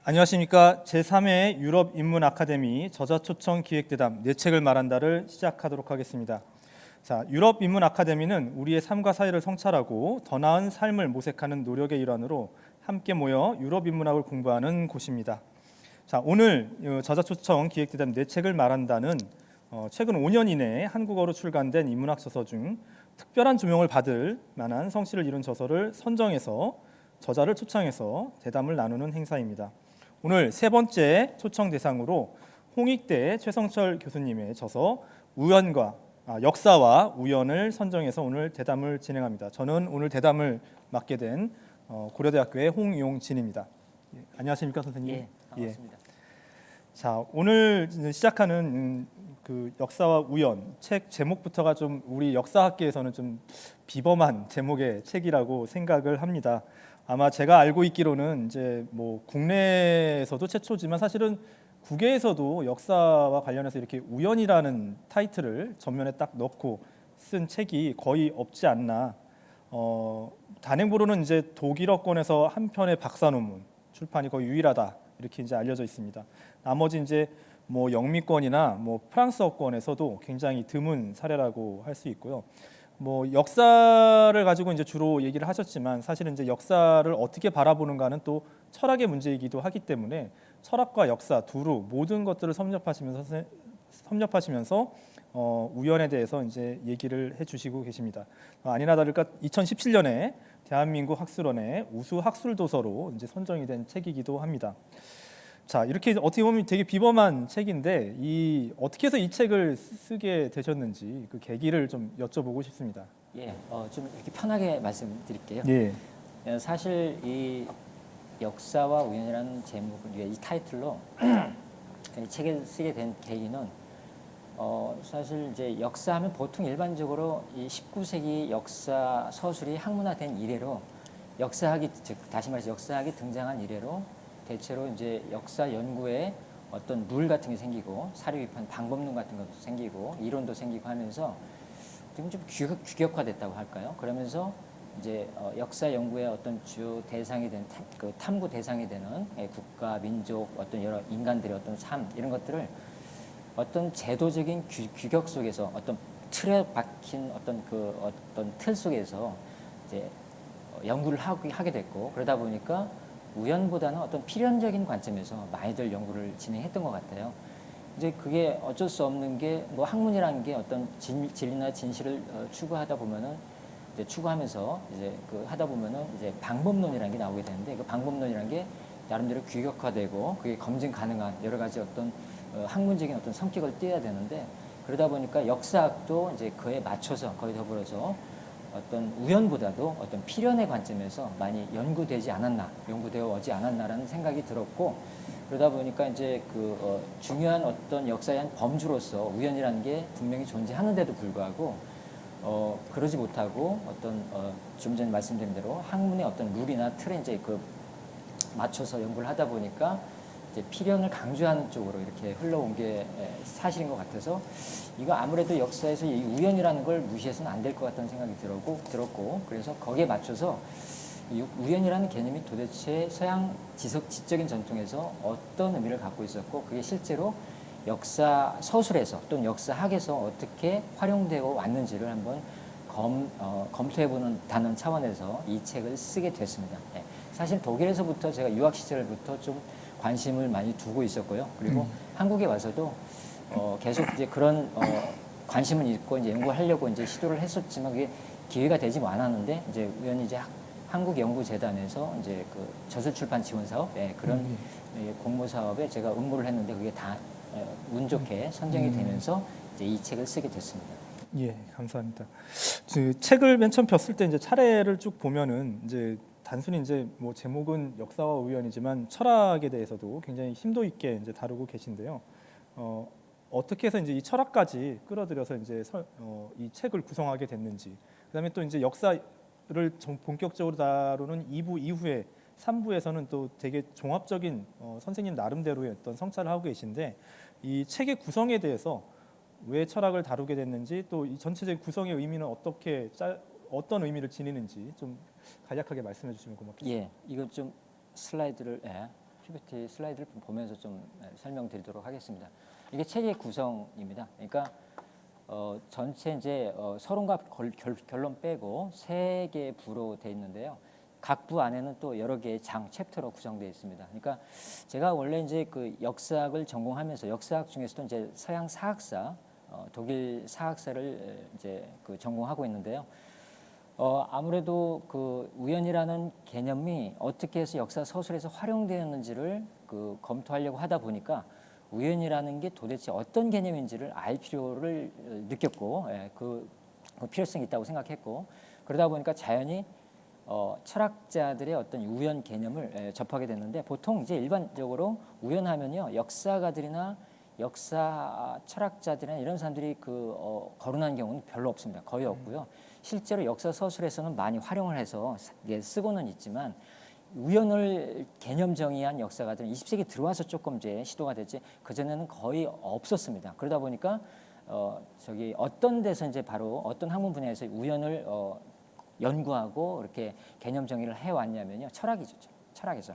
안녕하십니까. 제3회 유럽 인문 아카데미 저자 초청 기획대담 내 책을 말한다를 시작하도록 하겠습니다. 자, 유럽 인문 아카데미는 우리의 삶과 사회를 성찰하고 더 나은 삶을 모색하는 노력의 일환으로 함께 모여 유럽 인문학을 공부하는 곳입니다. 자, 오늘 저자 초청 기획대담 내 책을 말한다는 최근 5년 이내에 한국어로 출간된 인문학 저서 중 특별한 조명을 받을 만한 성씨를 이룬 저서를 선정해서 저자를 초청해서 대담을 나누는 행사입니다. 오늘 세 번째 초청 대상으로 홍익대 최성철 교수님의 저서 역사와 우연을 선정해서 오늘 대담을 진행합니다. 저는 오늘 대담을 맡게 된 고려대학교의 홍용진입니다. 예, 안녕하십니까 선생님? 예, 반갑습니다. 자, 오늘 시작하는 그 역사와 우연 책 제목부터가 좀 우리 역사학계에서는 좀 비범한 제목의 책이라고 생각을 합니다. 아마 제가 알고 있기로는 이제 뭐 국내에서도 최초지만 사실은 국외에서도 역사와 관련해서 이렇게 우연이라는 타이틀을 전면에 딱 넣고 쓴 책이 거의 없지 않나. 단행본으로는 이제 독일어권에서 한 편의 박사 논문 출판이 거의 유일하다 이렇게 이제 알려져 있습니다. 나머지 이제 뭐 영미권이나 뭐 프랑스어권에서도 굉장히 드문 사례라고 할 수 있고요. 뭐 역사를 가지고 이제 주로 얘기를 하셨지만 사실은 이제 역사를 어떻게 바라보는가는 또 철학의 문제이기도 하기 때문에 철학과 역사 두루 모든 것들을 섭렵하시면서 우연에 대해서 이제 얘기를 해주시고 계십니다. 아니나 다를까 2017년에 대한민국 학술원의 우수 학술 도서로 이제 선정이 된 책이기도 합니다. 자, 이렇게 어떻게 보면 되게 비범한 책인데 어떻게 해서 이 책을 쓰게 되셨는지 그 계기를 좀 여쭤보고 싶습니다. 예, 좀 이렇게 편하게 말씀드릴게요. 예. 사실 이 역사와 우연이라는 제목을 이 타이틀로 이 책을 쓰게 된 계기는 사실 이제 역사하면 보통 일반적으로 이 19세기 역사 서술이 학문화된 이래로 역사학이 즉 다시 말해서 역사학이 등장한 이래로 대체로 이제 역사 연구에 어떤 룰 같은 게 생기고 사료 비판 방법론 같은 것도 생기고 이론도 생기고 하면서 좀 규격화됐다고 할까요? 그러면서 이제 역사 연구의 어떤 주 대상이 된 그 탐구 대상이 되는 국가, 민족, 어떤 여러 인간들의 어떤 삶 이런 것들을 어떤 제도적인 규격 속에서 어떤 틀에 박힌 어떤 틀 속에서 이제 연구를 하게 됐고 그러다 보니까 우연보다는 어떤 필연적인 관점에서 많이들 연구를 진행했던 것 같아요. 이제 그게 어쩔 수 없는 게 뭐 학문이라는 게 어떤 진리나 진실을 추구하다 보면은 이제 추구하면서 이제 하다 보면은 이제 방법론이라는 게 나오게 되는데 그 방법론이라는 게 나름대로 규격화되고 그게 검증 가능한 여러 가지 어떤 학문적인 어떤 성격을 띠어야 되는데 그러다 보니까 역사학도 이제 그에 맞춰서 거의 더불어서 어떤 우연보다도 어떤 필연의 관점에서 많이 연구되어 오지 않았나라는 생각이 들었고 그러다 보니까 이제 중요한 어떤 역사의 한 범주로서 우연이라는 게 분명히 존재하는데도 불구하고 그러지 못하고 어떤 좀 전에 말씀드린 대로 학문의 어떤 룰이나 틀에 이제 맞춰서 연구를 하다 보니까 이제 필연을 강조하는 쪽으로 이렇게 흘러온 게 사실인 것 같아서 이거 아무래도 역사에서 이 우연이라는 걸 무시해서는 안 될 것 같다는 생각이 들었고 그래서 거기에 맞춰서 이 우연이라는 개념이 도대체 서양 지적인 전통에서 어떤 의미를 갖고 있었고 그게 실제로 역사 서술에서 또는 역사학에서 어떻게 활용되어 왔는지를 한번 검토해보는 다는 차원에서 이 책을 쓰게 됐습니다. 네. 사실 독일에서부터 제가 유학 시절부터 좀 관심을 많이 두고 있었고요. 그리고 한국에 와서도 계속 이제 그런 관심을 있고 이제 연구하려고 이제 시도를 했었지만 그게 기회가 되지 않았는데 이제 우연히 이제 한국연구재단에서 이제 저술출판 지원 사업 그런 공모 사업에 제가 응모를 했는데 그게 다 운 좋게 선정이 되면서 이제 이 책을 쓰게 됐습니다. 예, 감사합니다. 책을 맨 처음 폈을 때 이제 차례를 쭉 보면은 이제 단순히 이제 뭐 제목은 역사와 우연이지만 철학에 대해서도 굉장히 심도 있게 이제 다루고 계신데요. 어떻게 해서 이제 이 철학까지 끌어들여서 이제 이 책을 구성하게 됐는지, 그다음에 또 이제 역사를 본격적으로 다루는 2부 이후에 3부에서는 또 되게 종합적인 선생님 나름대로의 어떤 성찰을 하고 계신데 이 책의 구성에 대해서 왜 철학을 다루게 됐는지 또 이 전체적인 구성의 의미는 어떤 의미를 지니는지 좀 간략하게 말씀해 주시면 고맙겠습니다. 예, 이거 좀 슬라이드를 PPT 슬라이드를 보면서 좀 설명드리도록 하겠습니다. 이게 체계 구성입니다. 그러니까 전체 이제 서론과 결론 빼고 3개의 부로 되어 있는데요. 각 부 안에는 또 여러 개의 장, 챕터로 구성되어 있습니다. 그러니까 제가 원래 이제 그 역사학을 전공하면서 역사학 중에서도 이제 서양 사학사, 독일 사학사를 이제 그 전공하고 있는데요. 아무래도 그 우연이라는 개념이 어떻게 해서 역사 서술에서 활용되었는지를 그 검토하려고 하다 보니까 우연이라는 게 도대체 어떤 개념인지를 알 필요를 느꼈고, 그 필요성이 있다고 생각했고, 그러다 보니까 자연히 철학자들의 어떤 우연 개념을 접하게 됐는데, 보통 이제 일반적으로 우연하면요 역사가들이나 역사 철학자들이나 이런 사람들이 거론한 경우는 별로 없습니다. 거의 없고요. 실제로 역사 서술에서는 많이 활용을 해서 쓰고는 있지만, 우연을 개념 정의한 역사가들은 20세기 들어와서 조금 이제 시도가 됐지, 그 전에는 거의 없었습니다. 그러다 보니까 어떤 데서 이제 바로 어떤 학문 분야에서 우연을 연구하고 이렇게 개념 정의를 해왔냐면요, 철학이죠. 철학에서.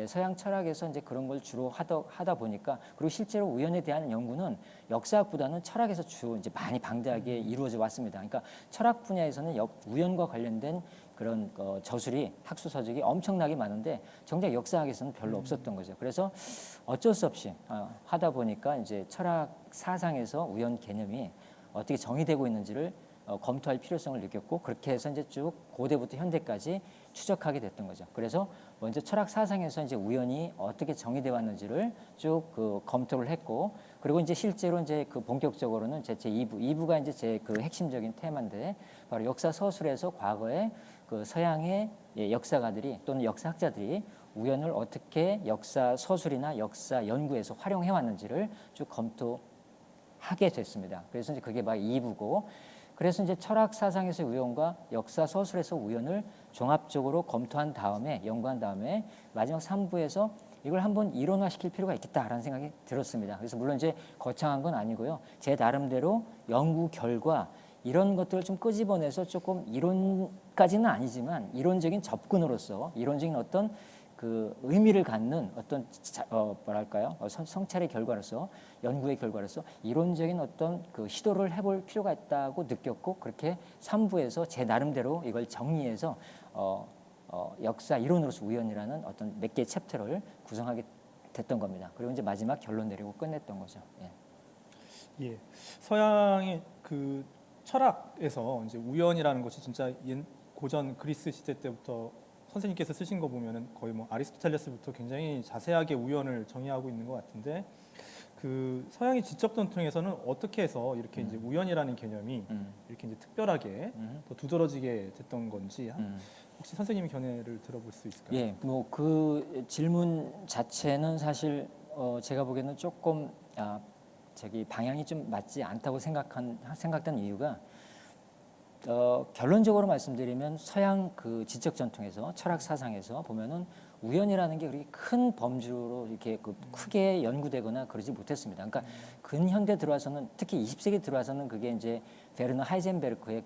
서양 철학에서 이제 그런 걸 주로 하다 보니까, 그리고 실제로 우연에 대한 연구는 역사학보다는 철학에서 주로 이제 많이 방대하게 이루어져 왔습니다. 그러니까 철학 분야에서는 우연과 관련된 그런 저술이, 학술 서적이 엄청나게 많은데 정작 역사학에서는 별로 없었던 거죠. 그래서 어쩔 수 없이 하다 보니까 이제 철학 사상에서 우연 개념이 어떻게 정의되고 있는지를 검토할 필요성을 느꼈고, 그렇게 해서 이제 쭉 고대부터 현대까지 추적하게 됐던 거죠. 그래서 먼저 철학 사상에서 이제 우연이 어떻게 정의되어 왔는지를 쭉 검토를 했고, 그리고 이제 실제로 이제 본격적으로는 제 2부가 이제 제 핵심적인 테마인데, 바로 역사 서술에서 과거에 서양의 역사가들이 또는 역사학자들이 우연을 어떻게 역사 서술이나 역사 연구에서 활용해 왔는지를 쭉 검토하게 됐습니다. 그래서 이제 그게 막 2부고, 그래서 이제 철학 사상에서 우연과 역사 서술에서 우연을 종합적으로 검토한 다음에, 연구한 다음에 마지막 3부에서 이걸 한번 이론화시킬 필요가 있겠다라는 생각이 들었습니다. 그래서 물론 이제 거창한 건 아니고요, 제 나름대로 연구 결과 이런 것들을 좀 끄집어내서 조금 이론까지는 아니지만 이론적인 접근으로서, 이론적인 어떤 의미를 갖는 어떤 뭐랄까요, 성찰의 결과로서, 연구의 결과로서 이론적인 어떤 시도를 해볼 필요가 있다고 느꼈고, 그렇게 3부에서 제 나름대로 이걸 정리해서 역사 이론으로서 우연이라는 어떤 몇 개의 챕터를 구성하게 됐던 겁니다. 그리고 이제 마지막 결론 내리고 끝냈던 거죠. 예, 서양의 철학에서 이제 우연이라는 것이 진짜 고전 그리스 시대 때부터 선생님께서 쓰신 거 보면은 거의 뭐 아리스토텔레스부터 굉장히 자세하게 우연을 정의하고 있는 것 같은데, 서양의 지적 전통에서는 어떻게 해서 이렇게 이제 우연이라는 개념이 이렇게 이제 특별하게 더 두드러지게 됐던 건지 혹시 선생님의 견해를 들어볼 수 있을까요? 예, 뭐 그 질문 자체는 사실 제가 보기에는 조금 방향이 좀 맞지 않다고 생각된 이유가, 결론적으로 말씀드리면 서양 지적 전통에서, 철학 사상에서 보면은 우연이라는 게 그렇게 큰 범주로 이렇게 크게 연구되거나 그러지 못했습니다. 그러니까 근현대 들어와서는, 특히 20세기 들어와서는 그게 이제 베르너 하이젠베르크의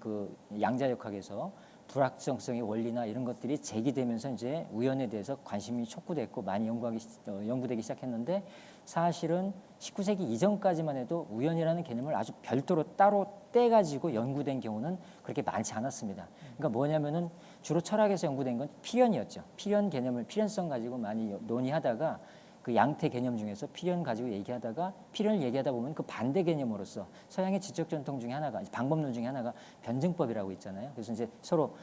양자역학에서 불확정성의 원리나 이런 것들이 제기되면서 이제 우연에 대해서 관심이 촉구됐고 많이 연구되기 시작했는데, 사실은 19세기 이전까지만 해도 우연이라는 개념을 아주 별도로 따로 떼가지고 연구된 경우는 그렇게 많지 않았습니다. 그러니까 뭐냐면은 주로 철학에서 연구된 건 필연이었죠. 필연 개념을, 필연성 가지고 많이 논의하다가, 양태 개념 중에서 필연 가지고 얘기하다가, 필연을 얘기하다 보면 반대 개념으로서 서양의 지적 전통 중에 하나가, 방법론 중에 하나가 변증법이라고 있잖아요. 그래서 이제 서로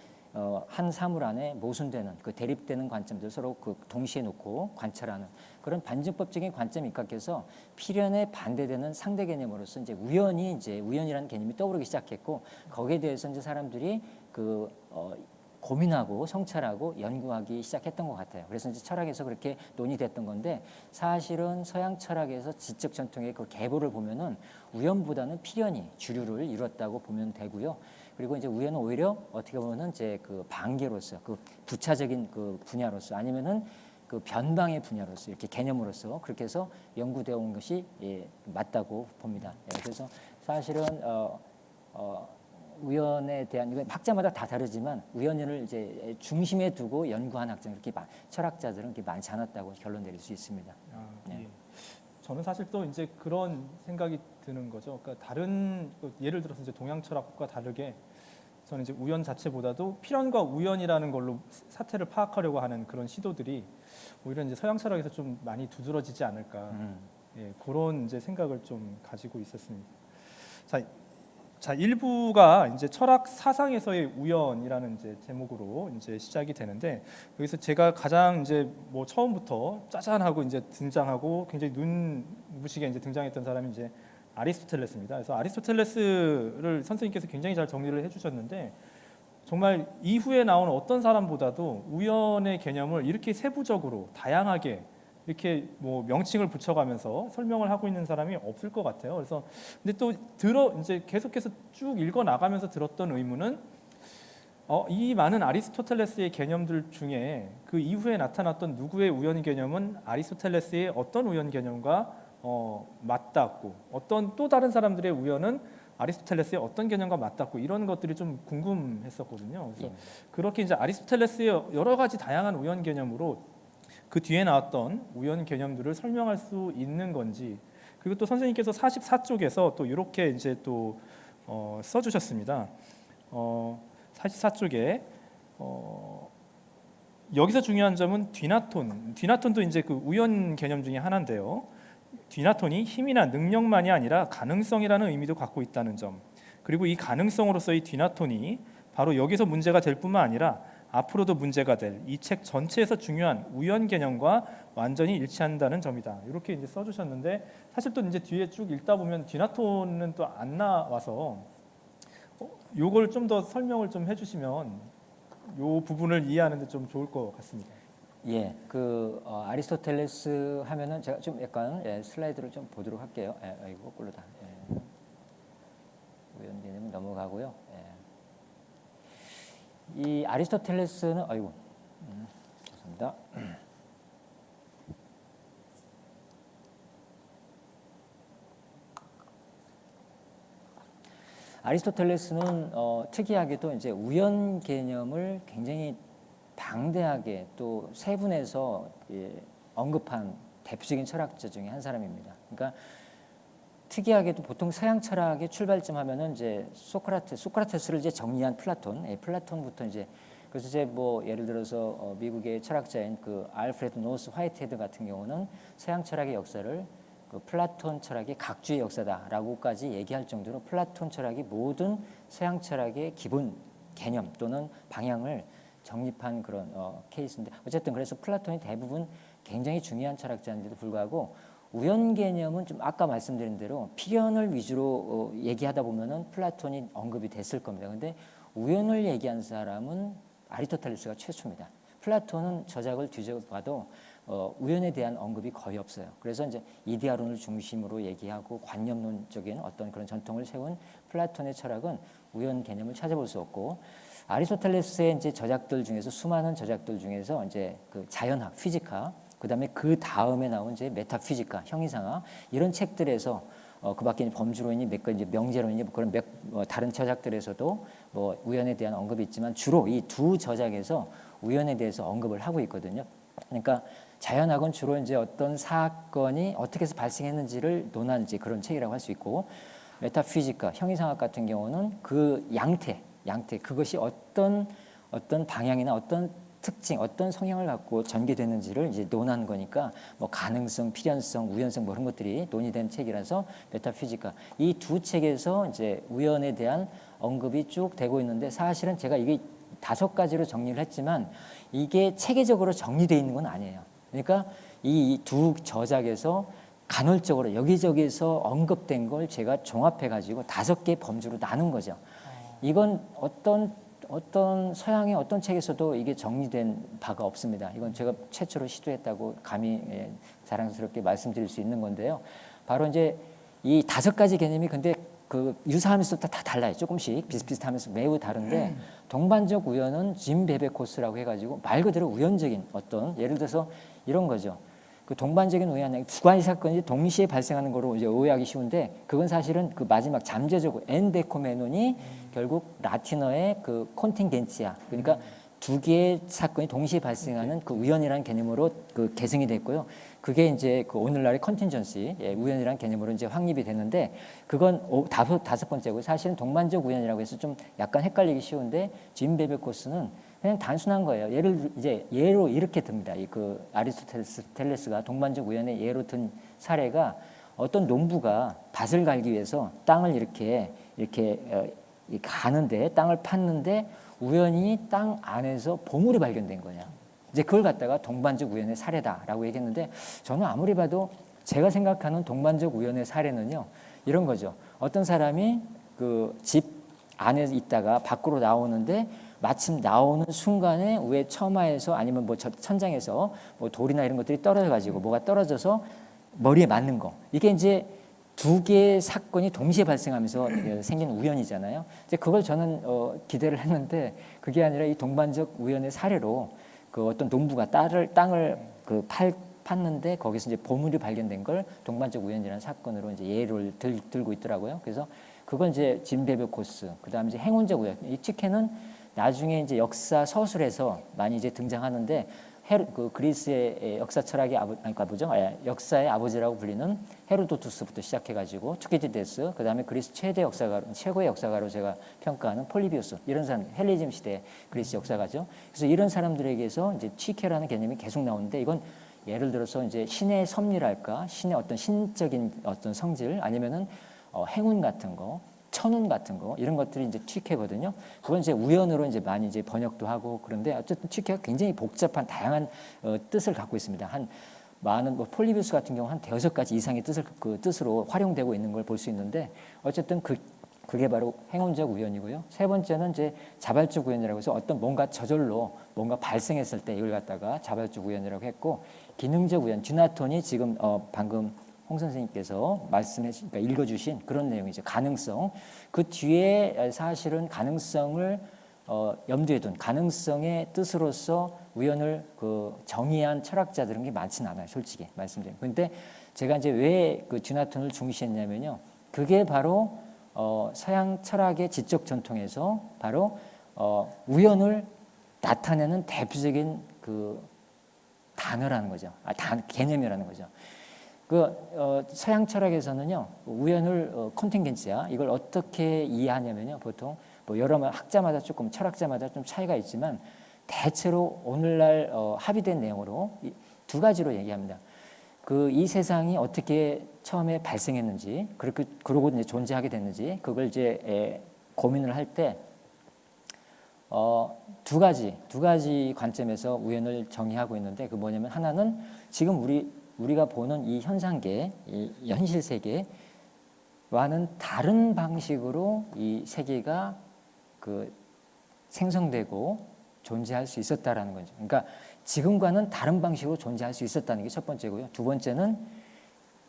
한 사물 안에 모순되는 대립되는 관점들 서로 동시에 놓고 관찰하는 그런 반증법적인 관점이 입각해서 필연에 반대되는 상대 개념으로서 이제 우연이라는 개념이 떠오르기 시작했고, 거기에 대해서 이제 사람들이 고민하고 성찰하고 연구하기 시작했던 것 같아요. 그래서 이제 철학에서 그렇게 논의됐던 건데, 사실은 서양 철학에서 지적 전통의 계보를 보면은 우연보다는 필연이 주류를 이뤘다고 보면 되고요. 그리고 이제 우연은 오히려 어떻게 보면은 이제 반개로서, 부차적인 분야로서, 아니면은 변방의 분야로서, 이렇게 개념으로서 그렇게 해서 연구되어 온 것이 맞다고 봅니다. 그래서 사실은 우연에 대한 이건 학자마다 다 다르지만 우연을 이제 중심에 두고 연구한 학자는 그렇게 철학자들은 그렇게 많지 않았다고 결론 내릴 수 있습니다. 네. 예. 저는 사실 또 이제 그런 생각이 드는 거죠. 그러니까 다른 예를 들어서 이제 동양 철학과 다르게 저는 이제 우연 자체보다도 필연과 우연이라는 걸로 사태를 파악하려고 하는 그런 시도들이 오히려 이제 서양 철학에서 좀 많이 두드러지지 않을까. 예, 그런 이제 생각을 좀 가지고 있었습니다. 자, 1부가 이제 철학 사상에서의 우연이라는 이제 제목으로 이제 시작이 되는데 여기서 제가 가장 이제 뭐 처음부터 짜잔하고 이제 등장하고 굉장히 눈부시게 이제 등장했던 사람이 이제 아리스토텔레스입니다. 그래서 아리스토텔레스를 선생님께서 굉장히 잘 정리를 해주셨는데 정말 이후에 나온 어떤 사람보다도 우연의 개념을 이렇게 세부적으로 다양하게 이렇게 뭐 명칭을 붙여가면서 설명을 하고 있는 사람이 없을 것 같아요. 그래서 근데 또 이제 계속해서 쭉 읽어 나가면서 들었던 의문은 이 많은 아리스토텔레스의 개념들 중에 그 이후에 나타났던 누구의 우연 개념은 아리스토텔레스의 어떤 우연 개념과 맞닿고 어떤 또 다른 사람들의 우연은 아리스토텔레스의 어떤 개념과 맞닿고 이런 것들이 좀 궁금했었거든요. 그래서 그렇게 이제 아리스토텔레스의 여러 가지 다양한 우연 개념으로 그 뒤에 나왔던 우연 개념들을 설명할 수 있는 건지 그리고 또 선생님께서 44쪽에서 또 이렇게 이제 또 써주셨습니다. 44쪽에 여기서 중요한 점은 뒤나톤도 이제 그 우연 개념 중에 하나인데요. 뒤나톤이 힘이나 능력만이 아니라 가능성이라는 의미도 갖고 있다는 점. 그리고 이 가능성으로서의 뒤나톤이 바로 여기서 문제가 될 뿐만 아니라 앞으로도 문제가 될 이 책 전체에서 중요한 우연 개념과 완전히 일치한다는 점이다. 이렇게 이제 써주셨는데 사실 또 이제 뒤에 쭉 읽다 보면 뒤나톤은 또 안 나와서 요걸 좀 더 설명을 좀 해주시면 요 부분을 이해하는데 좀 좋을 것 같습니다. 예, 그 아리스토텔레스 하면은 제가 좀 약간 슬라이드를 좀 보도록 할게요. 이거 꼴로다. 우연 개념은 넘어가고요. 이 아리스토텔레스는 죄송합니다. 아리스토텔레스는 특이하게도 이제 우연 개념을 굉장히 방대하게 또 세분해서 언급한 대표적인 철학자 중에 한 사람입니다. 그러니까 특이하게도 보통 서양 철학의 출발점 하면은 이제 소크라테스를 이제 정리한 플라톤부터 이제 그래서 이제 뭐 예를 들어서 미국의 철학자인 그 알프레드 노스 화이트헤드 같은 경우는 서양 철학의 역사를 그 플라톤 철학의 각주의 역사다라고까지 얘기할 정도로 플라톤 철학이 모든 서양 철학의 기본 개념 또는 방향을 정립한 그런 케이스인데 어쨌든 그래서 플라톤이 대부분 굉장히 중요한 철학자인데도 불구하고 우연 개념은 좀 아까 말씀드린 대로 필연을 위주로 얘기하다 보면은 플라톤이 언급이 됐을 겁니다. 근데 우연을 얘기한 사람은 아리스토텔레스가 최초입니다. 플라톤은 저작을 뒤져봐도 우연에 대한 언급이 거의 없어요. 그래서 이제 이데아론을 중심으로 얘기하고 관념론적인 어떤 그런 전통을 세운 플라톤의 철학은 우연 개념을 찾아볼 수 없고 아리스토텔레스의 이제 저작들 중에서 수많은 저작들 중에서 이제 그 자연학, 피지카 그다음에 그 다음에 나온 이제 메타피지카, 형이상학 이런 책들에서 그밖에 범주론이니 몇 가지 명제론이니 그런 다른 저작들에서도 뭐 우연에 대한 언급이 있지만 주로 이 두 저작에서 우연에 대해서 언급을 하고 있거든요. 그러니까 자연학은 주로 이제 어떤 사건이 어떻게 해서 발생했는지를 논한 이제 그런 책이라고 할 수 있고 메타피지카, 형이상학 같은 경우는 그 양태 그것이 어떤 방향이나 어떤 특징, 어떤 성향을 갖고 전개되는지를 이제 논한 거니까 뭐 가능성, 필연성, 우연성 뭐 그런 것들이 논의된 책이라서 메타피지카 이 두 책에서 이제 우연에 대한 언급이 쭉 되고 있는데 사실은 제가 이게 5가지로 정리를 했지만 이게 체계적으로 정리되어 있는 건 아니에요. 그러니까 이 두 저작에서 간헐적으로 여기저기서 언급된 걸 제가 종합해가지고 5개 범주로 나눈 거죠. 이건 어떤 서양의 어떤 책에서도 이게 정리된 바가 없습니다. 이건 제가 최초로 시도했다고 감히 자랑스럽게 말씀드릴 수 있는 건데요. 바로 이제 이 5가지 개념이 근데 그 유사하면서 다 달라요. 조금씩 비슷비슷하면서 매우 다른데 동반적 우연은 짐 베베코스라고 해가지고 말 그대로 우연적인 어떤 예를 들어서 이런 거죠. 그 동반적인 우연, 두 가지 사건이 동시에 발생하는 거로 이제 오해하기 쉬운데 그건 사실은 그 마지막 잠재적 엔데코메논이 결국 라틴어의 그 콘팅겐치아, 그러니까 두 개의 사건이 동시에 발생하는 그 우연이라는 개념으로 그 개성이 됐고요. 그게 이제 그 오늘날의 컨틴전시, 우연이라는 개념으로 이제 확립이 됐는데 그건 다섯 번째고 사실은 동반적 우연이라고 해서 좀 약간 헷갈리기 쉬운데 짐 베베코스는 그냥 단순한 거예요. 예로 이렇게 듭니다. 이 그 아리스토텔레스가 동반적 우연의 예로 든 사례가 어떤 농부가 밭을 갈기 위해서 땅을 이렇게 가는데 땅을 팠는데 우연히 땅 안에서 보물이 발견된 거냐. 이제 그걸 갖다가 동반적 우연의 사례다라고 얘기했는데 저는 아무리 봐도 제가 생각하는 동반적 우연의 사례는요 이런 거죠. 어떤 사람이 그 집 안에 있다가 밖으로 나오는데 마침 나오는 순간에 위에 처마에서 아니면 뭐 천장에서 뭐 돌이나 이런 것들이 떨어져 가지고 뭐가 떨어져서 머리에 맞는 거. 이게 이제 두 개의 사건이 동시에 발생하면서 생긴 우연이잖아요. 이제 그걸 저는 기대를 했는데 그게 아니라 이 동반적 우연의 사례로 그 어떤 농부가 땅을 그 팠는데 거기서 이제 보물이 발견된 걸 동반적 우연이라는 사건으로 이제 예를 들고 있더라고요. 그래서 그건 이제 짐 베베코스, 그다음에 이제 행운적 우연. 이 치케는 나중에 이제 역사 서술에서 많이 이제 등장하는데 그 그리스의 역사 철학의 역사의 아버지라고 불리는 헤로도투스부터 시작해가지고 투키디데스, 그다음에 그리스 최고의 역사가로 제가 평가하는 폴리비우스, 이런 사람, 헬레니즘 시대 그리스 역사가죠. 그래서 이런 사람들에게서 이제 치케라는 개념이 계속 나오는데 이건 예를 들어서 이제 신의 섭리랄까, 신의 어떤 신적인 어떤 성질 아니면은 행운 같은 거, 천운 같은 거 이런 것들이 이제 취케거든요. 그건 이제 우연으로 이제 많이 이제 번역도 하고 그런데 어쨌든 취케가 굉장히 복잡한 다양한 뜻을 갖고 있습니다. 한 많은 뭐 폴리비우스 같은 경우 한 5가지 이상의 뜻으로 활용되고 있는 걸 볼 수 있는데 어쨌든 그게 바로 행운적 우연이고요. 세 번째는 이제 자발적 우연이라고 해서 어떤 뭔가 저절로 뭔가 발생했을 때 이걸 갖다가 자발적 우연이라고 했고 기능적 우연, 듀나톤이 지금 방금 홍 선생님께서 그러니까 읽어주신 그런 내용이죠. 가능성. 그 뒤에 사실은 가능성을 염두에 둔 가능성의 뜻으로서 우연을 그 정의한 철학자들은 게 많지는 않아요. 솔직히 말씀드리면. 그런데 제가 이제 왜 그 듀나톤을 중시했냐면요. 그게 바로 서양 철학의 지적 전통에서 바로 우연을 나타내는 대표적인 그 단어라는 거죠. 개념이라는 거죠. 서양 철학에서는요 우연을 컨팅겐치야 이걸 어떻게 이해하냐면요 보통 뭐 여러 학자마다 조금 철학자마다 좀 차이가 있지만 대체로 오늘날 합의된 내용으로 두 가지로 얘기합니다. 이 세상이 어떻게 처음에 발생했는지 그러고 이제 존재하게 됐는지 그걸 이제 고민을 할 때 두 가지 관점에서 우연을 정의하고 있는데 그 뭐냐면 하나는 지금 우리가 보는 이 현상계, 이 현실 세계와는 다른 방식으로 이 세계가 생성되고 존재할 수 있었다라는 거죠. 그러니까 지금과는 다른 방식으로 존재할 수 있었다는 게 첫 번째고요. 두 번째는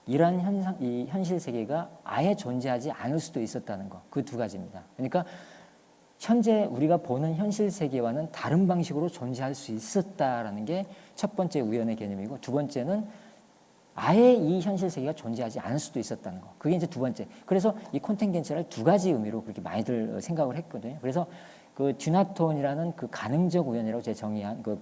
이러한 이 현실 세계가 아예 존재하지 않을 수도 있었다는 거. 그 두 가지입니다. 그러니까 현재 우리가 보는 현실 세계와는 다른 방식으로 존재할 수 있었다라는 게 첫 번째 우연의 개념이고 두 번째는 아예 이 현실 세계가 존재하지 않을 수도 있었다는 거. 그게 이제 두 번째. 그래서 이 콘팅겐치를 두 가지 의미로 그렇게 많이들 생각을 했거든요. 그래서 그 듀나톤이라는 그 가능적 우연이라고 제가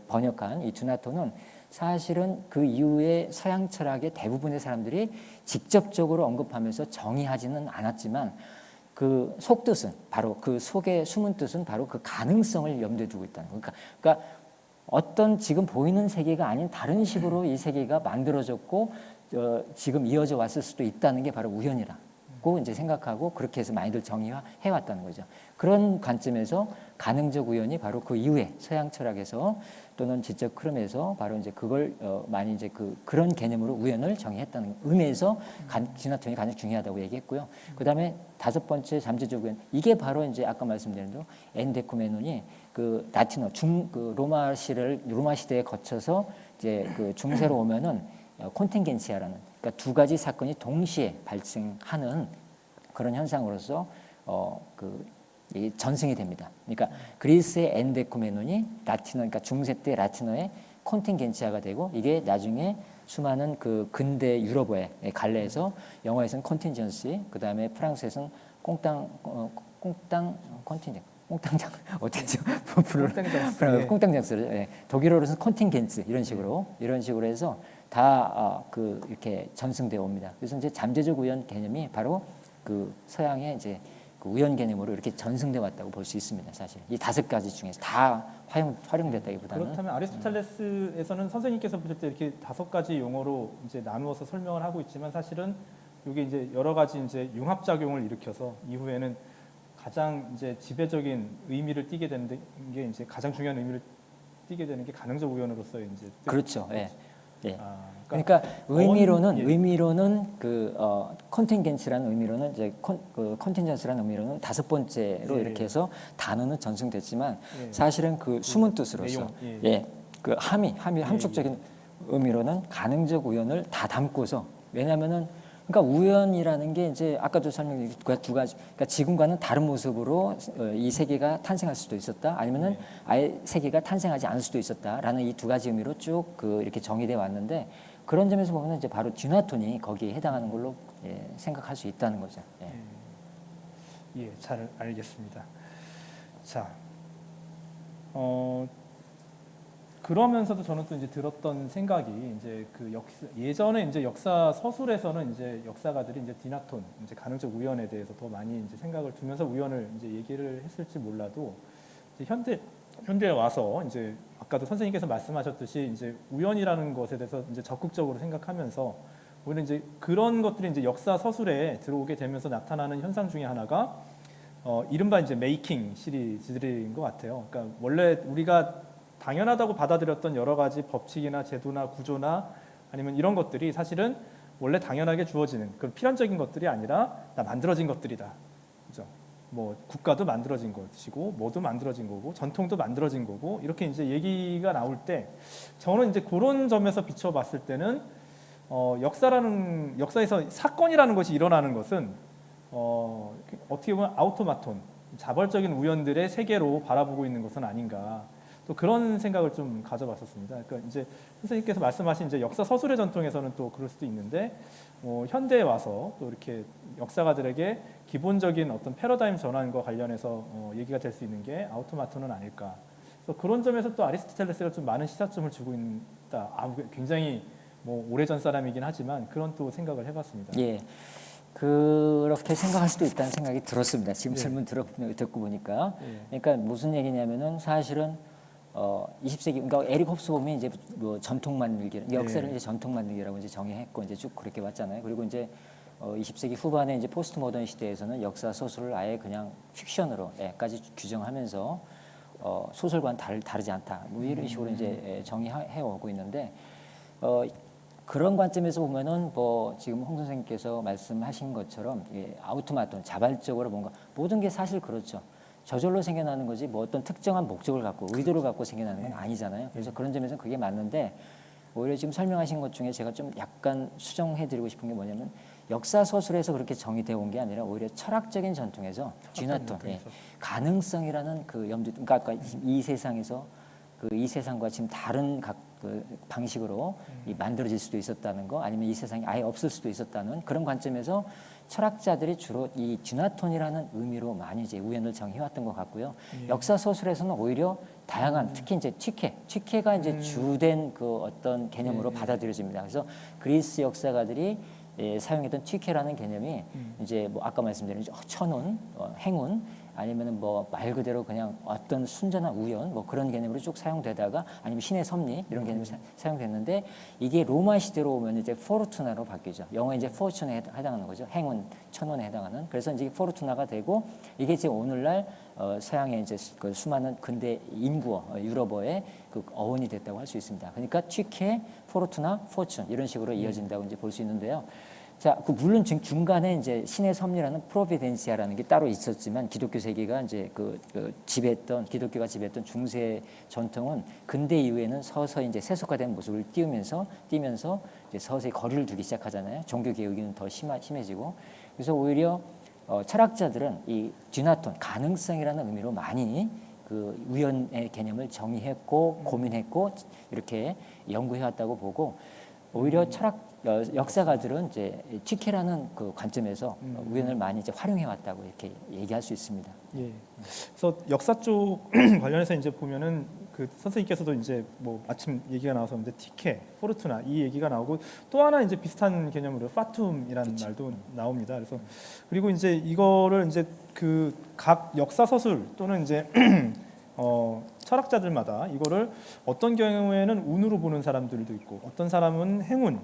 번역한 이 듀나톤은 사실은 그 이후에 서양 철학의 대부분의 사람들이 직접적으로 언급하면서 정의하지는 않았지만 그 속뜻은 바로 그 속의 숨은 뜻은 바로 그 가능성을 염두에 두고 있다는 거. 그러니까 어떤 지금 보이는 세계가 아닌 다른 식으로 이 세계가 만들어졌고 지금 이어져 왔을 수도 있다는 게 바로 우연이라고 이제 생각하고 그렇게 해서 많이들 정의해 왔다는 거죠. 그런 관점에서 가능적 우연이 바로 그 이후에 서양 철학에서 또는 지적 흐름에서 바로 이제 그걸 많이 이제 그런 개념으로 우연을 정의했다는 의미에서 듀나톤이 가장 중요하다고 얘기했고요. 그다음에 다섯 번째 잠재적 우연, 이게 바로 이제 아까 말씀드린 대로 엔데코메논이 그 라틴어 로마 시대에 거쳐서 이제 그 중세로 오면은 콘팅겐치아라는 그러니까 두 가지 사건이 동시에 발생하는 그런 현상으로서 이 전승이 됩니다. 그러니까 그리스의 엔데코메논이 라틴어, 그러니까 중세 때 라틴어의 콘팅겐치아가 되고 이게 나중에 수많은 그 근대 유럽어의 갈래에서 영어에서는 컨틴전시, 그 다음에 프랑스에서는 꽁땅 컨틴전, 꽁땅장 어떻게죠? 꽁땅장스를 예. 독일어로는 컨팅겐츠 이런 식으로 해서 다 그 이렇게 전승되어 옵니다. 그래서 이제 잠재적 우연 개념이 바로 그 서양의 이제 그 우연 개념으로 이렇게 전승돼 왔다고 볼 수 있습니다. 사실 이 5가지 중에서 다 활용됐다기보다는. 그렇다면 아리스토텔레스에서는 선생님께서 보실 때 이렇게 5가지 용어로 이제 나누어서 설명을 하고 있지만 사실은 이게 이제 여러 가지 이제 융합 작용을 일으켜서 이후에는 가장 이제 지배적인 의미를 띠게 되는 게 이제 가장 중요한 의미를 띠게 되는 게 가능적 우연으로서의 이제 그렇죠. 예. 예. 그러니까 의미로는 그 컨팅겐츠라는 의미로는 이제 그 컨팅전스라는 의미로는 5번째로 이렇게 해서 단어는 전승됐지만 사실은 그 숨은 뜻으로서 그 함축적인 의미로는 가능적 우연을 다 담고서 왜냐하면은 그러니까 우연이라는 게 이제 아까도 설명드린 두 가지, 그러니까 지금과는 다른 모습으로 이 세계가 탄생할 수도 있었다, 아니면은 아예 세계가 탄생하지 않을 수도 있었다라는 이 2가지 의미로 쭉 그 이렇게 정의돼 왔는데 그런 점에서 보면 이제 바로 듀나톤이 거기에 해당하는 걸로 생각할 수 있다는 거죠. 잘 알겠습니다. 자, 그러면서도 저는 또 이제 들었던 생각이 이제 그 예전에 이제 역사 서술에서는 이제 역사가들이 이제 디나톤, 이제 가능적 우연에 대해서 더 많이 이제 생각을 두면서 우연을 이제 얘기를 했을지 몰라도 이제 현대에 와서 이제 아까도 선생님께서 말씀하셨듯이 이제 우연이라는 것에 대해서 이제 적극적으로 생각하면서 오히려 이제 그런 것들이 이제 역사 서술에 들어오게 되면서 나타나는 현상 중에 하나가 이른바 이제 메이킹 시리즈들인 것 같아요. 그러니까 원래 우리가 당연하다고 받아들였던 여러 가지 법칙이나 제도나 구조나 아니면 이런 것들이 사실은 원래 당연하게 주어지는 그런 필연적인 것들이 아니라 다 만들어진 것들이다. 그죠? 뭐 국가도 만들어진 것이고 뭐도 만들어진 거고 전통도 만들어진 거고 이렇게 이제 얘기가 나올 때 저는 이제 그런 점에서 비춰봤을 때는 역사에서 사건이라는 것이 일어나는 것은 어떻게 보면 아우토마톤 자발적인 우연들의 세계로 바라보고 있는 것은 아닌가. 또 그런 생각을 좀 가져봤었습니다. 그러니까 이제 선생님께서 말씀하신 이제 역사 서술의 전통에서는 또 그럴 수도 있는데 현대에 와서 또 이렇게 역사가들에게 기본적인 어떤 패러다임 전환과 관련해서 얘기가 될 수 있는 게 아우토마톤은 아닐까. 그래서 그런 점에서 또 아리스토텔레스가 좀 많은 시사점을 주고 있다. 굉장히 뭐 오래전 사람이긴 하지만 그런 또 생각을 해봤습니다. 예. 그렇게 생각할 수도 있다는 생각이 들었습니다. 지금 질문 듣고 보니까. 그러니까 무슨 얘기냐면은 사실은 20세기 그러니까 에릭 홉스범이 이제 뭐 전통 만들기 역사를 이제 전통 만들기라고 이제 정의했고 이제 쭉 그렇게 왔잖아요. 그리고 이제 20세기 후반에 이제 포스트 모던 시대에서는 역사 소설을 아예 그냥 픽션으로까지 규정하면서 소설과는 다르지 않다. 뭐 이런 식으로 이제 정의해 오고 있는데 그런 관점에서 보면은 뭐 지금 홍 선생님께서 말씀하신 것처럼 아우토마톤 자발적으로 뭔가 모든 게 사실 그렇죠. 저절로 생겨나는 거지 뭐 어떤 특정한 목적을 갖고 의도를 갖고 생겨나는 건 아니잖아요. 그래서 그런 점에서 그게 맞는데 오히려 지금 설명하신 것 중에 제가 좀 약간 수정해드리고 싶은 게 뭐냐면 역사 서술에서 그렇게 정의되어 온 게 아니라 오히려 철학적인 전통에서 듀나톤 가능성이라는 그 염두, 그러니까 아까 이 세상에서 이 세상과 지금 다른 그 방식으로 만들어질 수도 있었다는 거, 아니면 이 세상이 아예 없을 수도 있었다는 그런 관점에서 철학자들이 주로 이 듀나톤이라는 의미로 많이 이제 우연을 정해왔던 것 같고요. 역사 서술에서는 오히려 다양한 특히 이제 튀케가 이제 주된 그 어떤 개념으로 받아들여집니다. 그래서 그리스 역사가들이 사용했던 튀케라는 개념이 이제 뭐 아까 말씀드린 천운, 행운 아니면은 뭐 말 그대로 그냥 어떤 순전한 우연 뭐 그런 개념으로 쭉 사용되다가 아니면 신의 섭리 이런 개념이 사용됐는데 이게 로마 시대로 오면 이제 포르투나로 바뀌죠. 영어 이제 포르투나에 해당하는 거죠. 행운, 천운에 해당하는. 그래서 이제 포르투나가 되고 이게 이제 오늘날 서양의 이제 그 수많은 근대 인구어, 유럽어의 그 어원이 됐다고 할 수 있습니다. 그러니까 튀케, 포르투나, 포춘 이런 식으로 이어진다고 이제 볼 수 있는데요. 자, 그 물론 중간에 이제 신의 섭리라는 프로비덴시아라는 게 따로 있었지만 기독교 세계가 이제 기독교가 지배했던 중세 전통은 근대 이후에는 서서히 이제 세속화된 모습을 띠면서 이제 서서히 거리를 두기 시작하잖아요. 종교 개혁이 더 심해지고 그래서 오히려 철학자들은 이 듀나톤 가능성이라는 의미로 많이 그 우연의 개념을 정의했고 고민했고 이렇게 연구해왔다고 보고. 오히려 역사가들은 이제 튀케라는 그 관점에서 우연을 많이 이제 활용해 왔다고 이렇게 얘기할 수 있습니다. 예. 그래서 역사 쪽 관련해서 이제 보면은 그 선생님께서도 이제 뭐 아침 얘기가 나와서 이제 티케, 포르투나 이 얘기가 나오고 또 하나 이제 비슷한 개념으로 파툼이라는 말도 나옵니다. 그래서 그리고 이제 이거를 이제 그 각 역사 서술 또는 이제 철학자들마다 이거를 어떤 경우에는 운으로 보는 사람들도 있고 어떤 사람은 행운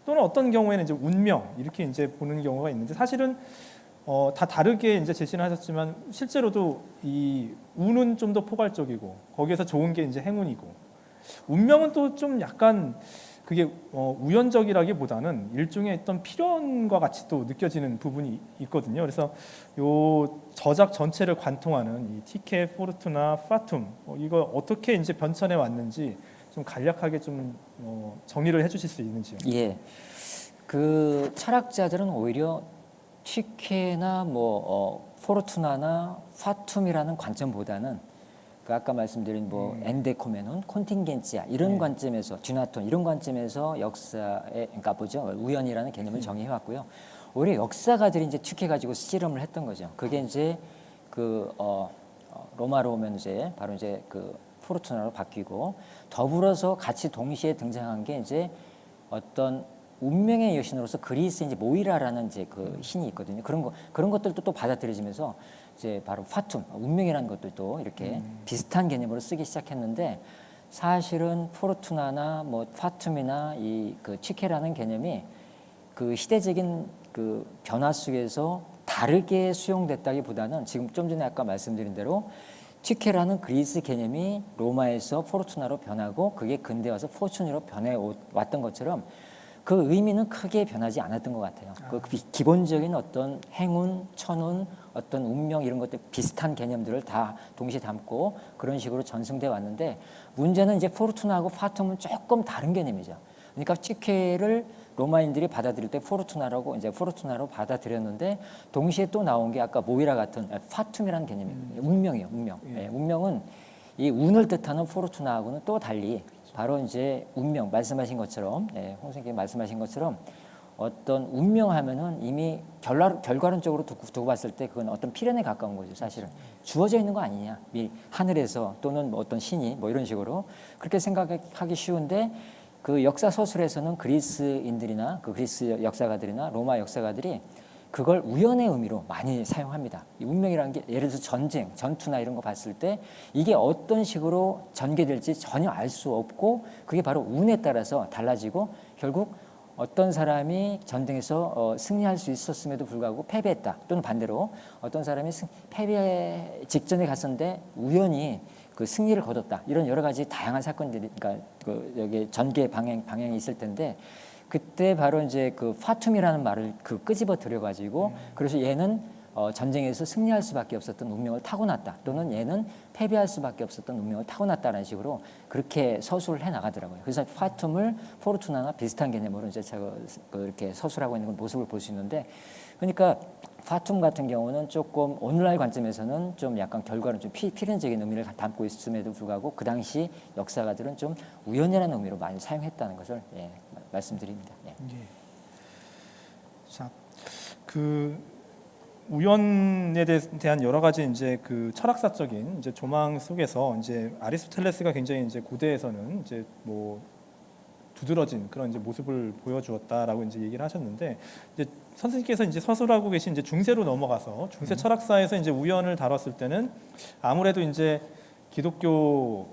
또는 어떤 경우에는 이제 운명 이렇게 이제 보는 경우가 있는데 사실은 다 다르게 이제 제시를 하셨지만 실제로도 이 운은 좀 더 포괄적이고 거기에서 좋은 게 이제 행운이고 운명은 또 좀 약간 그게 우연적이라기보다는 일종의 어떤 필연과 같이 또 느껴지는 부분이 있거든요. 그래서 요 저작 전체를 관통하는 이 티케, 포르투나, 파툼 이거 어떻게 이제 변천해 왔는지 좀 간략하게 좀 정리를 해주실 수 있는지요? 예, 그 철학자들은 오히려 튀케나 뭐 포르투나나 파툼이라는 관점보다는 그 아까 말씀드린 뭐 엔데코메논, 콘팅겐치아 이런 관점에서 듀나톤 이런 관점에서 역사의 그러니까 뭐죠 우연이라는 개념을 정의해 왔고요. 오히려 역사가들이 이제 튀케 가지고 실험을 했던 거죠. 그게 이제 그 로마로 오면 이제 바로 이제 그 포르투나로 바뀌고 더불어서 같이 동시에 등장한 게 이제 어떤 운명의 여신으로서 그리스의 이제 모이라라는 이제 그 신이 있거든요. 그런 것들도 또 받아들여지면서 이제 바로 파툼, 운명이라는 것들도 이렇게 비슷한 개념으로 쓰기 시작했는데 사실은 포르투나나 뭐 파툼이나 이 그 치케라는 개념이 그 시대적인 그 변화 속에서 다르게 수용됐다기보다는 지금 좀 전에 아까 말씀드린 대로 치케라는 그리스 개념이 로마에서 포르투나로 변하고 그게 근대 와서 포춘으로 변해 왔던 것처럼 그 의미는 크게 변하지 않았던 것 같아요. 그 기본적인 어떤 행운, 천운, 어떤 운명 이런 것들 비슷한 개념들을 다 동시에 담고 그런 식으로 전승돼 왔는데 문제는 이제 포르투나하고 파툼은 조금 다른 개념이죠. 그러니까 치케를 로마인들이 받아들일 때 포르투나로 받아들였는데 동시에 또 나온 게 아까 모이라 같은 파툼이라는 개념이에요. 운명이에요, 운명. 예, 운명은 이 운을 뜻하는 포르투나하고는 또 달리 바로 이제 운명 말씀하신 것처럼 홍 선생님이 말씀하신 것처럼 어떤 운명하면은 이미 결과론적으로 두고 봤을 때 그건 어떤 필연에 가까운 거죠. 사실은 주어져 있는 거 아니냐 미 하늘에서 또는 뭐 어떤 신이 뭐 이런 식으로 그렇게 생각하기 쉬운데 그 역사 서술에서는 그리스인들이나 그 그리스 역사가들이나 로마 역사가들이 그걸 우연의 의미로 많이 사용합니다. 이 운명이라는 게 예를 들어서 전쟁, 전투나 이런 거 봤을 때 이게 어떤 식으로 전개될지 전혀 알 수 없고 그게 바로 운에 따라서 달라지고 결국 어떤 사람이 전쟁에서 승리할 수 있었음에도 불구하고 패배했다. 또는 반대로 어떤 사람이 패배 직전에 갔었는데 우연히 그 승리를 거뒀다. 이런 여러 가지 다양한 사건들이 그러니까 그 여기 전개 방향이 있을 텐데 그때 바로 이제 그 파툼이라는 말을 그 끄집어 들여가지고 그래서 얘는 전쟁에서 승리할 수밖에 없었던 운명을 타고났다. 또는 얘는 패배할 수밖에 없었던 운명을 타고났다라는 식으로 그렇게 서술을 해 나가더라고요. 그래서 파툼을 포르투나나 비슷한 개념으로 이제 제가 이렇게 서술하고 있는 모습을 볼 수 있는데, 그러니까 파툼 같은 경우는 조금 오늘날 관점에서는 좀 약간 결과는 좀 필연적인 의미를 담고 있음에도 불구하고 그 당시 역사가들은 좀 우연이라는 의미로 많이 사용했다는 것을 말씀드립니다. 예. 자, 그 우연에 대한 여러 가지 이제 그 철학사적인 이제 조망 속에서 이제 아리스토텔레스가 굉장히 이제 고대에서는 이제 뭐 두드러진 그런 이제 모습을 보여주었다라고 이제 얘기를 하셨는데 이제 선생님께서 이제 서술하고 계신 이제 중세로 넘어가서 중세 철학사에서 이제 우연을 다뤘을 때는 아무래도 이제 기독교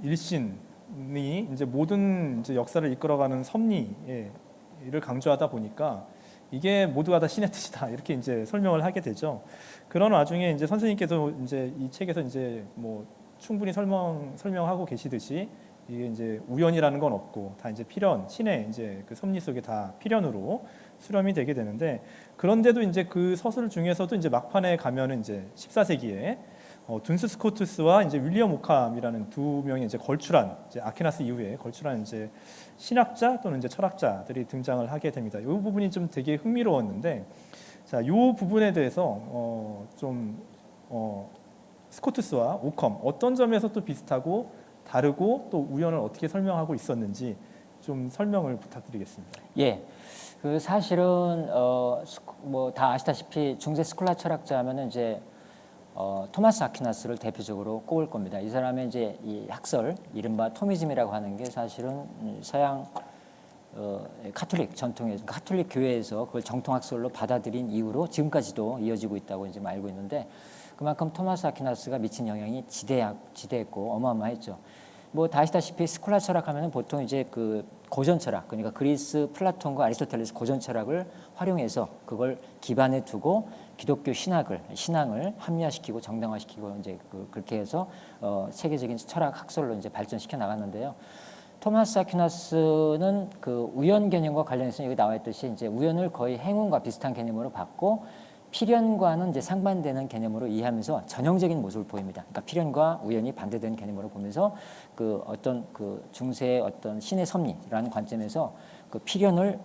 일신이 이제 모든 이제 역사를 이끌어가는 섭리를 강조하다 보니까 이게 모두가 다 신의 뜻이다 이렇게 이제 설명을 하게 되죠. 그런 와중에 이제 선생님께서 이제 이 책에서 이제 뭐 충분히 설명하고 계시듯이 이게 이제 우연이라는 건 없고 다 이제 필연 신의 이제 그 섭리 속에 다 필연으로 수렴이 되게 되는데 그런데도 이제 그 서술 중에서도 이제 막판에 가면은 이제 14세기에 둔스 스코투스와 이제 윌리엄 오캄이라는 두 명의 이제 걸출한 이제 아퀴나스 이후에 걸출한 이제 신학자 또는 이제 철학자들이 등장을 하게 됩니다. 이 부분이 좀 되게 흥미로웠는데, 자, 이 부분에 대해서 스코투스와 오컴 어떤 점에서 또 비슷하고 다르고 또 우연을 어떻게 설명하고 있었는지 좀 설명을 부탁드리겠습니다. 예, 그 사실은 뭐 다 아시다시피 중세 스콜라 철학자 하면은 이제 토마스 아퀴나스를 대표적으로 꼽을 겁니다. 이 사람의 이제 이 학설, 이른바 토미즘이라고 하는 게 사실은 서양 카톨릭 전통에서 카톨릭 교회에서 그걸 정통 학설로 받아들인 이후로 지금까지도 이어지고 있다고 이제 알고 있는데, 그만큼 토마스 아퀴나스가 미친 영향이 지대했고 어마어마했죠. 뭐 다 아시다시피 스콜라 철학하면은 보통 이제 그 고전 철학, 그러니까 그리스 플라톤과 아리스토텔레스 고전 철학을 활용해서 그걸 기반에 두고 기독교 신앙을 합리화시키고 정당화시키고 이제 그렇게 해서 세계적인 철학 학설로 이제 발전시켜 나갔는데요. 토마스 아퀴나스는 그 우연 개념과 관련해서 여기 나와 있듯이 이제 우연을 거의 행운과 비슷한 개념으로 봤고, 필연과는 이제 상반되는 개념으로 이해하면서 전형적인 모습을 보입니다. 그러니까 필연과 우연이 반대되는 개념으로 보면서 그 어떤 그 중세의 어떤 신의 섭리라는 관점에서 그 필연을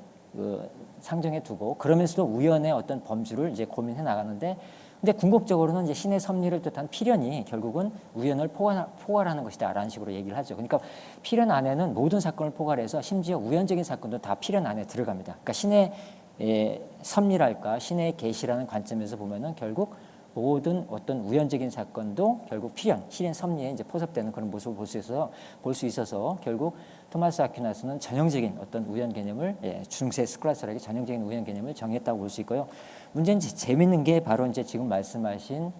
상정해 두고, 그러면서도 우연의 어떤 범주를 이제 고민해 나가는데, 근데 궁극적으로는 이제 신의 섭리를 뜻한 필연이 결국은 우연을 포괄하는 것이다라는 식으로 얘기를 하죠. 그러니까 필연 안에는 모든 사건을 포괄해서 심지어 우연적인 사건도 다 필연 안에 들어갑니다. 그러니까 신의 섭리랄까, 신의 계시라는 관점에서 보면은 결국 모든 어떤 우연적인 사건도 결국 필연, 신의 섭리에 이제 포섭되는 그런 모습을 볼 수 있어서 결국 토마스 아퀴나스는 전형적인 어떤 우연 개념을, 중세 스콜라 철학의 전형적인 우연 개념을 정했다고 볼 수 있고요. 문제는 재밌는 게 바로 이제 지금 말씀하신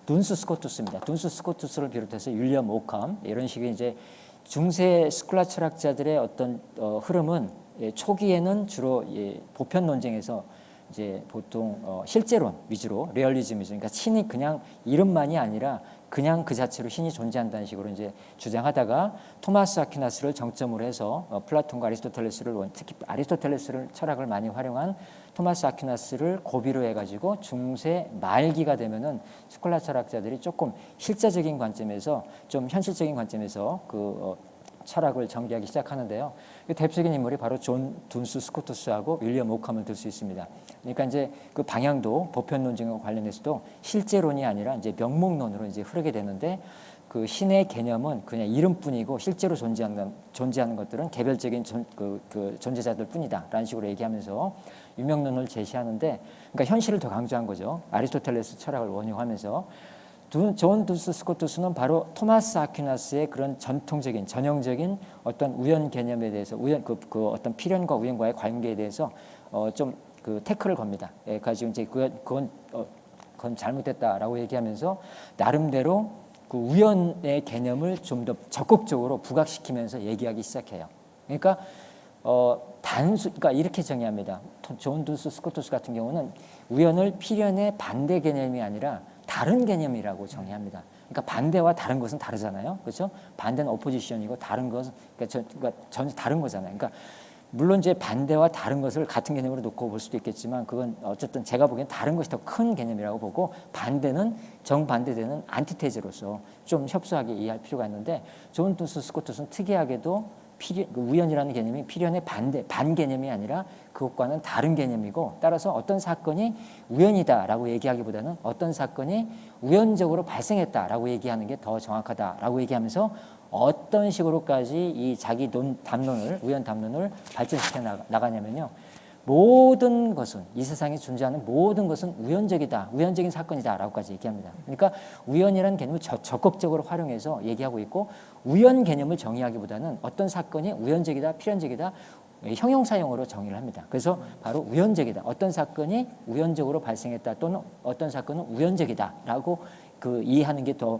둔스 스코투스입니다. 둔스 스코투스를 비롯해서 윌리엄 오캄, 이런 식의 이제 중세 스콜라 철학자들의 어떤 흐름은 초기에는 주로 보편 논쟁에서 이제 보통 실제론 위주로 리얼리즘이죠. 그러니까 신이 그냥 이름만이 아니라 그냥 그 자체로 신이 존재한다는 식으로 이제 주장하다가 토마스 아퀴나스를 정점으로 해서 플라톤과 아리스토텔레스를, 특히 아리스토텔레스를 철학을 많이 활용한 토마스 아퀴나스를 고비로 해가지고 중세 말기가 되면은 스콜라 철학자들이 조금 실제적인 관점에서, 좀 현실적인 관점에서 철학을 전개하기 시작하는데요. 대표적인 인물이 바로 존 둔스 스코투스하고 윌리엄 오캄을 들 수 있습니다. 그러니까 이제 그 방향도 보편 논쟁과 관련해서도 실제론이 아니라 이제 명목론으로 이제 흐르게 되는데, 그 신의 개념은 그냥 이름뿐이고 실제로 존재하는 것들은 개별적인 존재자들 뿐이다라는 식으로 얘기하면서 유명론을 제시하는데, 그러니까 현실을 더 강조한 거죠. 아리스토텔레스 철학을 원용하면서. 존 둔스 스코투스는 바로 토마스 아퀴나스의 그런 전형적인 어떤 우연 개념에 대해서, 어떤 필연과 우연과의 관계에 대해서 좀 태클을 겁니다. 가지고 이제 그건 잘못됐다라고 얘기하면서 나름대로 그 우연의 개념을 좀 더 적극적으로 부각시키면서 얘기하기 시작해요. 그러니까 그러니까 이렇게 정의합니다. 존 둔스 스코투스 같은 경우는 우연을 필연의 반대 개념이 아니라 다른 개념이라고 정의합니다. 그러니까 반대와 다른 것은 다르잖아요, 그렇죠? 반대는 오포지션이고 다른 것은 그러니까 전혀 다른 거잖아요. 그러니까 물론 이제 반대와 다른 것을 같은 개념으로 놓고 볼 수도 있겠지만, 그건 어쨌든 제가 보기엔 다른 것이 더 큰 개념이라고 보고, 반대는 정반대되는 안티테즈로서 좀 협소하게 이해할 필요가 있는데, 존 둔스 스코투스는 특이하게도 우연이라는 개념이 필연의 반 개념이 아니라 그것과는 다른 개념이고, 따라서 어떤 사건이 우연이다라고 얘기하기보다는 어떤 사건이 우연적으로 발생했다라고 얘기하는 게 더 정확하다라고 얘기하면서 어떤 식으로까지 이 자기 우연 담론을 발전시켜 나가냐면요. 모든 것은, 이 세상에 존재하는 모든 것은 우연적인 사건이다라고까지 얘기합니다. 그러니까 우연이라는 개념을 적극적으로 활용해서 얘기하고 있고, 우연 개념을 정의하기보다는 어떤 사건이 우연적이다, 필연적이다, 형용사용으로 정의를 합니다. 그래서 바로 우연적이다, 어떤 사건이 우연적으로 발생했다, 또는 어떤 사건은 우연적이다라고 이해하는 게 더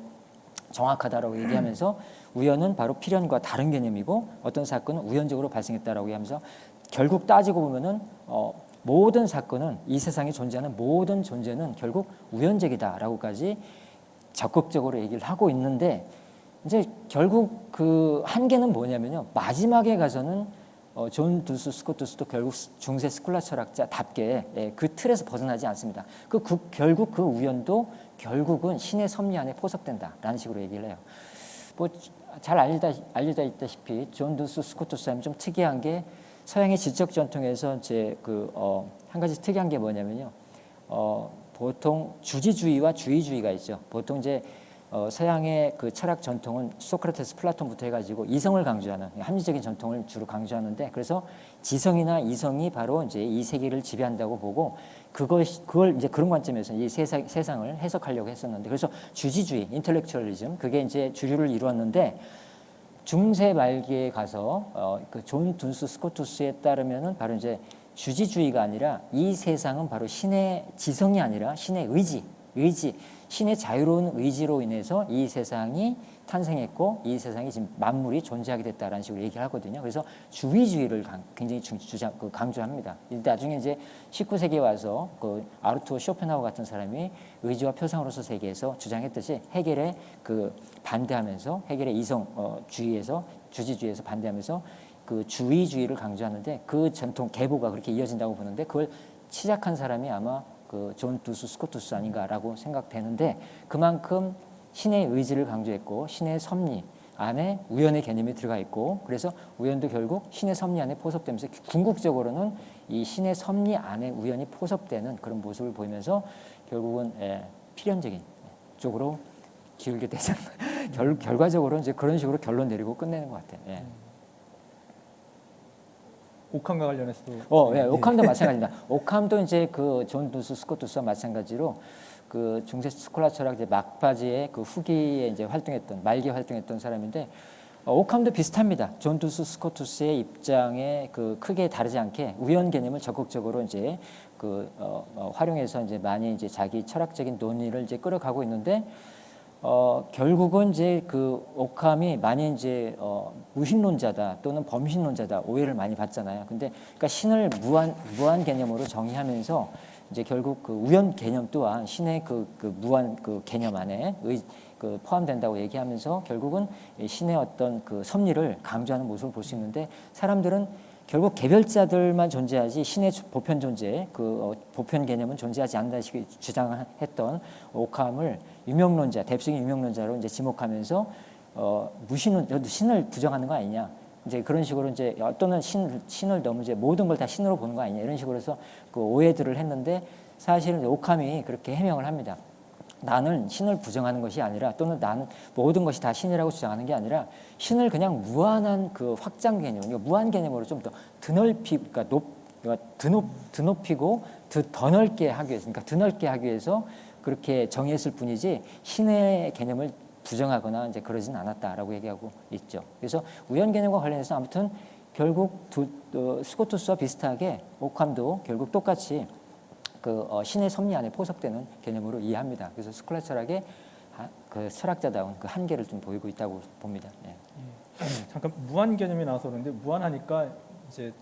정확하다라고 얘기하면서, 우연은 바로 필연과 다른 개념이고 어떤 사건은 우연적으로 발생했다라고 얘기하면서, 결국 따지고 보면은 모든 사건은, 이 세상에 존재하는 모든 존재는 결국 우연적이다라고까지 적극적으로 얘기를 하고 있는데, 이제 결국 그 한계는 뭐냐면요. 마지막에 가서는 존 둔스 스코투스도 결국 중세 스콜라 철학자답게 그 틀에서 벗어나지 않습니다. 결국 그 우연도 결국은 신의 섭리 안에 포섭된다라는 식으로 얘기를 해요. 뭐 잘 알려져 있다시피 존 둔스 스코투스 하면 좀 특이한 게, 서양의 지적 전통에서 이제 한 가지 특이한 게 뭐냐면요. 보통 주지주의와 주의주의가 있죠. 보통 이제 서양의 그 철학 전통은 소크라테스, 플라톤부터 해가지고 이성을 강조하는 합리적인 전통을 주로 강조하는데 그래서 지성이나 이성이 바로 이제 이 세계를 지배한다고 보고 그걸 이제 그런 관점에서 이 세상을 해석하려고 했었는데 그래서 주지주의, 인텔렉츄얼리즘 그게 이제 주류를 이루었는데 중세 말기에 가서 그 존 둔스 스코투스에 따르면은 바로 이제 주지주의가 아니라 이 세상은 바로 신의 지성이 아니라 신의 의지, 신의 자유로운 의지로 인해서 이 세상이 탄생했고 이 세상이 지금 만물이 존재하게 됐다라는 식으로 얘기를 하거든요. 그래서 주의주의를 굉장히 강조합니다. 나중에 이제 19세기에 와서 그 아르투어 쇼펜하우어 같은 사람이 의지와 표상으로서 세계에서 주장했듯이 해겔에 그 반대하면서 해겔의 이성주의에서 주지주의에서 반대하면서 그 주의주의를 강조하는데 그 전통 계보가 그렇게 이어진다고 보는데 그걸 시작한 사람이 아마 그 존 두스 스코투스 아닌가라고 생각되는데 그만큼 신의 의지를 강조했고 신의 섭리 안에 우연의 개념이 들어가 있고 그래서 우연도 결국 신의 섭리 안에 포섭되면서 궁극적으로는 이 신의 섭리 안에 우연이 포섭되는 그런 모습을 보이면서 결국은 필연적인 쪽으로 기울게 되지 않나. 결과적으로 이제 그런 식으로 결론 내리고 끝내는 것 같아요. 예. 옥함과 관련해서도 예, 옥함도 마찬가지입니다. 옥함도 이제 그 존 두스 스코투스와 마찬가지로 그 중세 스콜라 철학 이제 막바지에 그 후기에 이제 말기에 활동했던 사람인데 옥함도 비슷합니다. 존 두스 스코투스의 입장에 그 크게 다르지 않게 우연 개념을 적극적으로 이제 그 활용해서 이제 많이 이제 자기 철학적인 논의를 이제 끌어가고 있는데 결국은 이제 그 옥함이 많이 이제 무신론자다 또는 범신론자다 오해를 많이 받잖아요. 근데 그러니까 신을 무한 개념으로 정의하면서 이제 결국 그 우연 개념 또한 신의 그 무한 그 개념 안에 그 포함된다고 얘기하면서 결국은 신의 어떤 그 섭리를 강조하는 모습을 볼 수 있는데 사람들은 결국 개별자들만 존재하지 신의 보편 존재, 그 보편 개념은 존재하지 않는다는 식의 주장했던 옥함을 대표적인 유명론자로 이제 지목하면서 무신론, 신을 부정하는 거 아니냐. 이제 그런 식으로 이제 또는 신을 너무 이제 모든 걸 다 신으로 보는 거 아니냐 이런 식으로 해서 그 오해들을 했는데 사실은 옥함이 그렇게 해명을 합니다. 나는 신을 부정하는 것이 아니라 또는 나는 모든 것이 다 신이라고 주장하는 게 아니라 신을 그냥 무한한 그 확장 개념, 무한 개념으로 좀 더 드넓히고 더 넓게 하기 위해서, 그러니까 드넓게 하기 위해서 그렇게 정의했을 뿐이지 신의 개념을 부정하거나 이제 그러진 않았다라고 얘기하고 있죠. 그래서 우연 개념과 관련해서 아무튼 결국 스코투스와 비슷하게 옥함도 결국 똑같이 그 신의 섭리 안에 포섭되는 개념으로 이해합니다. 그래서 스콜라 철학의 그 철학자다운 그 한계를 좀 보이고 있다고 봅니다. 예. 잠깐 무한 개념이 나와서 그런데 무한하니까 이제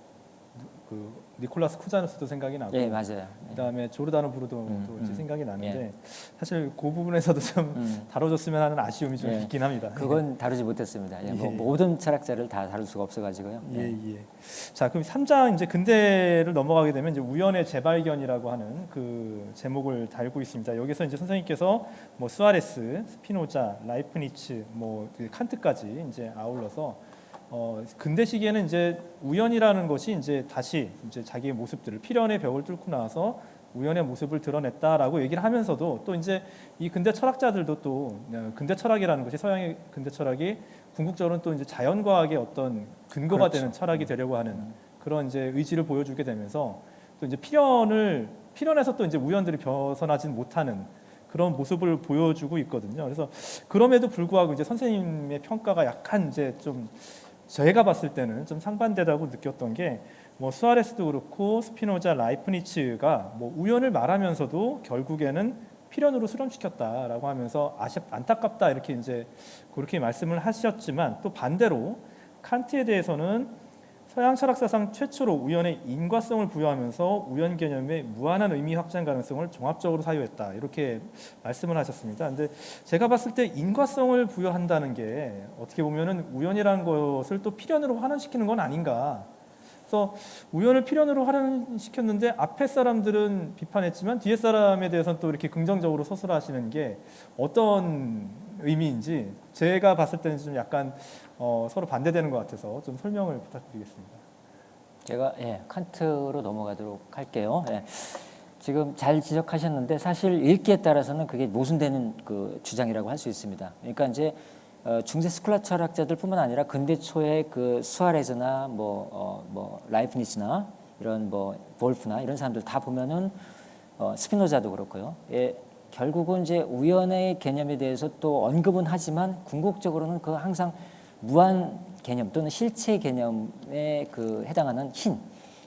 그 니콜라스 쿠자누스도 생각이 나고, 예, 맞아요. 그다음에 조르다노 브루노도 이제 생각이 나는데 예. 사실 그 부분에서도 좀 다뤄줬으면 하는 아쉬움이 좀 예. 있긴 합니다. 그건 다루지 못했습니다. 예, 뭐 모든 철학자를 다 다룰 수가 없어가지고요. 예. 자, 그럼 3장 이제 근대를 넘어가게 되면 이제 우연의 재발견이라고 하는 그 제목을 달고 있습니다. 여기서 이제 선생님께서 뭐 수아레스, 스피노자, 라이프니츠, 뭐 칸트까지 이제 아울러서 근대 시기에는 이제 우연이라는 것이 이제 다시 이제 자기의 모습들을 필연의 벽을 뚫고 나와서 우연의 모습을 드러냈다라고 얘기를 하면서도 또 이제 이 근대 철학자들도 또 근대 철학이라는 것이 서양의 근대 철학이 궁극적으로는 또 이제 자연과학의 어떤 근거가 되는 철학이 되려고 하는 그런 이제 의지를 보여주게 되면서 또 이제 필연에서 또 이제 우연들이 벗어나진 못하는 그런 모습을 보여주고 있거든요. 그래서 그럼에도 불구하고 이제 선생님의 평가가 약간 이제 좀 제가 봤을 때는 좀 상반되다고 느꼈던 게 뭐 수아레스도 그렇고 스피노자, 라이프니츠가 뭐 우연을 말하면서도 결국에는 필연으로 수렴시켰다라고 하면서 안타깝다 이렇게 이제 그렇게 말씀을 하셨지만 또 반대로 칸트에 대해서는 서양 철학사상 최초로 우연의 인과성을 부여하면서 우연 개념의 무한한 의미 확장 가능성을 종합적으로 사유했다 이렇게 말씀을 하셨습니다. 근데 제가 봤을 때 인과성을 부여한다는 게 어떻게 보면은 우연이라는 것을 또 필연으로 환원시키는 건 아닌가. 그래서 우연을 필연으로 활용시켰는데 앞에 사람들은 비판했지만 뒤에 사람에 대해서는 또 이렇게 긍정적으로 서술하시는 게 어떤 의미인지 제가 봤을 때는 좀 약간 서로 반대되는 것 같아서 좀 설명을 부탁드리겠습니다. 제가 칸트로 넘어가도록 할게요. 지금 잘 지적하셨는데 사실 읽기에 따라서는 그게 모순되는 그 주장이라고 할 수 있습니다. 그러니까 이제 중세 스콜라 철학자들뿐만 아니라 근대 초의 그 수아레즈나 뭐 라이프니츠나 이런 뭐 볼프나 이런 사람들 다 보면은 스피노자도 그렇고요. 예, 결국은 이제 우연의 개념에 대해서 또 언급은 하지만 궁극적으로는 그 항상 무한 개념 또는 실체 개념에 그 해당하는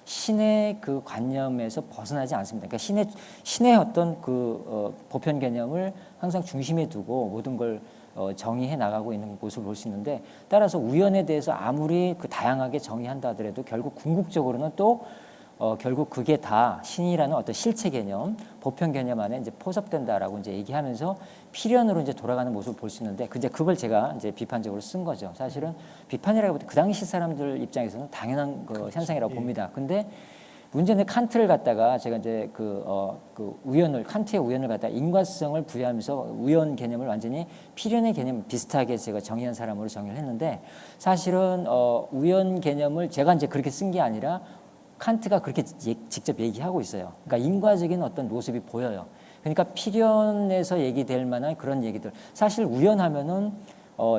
신의 그 관념에서 벗어나지 않습니다. 그러니까 신의 어떤 그 보편 개념을 항상 중심에 두고 모든 걸 정의해 나가고 있는 모습을 볼 수 있는데, 따라서 우연에 대해서 아무리 그 다양하게 정의한다 하더라도 결국 궁극적으로는 또 결국 그게 다 신이라는 어떤 실체 개념, 보편 개념 안에 이제 포섭된다라고 이제 얘기하면서 필연으로 이제 돌아가는 모습을 볼 수 있는데, 이제 그걸 제가 이제 비판적으로 쓴 거죠. 사실은 비판이라기보다 그 당시 사람들 입장에서는 당연한 그 현상이라고 봅니다. 근데 문제는 칸트를 갖다가 제가 이제 칸트의 우연을 갖다가 인과성을 부여하면서 우연 개념을 완전히 필연의 개념 비슷하게 제가 정의한 사람으로 정의를 했는데, 사실은 우연 개념을 제가 이제 그렇게 쓴 게 아니라 칸트가 그렇게 직접 얘기하고 있어요. 그러니까 인과적인 어떤 모습이 보여요. 그러니까 필연에서 얘기될 만한 그런 얘기들. 사실 우연하면은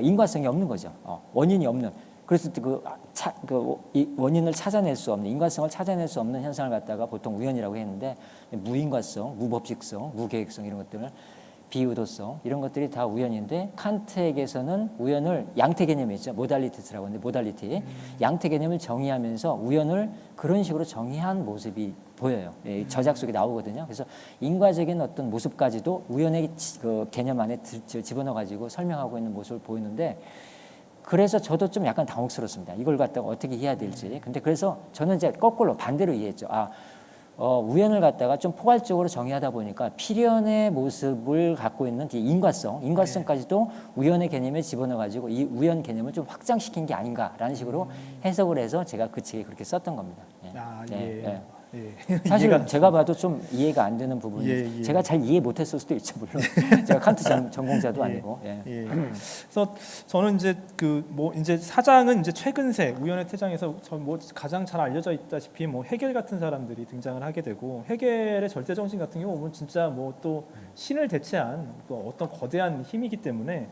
인과성이 없는 거죠. 원인이 없는. 그래서 이 원인을 찾아낼 수 없는, 인과성을 찾아낼 수 없는 현상을 갖다가 보통 우연이라고 했는데, 무인과성, 무법칙성, 무계획성 이런 것들을, 비의도성 이런 것들이 다 우연인데, 칸트에게서는 우연을 양태 개념이 있죠. 모달리티스라고 하는데, 모달리티 양태 개념을 정의하면서 우연을 그런 식으로 정의한 모습이 보여요. 저작 속에 나오거든요. 그래서 인과적인 어떤 모습까지도 우연의 그 개념 안에 집어넣어 가지고 설명하고 있는 모습을 보이는데, 그래서 저도 좀 약간 당혹스럽습니다. 이걸 갖다가 어떻게 이해해야 될지. 근데 그래서 저는 이제 거꾸로 반대로 이해했죠. 우연을 갖다가 좀 포괄적으로 정의하다 보니까 필연의 모습을 갖고 있는 인과성까지도 우연의 개념에 집어넣어가지고 이 우연 개념을 좀 확장시킨 게 아닌가라는 식으로 해석을 해서 제가 그 책에 그렇게 썼던 겁니다. 사실 제가 봐도 좀 이해가 안 되는 부분이, 제가 잘 이해 못했을 수도 있죠, 물론. 제가 칸트 전공자도 아니고. 그래서 저는 이제 이제 사장은 이제 최근세 우연의 태장에서 가장 잘 알려져 있다시피 헤겔 같은 사람들이 등장을 하게 되고, 헤겔의 절대 정신 같은 경우 보면 진짜 또 신을 대체한 또 어떤 거대한 힘이기 때문에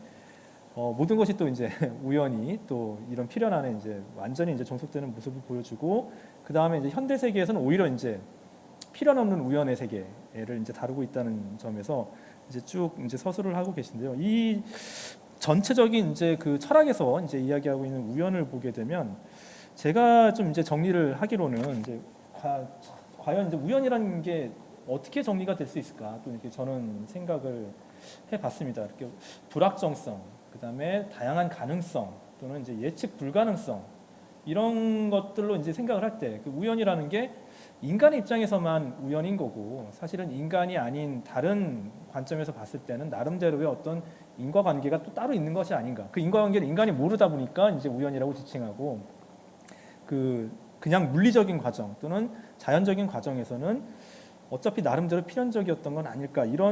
모든 것이 또 이제 우연히 또 이런 필연 안에 이제 완전히 이제 종속되는 모습을 보여주고, 그 다음에 이제 현대 세계에서는 오히려 이제 필연 없는 우연의 세계를 이제 다루고 있다는 점에서 이제 쭉 이제 서술을 하고 계신데요. 이 전체적인 이제 그 철학에서 이제 이야기하고 있는 우연을 보게 되면, 제가 좀 이제 정리를 하기로는 이제 과연 이제 우연이라는 게 어떻게 정리가 될 수 있을까, 또 이렇게 저는 생각을 해봤습니다. 이렇게 불확정성, 그다음에 다양한 가능성, 또는 이제 예측 불가능성, 이런 것들로 이제 생각을 할 때 그 우연이라는 게 인간의 입장에서만 우연인 거고, 사실은 인간이 아닌 다른 관점에서 봤을 때는 나름대로의 어떤 인과관계가 또 따로 있는 것이 아닌가. 그 인과관계를 인간이 모르다 보니까 이제 우연이라고 지칭하고, 그냥 물리적인 과정 또는 자연적인 과정에서는 어차피 나름대로 필연적이었던 건 아닐까, 이렇게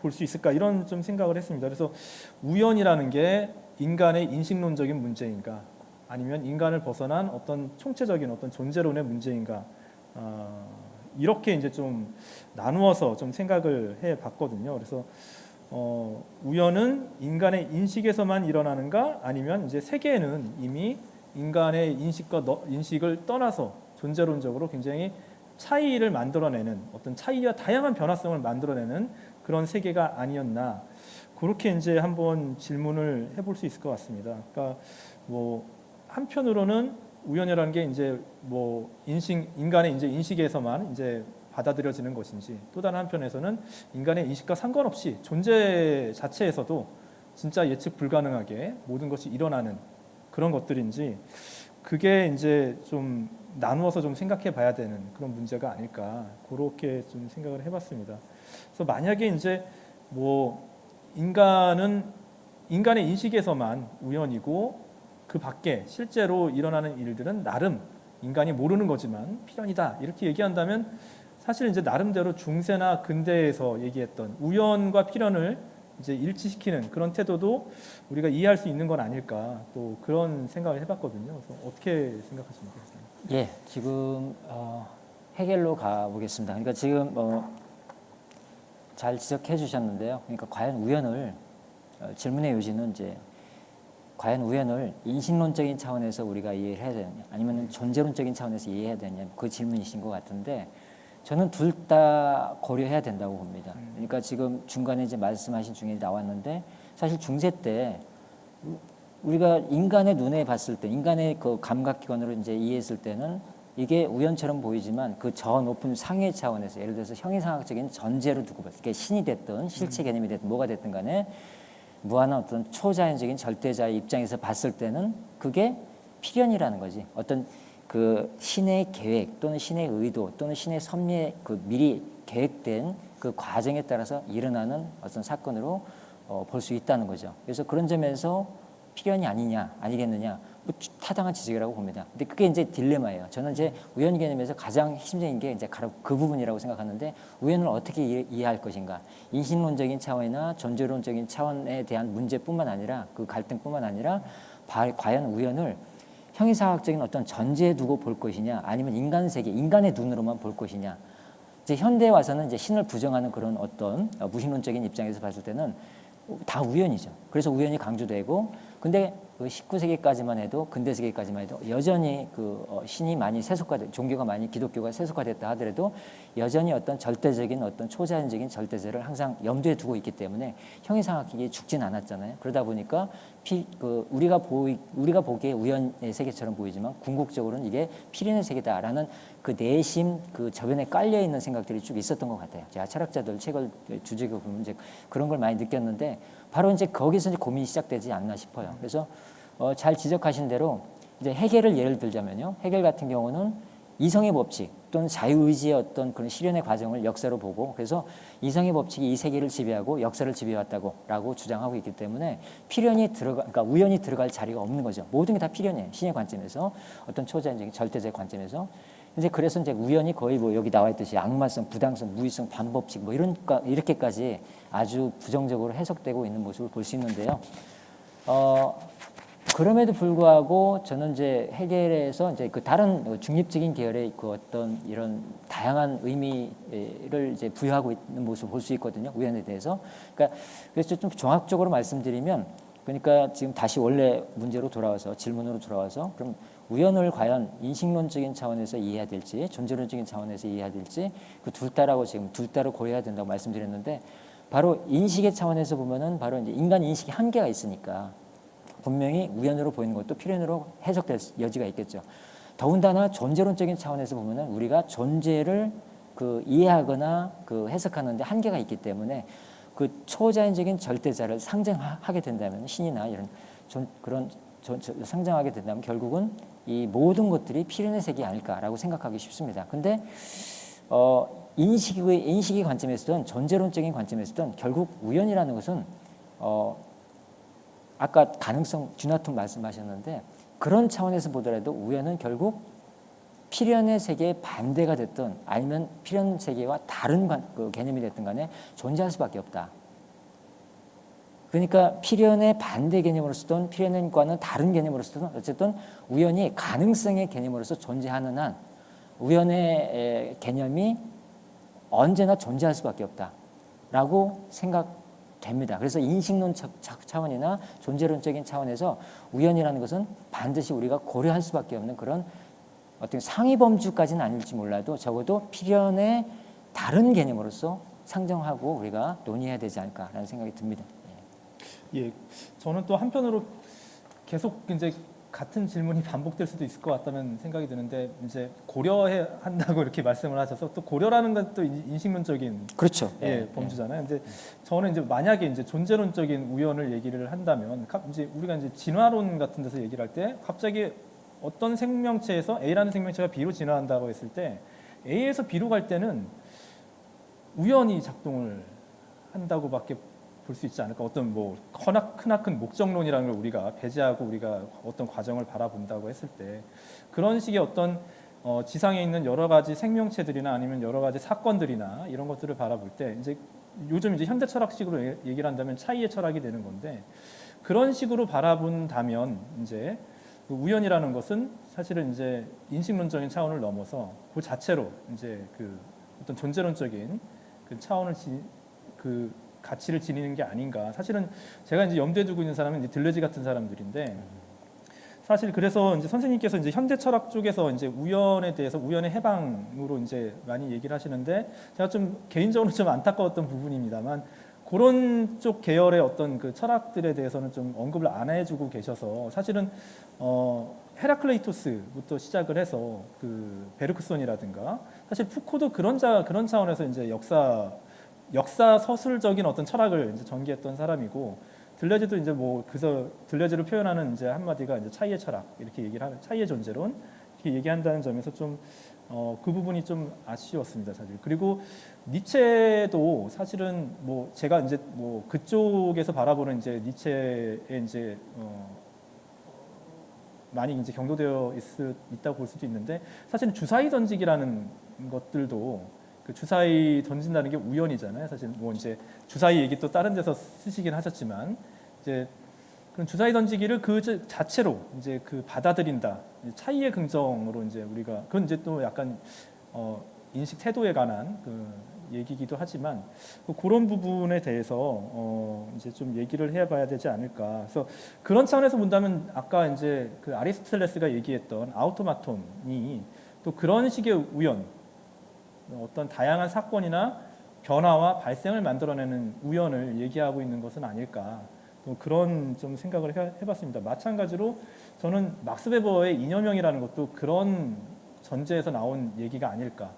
볼 수 있을까, 이런 좀 생각을 했습니다. 그래서 우연이라는 게 인간의 인식론적인 문제인가, 아니면 인간을 벗어난 어떤 총체적인 어떤 존재론의 문제인가, 이렇게 이제 좀 나누어서 좀 생각을 해봤거든요. 그래서 우연은 인간의 인식에서만 일어나는가, 아니면 이제 세계에는 이미 인간의 인식을 떠나서 존재론적으로 굉장히 차이를 만들어내는, 어떤 차이와 다양한 변화성을 만들어내는 그런 세계가 아니었나, 그렇게 이제 한번 질문을 해볼 수 있을 것 같습니다. 그러니까 한편으로는 우연이라는 게 이제 인간의 이제 인식에서만 이제 받아들여지는 것인지, 또 다른 한편에서는 인간의 인식과 상관없이 존재 자체에서도 진짜 예측 불가능하게 모든 것이 일어나는 그런 것들인지, 그게 이제 좀 나누어서 좀 생각해봐야 되는 그런 문제가 아닐까, 그렇게 좀 생각을 해봤습니다. 그래서 만약에 이제 인간의 인식에서만 우연이고, 그 밖에 실제로 일어나는 일들은 나름 인간이 모르는 거지만 필연이다, 이렇게 얘기한다면, 사실 이제 나름대로 중세나 근대에서 얘기했던 우연과 필연을 이제 일치시키는 그런 태도도 우리가 이해할 수 있는 건 아닐까, 또 그런 생각을 해봤거든요. 그래서 어떻게 생각하십니까? 예, 지금 해결로 가보겠습니다. 그러니까 지금 잘 지적해 주셨는데요. 그러니까 과연 우연을 질문의 요지는 이제 과연 우연을 인식론적인 차원에서 우리가 이해를 해야 되느냐, 아니면 존재론적인 차원에서 이해해야 되느냐, 그 질문이신 것 같은데 저는 둘 다 고려해야 된다고 봅니다. 그러니까 지금 중간에 이제 말씀하신 중에 나왔는데 사실 중세 때 우리가 인간의 눈에 봤을 때, 인간의 그 감각기관으로 이제 이해했을 때는 이게 우연처럼 보이지만 그 저 높은 상해 차원에서 예를 들어서 형이상학적인 전제로 두고 봤을 때 신이 됐든 실체 개념이 됐든 뭐가 됐든 간에 무한한 어떤 초자연적인 절대자의 입장에서 봤을 때는 그게 필연이라는 거지. 어떤 그 신의 계획 또는 신의 의도 또는 신의 섭리에 그 미리 계획된 그 과정에 따라서 일어나는 어떤 사건으로 볼 수 있다는 거죠. 그래서 그런 점에서 필연이 아니냐 아니겠느냐 뭐 타당한 지적이라고 봅니다. 근데 그게 이제 딜레마예요. 저는 이제 우연 개념에서 가장 핵심적인 게 이제 바로 그 부분이라고 생각하는데 우연을 어떻게 이해할 것인가. 인식론적인 차원이나 존재론적인 차원에 대한 문제뿐만 아니라 그 갈등뿐만 아니라 과연 우연을 형이상학적인 어떤 전제에 두고 볼 것이냐 아니면 인간 세계, 인간의 눈으로만 볼 것이냐. 이제 현대에 와서는 이제 신을 부정하는 그런 어떤 무신론적인 입장에서 봤을 때는 다 우연이죠. 그래서 우연이 강조되고 근데 그 19세기까지만 해도 근대 세기까지만 해도 여전히 그 신이 많이 세속화돼 종교가 많이 기독교가 세속화됐다 하더라도 여전히 어떤 절대적인 어떤 초자연적인 절대제를 항상 염두에 두고 있기 때문에 형이상학이 죽진 않았잖아요. 그러다 보니까 우리가 보기에 우연의 세계처럼 보이지만 궁극적으로는 이게 필연의 세계다라는 그 내심 그 저변에 깔려 있는 생각들이 쭉 있었던 것 같아요. 제가 철학자들 책을 주제로 보면 이제 그런 걸 많이 느꼈는데 바로 이제 거기서 이제 고민이 시작되지 않나 싶어요. 그래서 잘 지적하신 대로 이제 해겔을 예를 들자면요. 해겔 같은 경우는 이성의 법칙 또는 자유의지의 어떤 그런 실현의 과정을 역사로 보고 그래서 이성의 법칙이 이 세계를 지배하고 역사를 지배해왔다고 주장하고 있기 때문에 그러니까 우연이 들어갈 자리가 없는 거죠. 모든 게 다 필연이에요. 신의 관점에서 어떤 초자연적인 절대적 관점에서 이제 그래서 이제 우연이 거의 뭐 여기 나와 있듯이 악마성, 부당성, 무의성, 반법칙 뭐 이렇게까지 아주 부정적으로 해석되고 있는 모습을 볼 수 있는데요. 그럼에도 불구하고 저는 이제 해겔에서 이제 그 다른 중립적인 계열의 그 어떤 이런 다양한 의미를 이제 부여하고 있는 모습을 볼 수 있거든요. 우연에 대해서. 그러니까 그래서 좀 종합적으로 말씀드리면 그러니까 지금 다시 원래 문제로 돌아와서 질문으로 돌아와서 그럼 우연을 과연 인식론적인 차원에서 이해해야 될지 존재론적인 차원에서 이해해야 될지 그 둘 다라고 지금 둘 다를 고려해야 된다고 말씀드렸는데 바로 인식의 차원에서 보면은 바로 이제 인간 인식이 한계가 있으니까 분명히 우연으로 보이는 것도 필연으로 해석될 여지가 있겠죠. 더군다나 존재론적인 차원에서 보면은 우리가 존재를 그 이해하거나 그 해석하는데 한계가 있기 때문에 그 초자연적인 절대자를 상정하게 된다면 신이나 이런 상정하게 된다면 결국은 이 모든 것들이 필연의 세계 아닐까라고 생각하기 쉽습니다. 근데 인식의 관점에서든 존재론적인 관점에서든 결국 우연이라는 것은 아까 가능성 쥐나툼 말씀하셨는데 그런 차원에서 보더라도 우연은 결국 필연의 세계의 반대가 됐든 아니면 필연 세계와 다른 그 개념이 됐든 간에 존재할 수밖에 없다. 그러니까 필연의 반대 개념으로서든 필연과는 다른 개념으로서든 어쨌든 우연이 가능성의 개념으로서 존재하는 한 우연의 개념이 언제나 존재할 수밖에 없다라고 생각됩니다. 그래서 인식론 차원이나 존재론적인 차원에서 우연이라는 것은 반드시 우리가 고려할 수밖에 없는 그런 어떤 상위범주까지는 아닐지 몰라도 적어도 필연의 다른 개념으로서 상정하고 우리가 논의해야 되지 않을까라는 생각이 듭니다. 예, 저는 또 한편으로 계속 이제 같은 질문이 반복될 수도 있을 것 같다는 생각이 드는데 이제 고려해 한다고 이렇게 말씀을 하셔서 또 고려라는 건 또 인식론적인 그렇죠. 예, 범주잖아요. 근데 저는 이제 만약에 이제 존재론적인 우연을 얘기를 한다면 이제 우리가 이제 진화론 같은 데서 얘기를 할 때 갑자기 어떤 생명체에서 A라는 생명체가 B로 진화한다고 했을 때 A에서 B로 갈 때는 우연히 작동을 한다고밖에 볼 수 있지 않을까. 어떤 뭐 크나큰 목적론이라는 걸 우리가 배제하고 우리가 어떤 과정을 바라본다고 했을 때 그런 식의 어떤 지상에 있는 여러 가지 생명체들이나 아니면 여러 가지 사건들이나 이런 것들을 바라볼 때 이제 요즘 이제 현대 철학식으로 얘기를 한다면 차이의 철학이 되는 건데 그런 식으로 바라본다면 이제 그 우연이라는 것은 사실은 이제 인식론적인 차원을 넘어서 그 자체로 이제 그 어떤 존재론적인 그 차원을 그 가치를 지니는 게 아닌가. 사실은 제가 이제 염두에 두고 있는 사람은 이제 들레지 같은 사람들인데 사실 그래서 이제 선생님께서 이제 현대 철학 쪽에서 이제 우연에 대해서 우연의 해방으로 이제 많이 얘기를 하시는데 제가 좀 개인적으로 좀 안타까웠던 부분입니다만 그런 쪽 계열의 어떤 그 철학들에 대해서는 좀 언급을 안 해주고 계셔서 사실은 헤라클레이토스부터 시작을 해서 그 베르크손이라든가 사실 푸코도 그런 차원에서 이제 역사 서술적인 어떤 철학을 이제 전개했던 사람이고 들레즈도 이제 뭐 그래서 들레즈를 표현하는 이제 한마디가 이제 차이의 철학 이렇게 얘기를 하는 차이의 존재론 이렇게 얘기한다는 점에서 좀 그 부분이 좀 아쉬웠습니다 사실. 그리고 니체도 사실은 뭐 제가 이제 뭐 그쪽에서 바라보는 이제 니체의 이제 많이 이제 경도되어 있다고 볼 수도 있는데 사실은 주사위 던지기라는 것들도 그 주사위 던진다는 게 우연이잖아요. 사실 뭐 이제 주사위 얘기 또 다른 데서 쓰시긴 하셨지만 이제 그런 주사위 던지기를 그 자체로 이제 그 받아들인다. 차이의 긍정으로 이제 우리가 그건 이제 또 약간 인식 태도에 관한 그 얘기기도 하지만 그런 부분에 대해서 이제 좀 얘기를 해봐야 되지 않을까. 그래서 그런 차원에서 본다면 아까 이제 그 아리스토텔레스가 얘기했던 아우토마톤이 또 그런 식의 우연, 어떤 다양한 사건이나 변화와 발생을 만들어내는 우연을 얘기하고 있는 것은 아닐까. 또 그런 좀 생각을 해봤습니다. 마찬가지로 저는 막스 베버의 이념형이라는 것도 그런 전제에서 나온 얘기가 아닐까.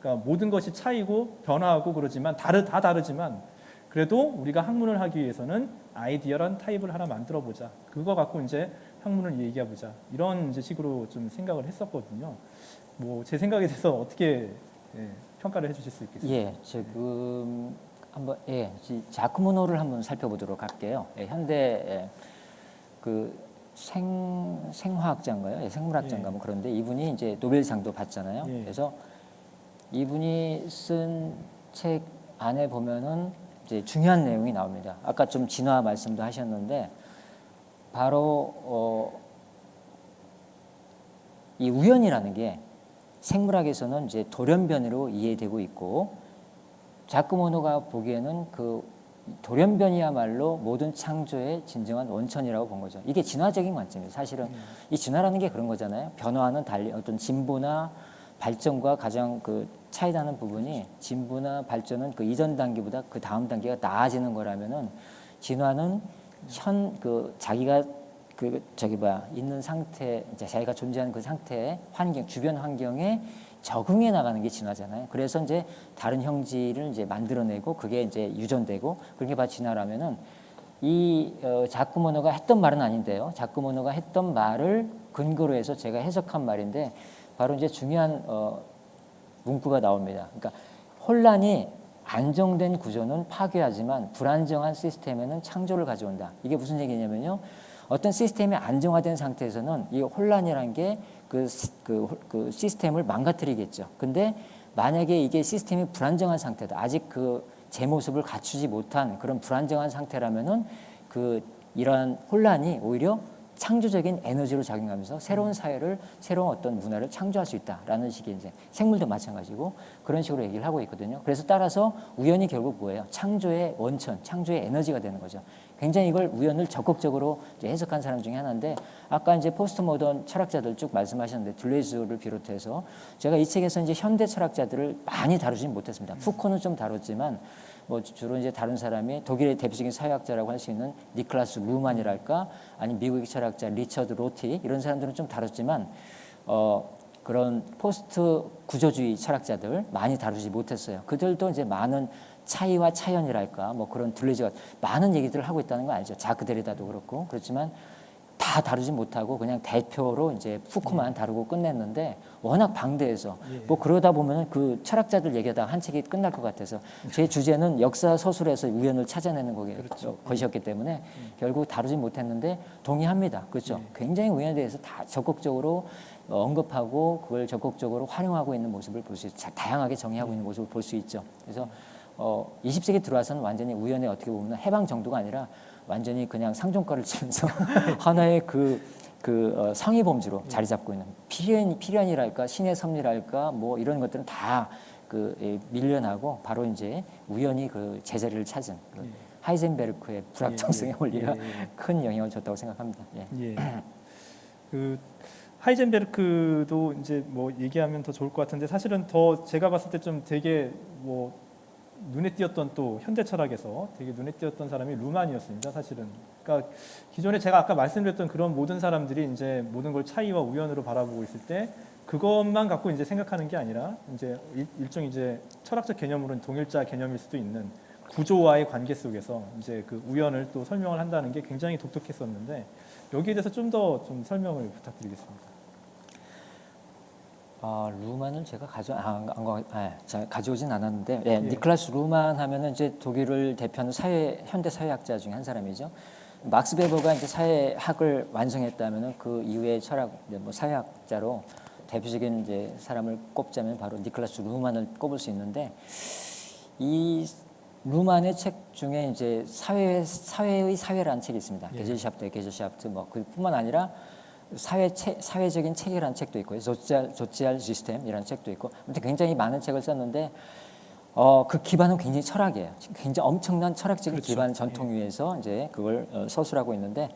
그러니까 모든 것이 차이고 변화하고 그러지만 다 다르지만 그래도 우리가 학문을 하기 위해서는 아이디어란 타입을 하나 만들어 보자. 그거 갖고 이제 학문을 얘기해 보자. 이런 이제 식으로 좀 생각을 했었거든요. 뭐 제 생각에 대해서 어떻게 평가를 해주실 수 있겠습니까? 예, 지금 한번 자크모노를 한번 살펴보도록 할게요. 현대 그 생화학자인가요? 생물학자인가 뭐 그런데 이분이 이제 노벨상도 받잖아요. 그래서 이분이 쓴 책 안에 보면은 이제 중요한 내용이 나옵니다. 아까 좀 진화 말씀도 하셨는데 바로 이 우연이라는 게 생물학에서는 이제 돌연변이로 이해되고 있고 자크모노가 보기에는 그 돌연변이야말로 모든 창조의 진정한 원천이라고 본 거죠. 이게 진화적인 관점이에요. 사실은 이 진화라는 게 그런 거잖아요. 변화와는 달리 어떤 진보나 발전과 가장 그 차이나는 부분이 진보나 발전은 그 이전 단계보다 그 다음 단계가 나아지는 거라면은 진화는 자기가 있는 상태, 이제 자기가 존재하는 그 상태의 환경, 주변 환경에 적응해 나가는 게 진화잖아요. 그래서 이제 다른 형질을 이제 만들어내고 그게 이제 유전되고 그런 게 바로 진화라면은 이 자크모노가 했던 말은 아닌데요. 자크모노가 했던 말을 근거로 해서 제가 해석한 말인데 바로 이제 중요한 문구가 나옵니다. 그러니까 혼란이 안정된 구조는 파괴하지만 불안정한 시스템에는 창조를 가져온다. 이게 무슨 얘기냐면요. 어떤 시스템이 안정화된 상태에서는 이 혼란이라는 게 그 시스템을 망가뜨리겠죠. 근데 만약에 이게 시스템이 불안정한 상태다. 아직 그 제 모습을 갖추지 못한 그런 불안정한 상태라면은 이러한 혼란이 오히려 창조적인 에너지로 작용하면서 새로운 사회를, 새로운 어떤 문화를 창조할 수 있다라는 식의 이제 생물도 마찬가지고 그런 식으로 얘기를 하고 있거든요. 그래서 따라서 우연이 결국 뭐예요? 창조의 원천, 창조의 에너지가 되는 거죠. 굉장히 이걸 우연을 적극적으로 이제 해석한 사람 중에 하나인데 아까 이제 포스트 모던 철학자들 쭉 말씀하셨는데 들레즈를 비롯해서 제가 이 책에서 이제 현대 철학자들을 많이 다루지는 못했습니다. 푸코는 좀 다뤘지만 뭐 주로 이제 다른 사람이 독일의 대표적인 사회학자라고 할 수 있는 니클라스 루만이랄까 아니면 미국의 철학자 리처드 로티 이런 사람들은 좀 다뤘지만 그런 포스트 구조주의 철학자들 많이 다루지 못했어요. 그들도 이제 많은 차이와 차연이랄까 뭐 그런 들레즈가 많은 얘기들을 하고 있다는 거 알죠. 자크 데리다도 그렇고 그렇지만 다 다루지 못하고 그냥 대표로 이제 푸코만 다루고 끝냈는데 워낙 방대해서 뭐 그러다 보면은 그 철학자들 얘기하다 한 책이 끝날 것 같아서 제 주제는 역사 서술에서 우연을 찾아내는 것이었기 때문에 결국 다루지 못했는데 동의합니다. 그렇죠. 굉장히 우연에 대해서 다 적극적으로 언급하고 그걸 적극적으로 활용하고 있는 모습을 볼 수 있죠. 다양하게 정의하고 있는 모습을 볼 수 있죠. 그래서 20세기 들어와서는 완전히 우연의 어떻게 보면 해방 정도가 아니라 완전히 그냥 상종가를 치면서 하나의 그 성의 범주로 자리 잡고 있는 필연이랄까 신의 섭리랄까 뭐 이런 것들은 다 밀려나고 바로 이제 우연히 그 제자리를 찾은 하이젠베르크의 불확정성의 원리가 큰 영향을 줬다고 생각합니다. 예. 그 하이젠베르크도 이제 뭐 얘기하면 더 좋을 것 같은데 사실은 더 제가 봤을 때 좀 되게 뭐 눈에 띄었던 또 현대 철학에서 되게 눈에 띄었던 사람이 루만이었습니다. 사실은. 그러니까 기존에 제가 아까 말씀드렸던 그런 모든 사람들이 이제 모든 걸 차이와 우연으로 바라보고 있을 때 그것만 갖고 이제 생각하는 게 아니라 이제 일종 이제 철학적 개념으로는 동일자 개념일 수도 있는 구조와의 관계 속에서 이제 그 우연을 또 설명을 한다는 게 굉장히 독특했었는데 여기에 대해서 좀 더 좀 설명을 부탁드리겠습니다. 루만을 제가 가져오진 않았는데 니클라스 루만 하면은 이제 독일을 대표하는 현대 사회학자 중에 한 사람이죠. 막스 베버가 이제 사회학을 완성했다면은 그 이후의 철학 뭐 사회학자로 대표적인 이제 사람을 꼽자면 바로 니클라스 루만을 꼽을 수 있는데 이 루만의 책 중에 이제 사회의 사회라는 책이 있습니다. 게젤샤프트 뭐 그뿐만 아니라 사회적인 책이라는 책도 있고요. 소ци알 시스템이라는 책도 있고, 아무튼 굉장히 많은 책을 썼는데 그 기반은 굉장히 철학이에요. 굉장히 엄청난 철학적인 기반 전통 위에서 이제 그걸 서술하고 있는데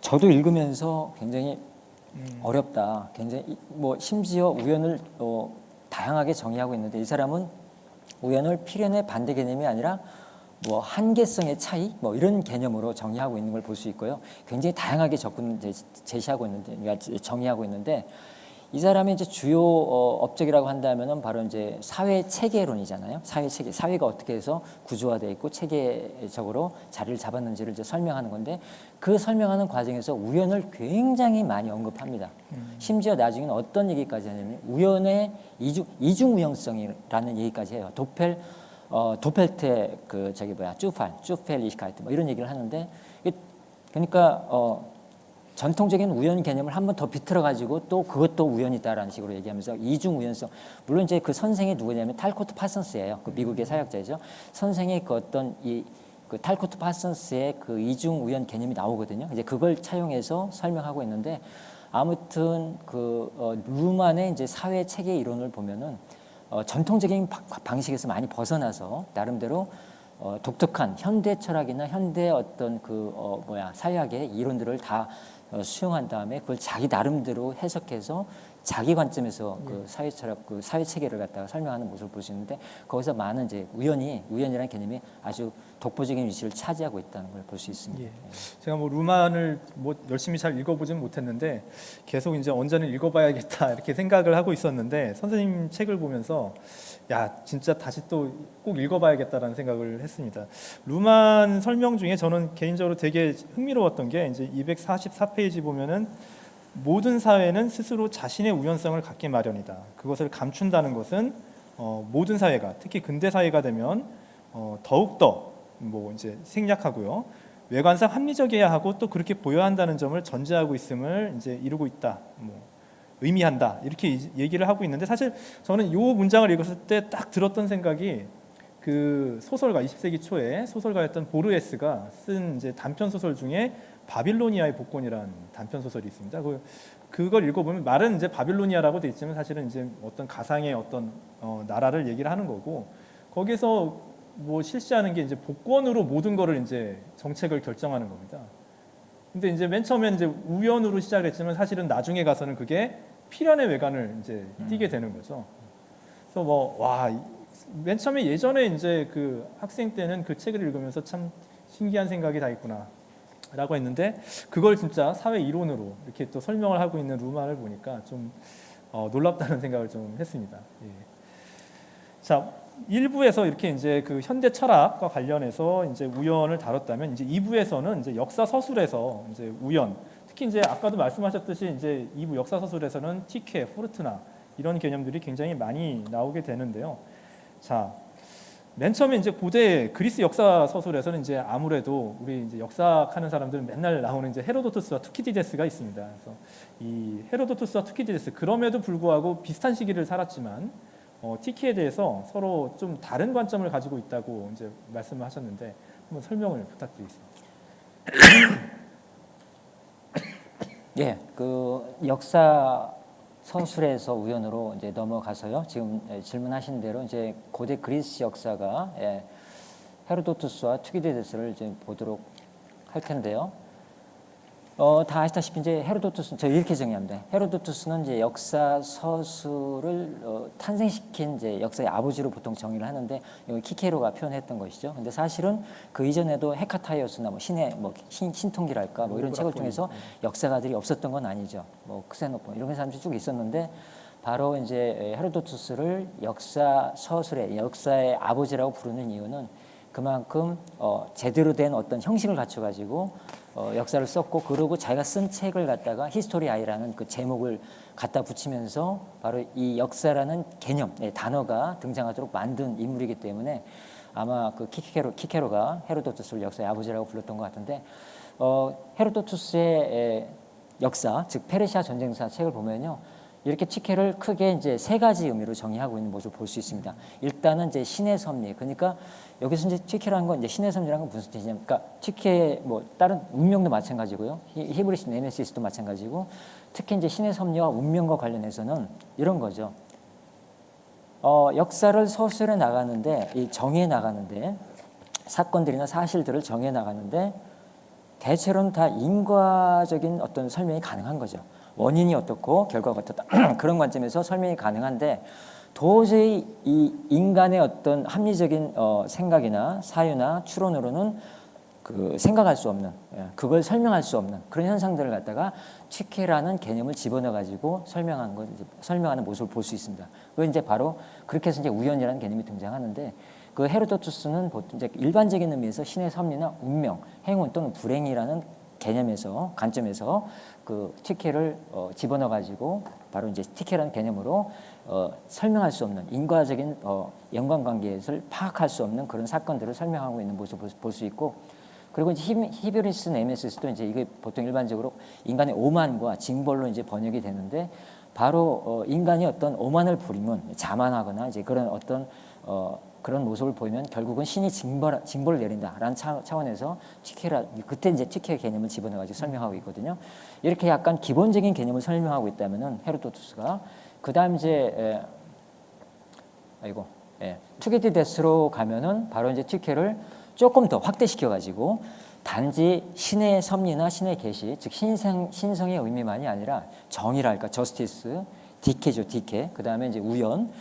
저도 읽으면서 굉장히 어렵다. 굉장히 뭐 심지어 우연을 다양하게 정의하고 있는데 이 사람은 우연을 필연의 반대 개념이 아니라 뭐 한계성의 차이 뭐 이런 개념으로 정의하고 있는 걸 볼 수 있고요. 굉장히 다양하게 제시하고 있는데 정의하고 있는데 이 사람의 이제 주요 업적이라고 한다면은 바로 이제 사회 체계론이잖아요. 사회가 어떻게 해서 구조화되어 있고 체계적으로 자리를 잡았는지를 이제 설명하는 건데 그 설명하는 과정에서 우연을 굉장히 많이 언급합니다. 심지어 나중에는 어떤 얘기까지 하냐면 우연의 이중 우연성이라는 얘기까지 해요. 도펠테 쭈펠리히카이트 뭐 이런 얘기를 하는데 그러니까 전통적인 우연 개념을 한 번 더 비틀어 가지고 또 그것도 우연이다라는 식으로 얘기하면서 이중 우연성 물론 이제 그 선생이 누구냐면 탈코트 파슨스예요. 그 미국의 사회학자이죠. 선생의 그 어떤 그 탈코트 파슨스의 그 이중 우연 개념이 나오거든요. 이제 그걸 차용해서 설명하고 있는데 아무튼 루만의 이제 사회 체계 이론을 보면은 전통적인 방식에서 많이 벗어나서 나름대로 독특한 현대 철학이나 현대 어떤 사회학의 이론들을 다 수용한 다음에 그걸 자기 나름대로 해석해서 자기 관점에서 그 사회 철학, 그 사회 체계를 갖다가 설명하는 모습을 볼 수 있는데 거기서 많은 이제 우연이라는 개념이 아주 독보적인 위치를 차지하고 있다는 걸 볼 수 있습니다. 예. 제가 뭐 루만을 뭐 열심히 잘 읽어보진 못했는데 계속 이제 언제는 읽어봐야겠다 이렇게 생각을 하고 있었는데 선생님 책을 보면서 야 진짜 다시 또 꼭 읽어봐야겠다라는 생각을 했습니다. 루만 설명 중에 저는 개인적으로 되게 흥미로웠던 게 이제 244페이지 보면은 모든 사회는 스스로 자신의 우연성을 갖기 마련이다. 그것을 감춘다는 것은 모든 사회가 특히 근대 사회가 되면 더욱더 뭐 이제 생략하고요. 외관상 합리적이어야 하고 또 그렇게 보여야 한다는 점을 전제하고 있음을 이제 이루고 있다. 뭐 의미한다. 이렇게 얘기를 하고 있는데 사실 저는 이 문장을 읽었을 때 딱 들었던 생각이 그 소설가 20세기 초에 소설가였던 보르헤스가 쓴 이제 단편 소설 중에 바빌로니아의 복권이라는 단편 소설이 있습니다. 그걸 읽어보면 말은 이제 바빌로니아라고 돼 있지만 사실은 이제 어떤 가상의 어떤 나라를 얘기를 하는 거고 거기서 뭐 실시하는 게 이제 복권으로 모든 거를 이제 정책을 결정하는 겁니다. 근데 이제 맨 처음엔 이제 우연으로 시작했지만 사실은 나중에 가서는 그게 필연의 외관을 이제 띠게 되는 거죠. 그래서 맨 처음에 예전에 이제 그 학생 때는 그 책을 읽으면서 참 신기한 생각이 다 있구나라고 했는데 그걸 진짜 사회 이론으로 이렇게 또 설명을 하고 있는 루만을 보니까 좀 놀랍다는 생각을 좀 했습니다. 예. 자, 1부에서 이렇게 이제 그 현대 철학과 관련해서 이제 우연을 다뤘다면 이제 2부에서는 이제 역사 서술에서 이제 우연, 특히 이제 아까도 말씀하셨듯이 이제 2부 역사 서술에서는 티케, 포르투나 이런 개념들이 굉장히 많이 나오게 되는데요. 자, 맨 처음에 이제 고대 그리스 역사 서술에서는 이제 아무래도 우리 이제 역사하는 사람들은 맨날 나오는 이제 헤로도토스와 투키디데스가 있습니다. 그래서 이 헤로도토스와 투키디데스 그럼에도 불구하고 비슷한 시기를 살았지만 티키에 대해서 서로 좀 다른 관점을 가지고 있다고 이제 말씀을 하셨는데 한번 설명을 부탁드리겠습니다. 예, 그 역사 서술에서 우연으로 이제 넘어가서요. 지금 질문하신 대로 이제 고대 그리스 역사가 헤로도투스와 투기디데스를 이제 보도록 할 텐데요. 다 아시다시피 이제 헤로도투스 저 이렇게 정의합니다. 헤로도투스는 이제 역사 서술을 탄생시킨 이제 역사의 아버지로 보통 정의를 하는데 여기 키케로가 표현했던 것이죠. 근데 사실은 그 이전에도 헤카타이어스나 뭐 신의 뭐 신통기랄까 뭐 이런 책을 통해서 역사가들이 없었던 건 아니죠. 뭐 크세노폰 이런 사람들이 쭉 있었는데 바로 이제 헤로도투스를 역사 서술의 역사의 아버지라고 부르는 이유는 그만큼 제대로 된 어떤 형식을 갖춰가지고 역사를 썼고 그러고 자기가 쓴 책을 갖다가 히스토리아이라는 그 제목을 갖다 붙이면서 바로 이 역사라는 개념, 단어가 등장하도록 만든 인물이기 때문에 아마 그 키케로가 헤로도투스를 역사의 아버지라고 불렀던 것 같은데 헤로도투스의 역사, 즉 페르시아 전쟁사 책을 보면요. 이렇게 티케를 크게 이제 세 가지 의미로 정의하고 있는 모습을 볼 수 있습니다. 일단은 이제 신의 섭리. 그러니까 여기서 이제 티케라는 건 이제 신의 섭리라는 건 무슨 뜻이냐면, 그러니까 티케 뭐 다른 운명도 마찬가지고요. 히브리스 네메시스도 마찬가지고, 특히 이제 신의 섭리와 운명과 관련해서는 이런 거죠. 역사를 서술해 나가는데, 이 정해 나가는데, 사건들이나 사실들을 정해 나가는데, 대체로는 다 인과적인 어떤 설명이 가능한 거죠. 원인이 어떻고 결과가 어떻다 그런 관점에서 설명이 가능한데 도저히 이 인간의 어떤 합리적인 생각이나 사유나 추론으로는 그 생각할 수 없는 그걸 설명할 수 없는 그런 현상들을 갖다가 취케라는 개념을 집어넣어 가지고 설명하는 모습을 볼 수 있습니다. 그 이제 바로 그렇게 해서 이제 우연이라는 개념이 등장하는데 그 헤로도투스는 보통 이제 일반적인 의미에서 신의 섭리나 운명, 행운 또는 불행이라는 개념에서 관점에서 그 티케를 집어넣어 가지고 바로 이제 티케라는 개념으로 설명할 수 없는 인과적인 연관관계를 파악할 수 없는 그런 사건들을 설명하고 있는 모습을 볼 수 있고 그리고 이제 히브리스 네메시스도 이제 이게 보통 일반적으로 인간의 오만과 징벌로 이제 번역이 되는데 바로 인간이 어떤 오만을 부리면 자만하거나 이제 그런 어떤 그런 모습을 보이면 결국은 신이 징벌을 내린다라는 차원에서 티케라 그때 이제 티케 개념을 집어넣어가지고 설명하고 있거든요. 이렇게 약간 기본적인 개념을 설명하고 있다면은 헤로도투스가 그다음 이제 투기디데스로 가면은 바로 이제 티케를 조금 더 확대시켜가지고 단지 신의 섭리나 신의 계시, 즉 신성의 의미만이 아니라 정의랄까, 저스티스, 디케죠, 디케. 그 다음에 이제 우연,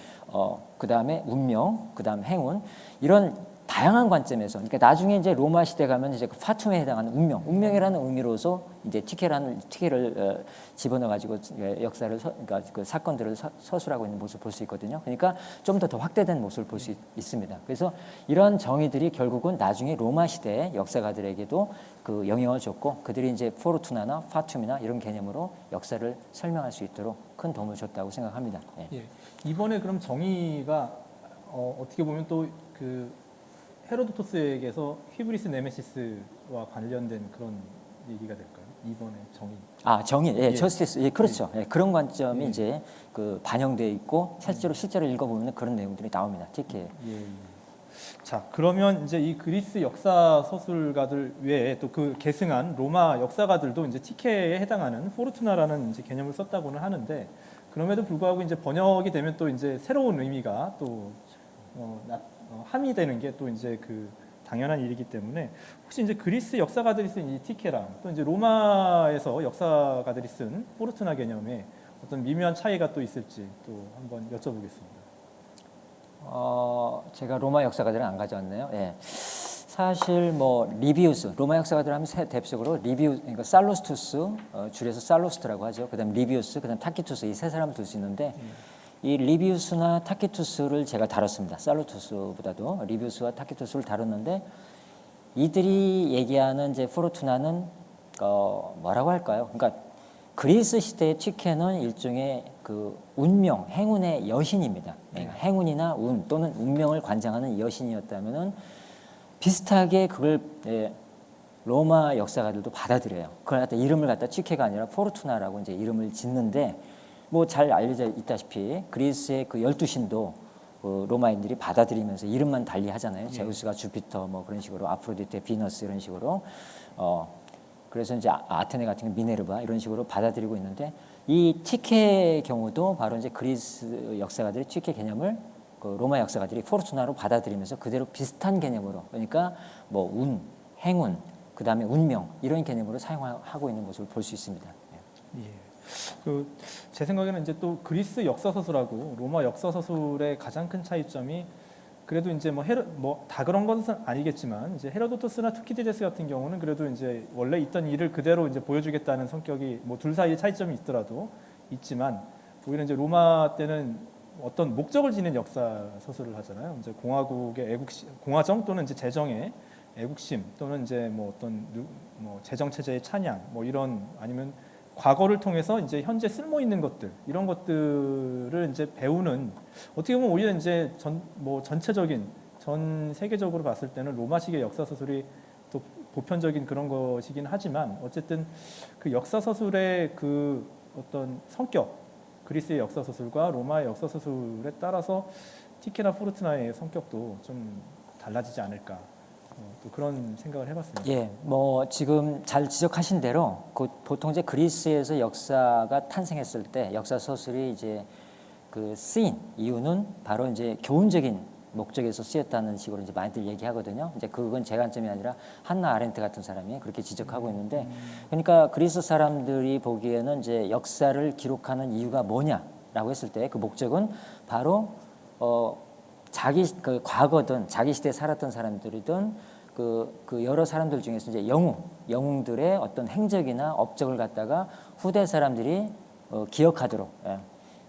그 다음에 운명, 그 다음 행운 이런 다양한 관점에서 그러니까 나중에 이제 로마 시대 가면 이제 그 파툼에 해당하는 운명이라는 의미로서 이제 티케를 집어넣어 가지고 역사를 그러니까 그 사건들을 서술하고 있는 모습을 볼 수 있거든요. 그러니까 좀 더 확대된 모습을 볼 수 있습니다. 그래서 이런 정의들이 결국은 나중에 로마 시대 역사가들에게도 그 영향을 줬고 그들이 이제 포르투나나 파툼이나 이런 개념으로 역사를 설명할 수 있도록 큰 도움을 줬다고 생각합니다. 예. 이번에 그럼 정의가 어떻게 보면 또 그 헤로도토스에게서 히브리스 네메시스와 관련된 그런 얘기가 될까요? 이번에 정의. 정의, 저스티스, 그렇죠. 그런 관점이 이제 그 반영되어 있고 실제로 읽어보면 그런 내용들이 나옵니다. 특히. 자, 그러면 이제 이 그리스 역사 서술가들 외에 또 그 계승한 로마 역사가들도 이제 티케에 해당하는 포르투나라는 이제 개념을 썼다고는 하는데 그럼에도 불구하고 이제 번역이 되면 또 이제 새로운 의미가 또 함의되는 게 또 이제 그 당연한 일이기 때문에 혹시 이제 그리스 역사가들이 쓴 이 티케랑 또 이제 로마에서 역사가들이 쓴 포르투나 개념에 어떤 미묘한 차이가 또 있을지 또 한번 여쭤보겠습니다. 제가 로마 역사가들은 안 가져왔네요. 사실 뭐 리비우스 로마 역사가들 하면 대표적으로 그러니까 살루스투스 줄여서 살루스트라고 하죠. 그다음 리비우스, 그다음 타키투스 이 세 사람을 둘 수 있는데 이 리비우스나 타키투스를 제가 다뤘습니다. 살루스투스보다도 리비우스와 타키투스를 다뤘는데 이들이 얘기하는 이제 포르투나는 뭐라고 할까요? 그러니까 그리스 시대의 티케는 일종의 그 운명, 행운의 여신입니다. 행운이나 운 또는 운명을 관장하는 여신이었다면은 비슷하게 그걸 로마 역사가들도 받아들여요. 그걸 갖다 이름을 갖다 티케가 아니라 포르투나라고 이제 이름을 짓는데 뭐 잘 알려져 있다시피 그리스의 그 12신도 로마인들이 받아들이면서 이름만 달리 하잖아요. 제우스가 주피터 뭐 그런 식으로 아프로디테 비너스 이런 식으로 그래서 이제 아테네 같은 경 미네르바 이런 식으로 받아들이고 있는데 이 티케의 경우도 바로 이제 그리스 역사가들이 티케 개념을 그 로마 역사가들이 포르투나로 받아들이면서 그대로 비슷한 개념으로 그러니까 뭐 운, 행운, 그 다음에 운명 이런 개념으로 사용하고 있는 모습을 볼 수 있습니다. 예. 제 생각에는 이제 또 그리스 역사 서술하고 로마 역사 서술의 가장 큰 차이점이 그래도 이제 다 그런 것은 아니겠지만 이제 헤로도토스나 투키디데스 같은 경우는 그래도 이제 원래 있던 일을 그대로 이제 보여주겠다는 성격이 뭐 둘 사이에 차이점이 있더라도 있지만 오히려 이제 로마 때는 어떤 목적을 지닌 역사 서술을 하잖아요. 이제 공화국의 애국심, 공화정 또는 이제 재정의 애국심 또는 이제 뭐 어떤 뭐 재정 체제의 찬양 뭐 이런 아니면 과거를 통해서 이제 현재 쓸모 있는 것들 이런 것들을 이제 배우는 어떻게 보면 오히려 이제 전체적인 전 세계적으로 봤을 때는 로마식의 역사 서술이 또 보편적인 그런 것이긴 하지만 어쨌든 그 역사 서술의 그 어떤 성격 그리스의 역사 서술과 로마의 역사 서술에 따라서 티케나 포르투나의 성격도 좀 달라지지 않을까. 또 그런 생각을 해봤습니다. 예, 뭐 지금 잘 지적하신 대로 보통 이제 그리스에서 역사가 탄생했을 때 역사 서술이 이제 그 쓰인 이유는 바로 이제 교훈적인 목적에서 쓰였다는 식으로 이제 많이들 얘기하거든요. 이제 그건 제 관점이 아니라 한나 아렌트 같은 사람이 그렇게 지적하고 있는데, 그러니까 그리스 사람들이 보기에는 이제 역사를 기록하는 이유가 뭐냐라고 했을 때 그 목적은 바로 자기 그 과거든 자기 시대에 살았던 사람들이든 그 여러 사람들 중에서 이제 영웅들의 어떤 행적이나 업적을 갖다가 후대 사람들이 기억하도록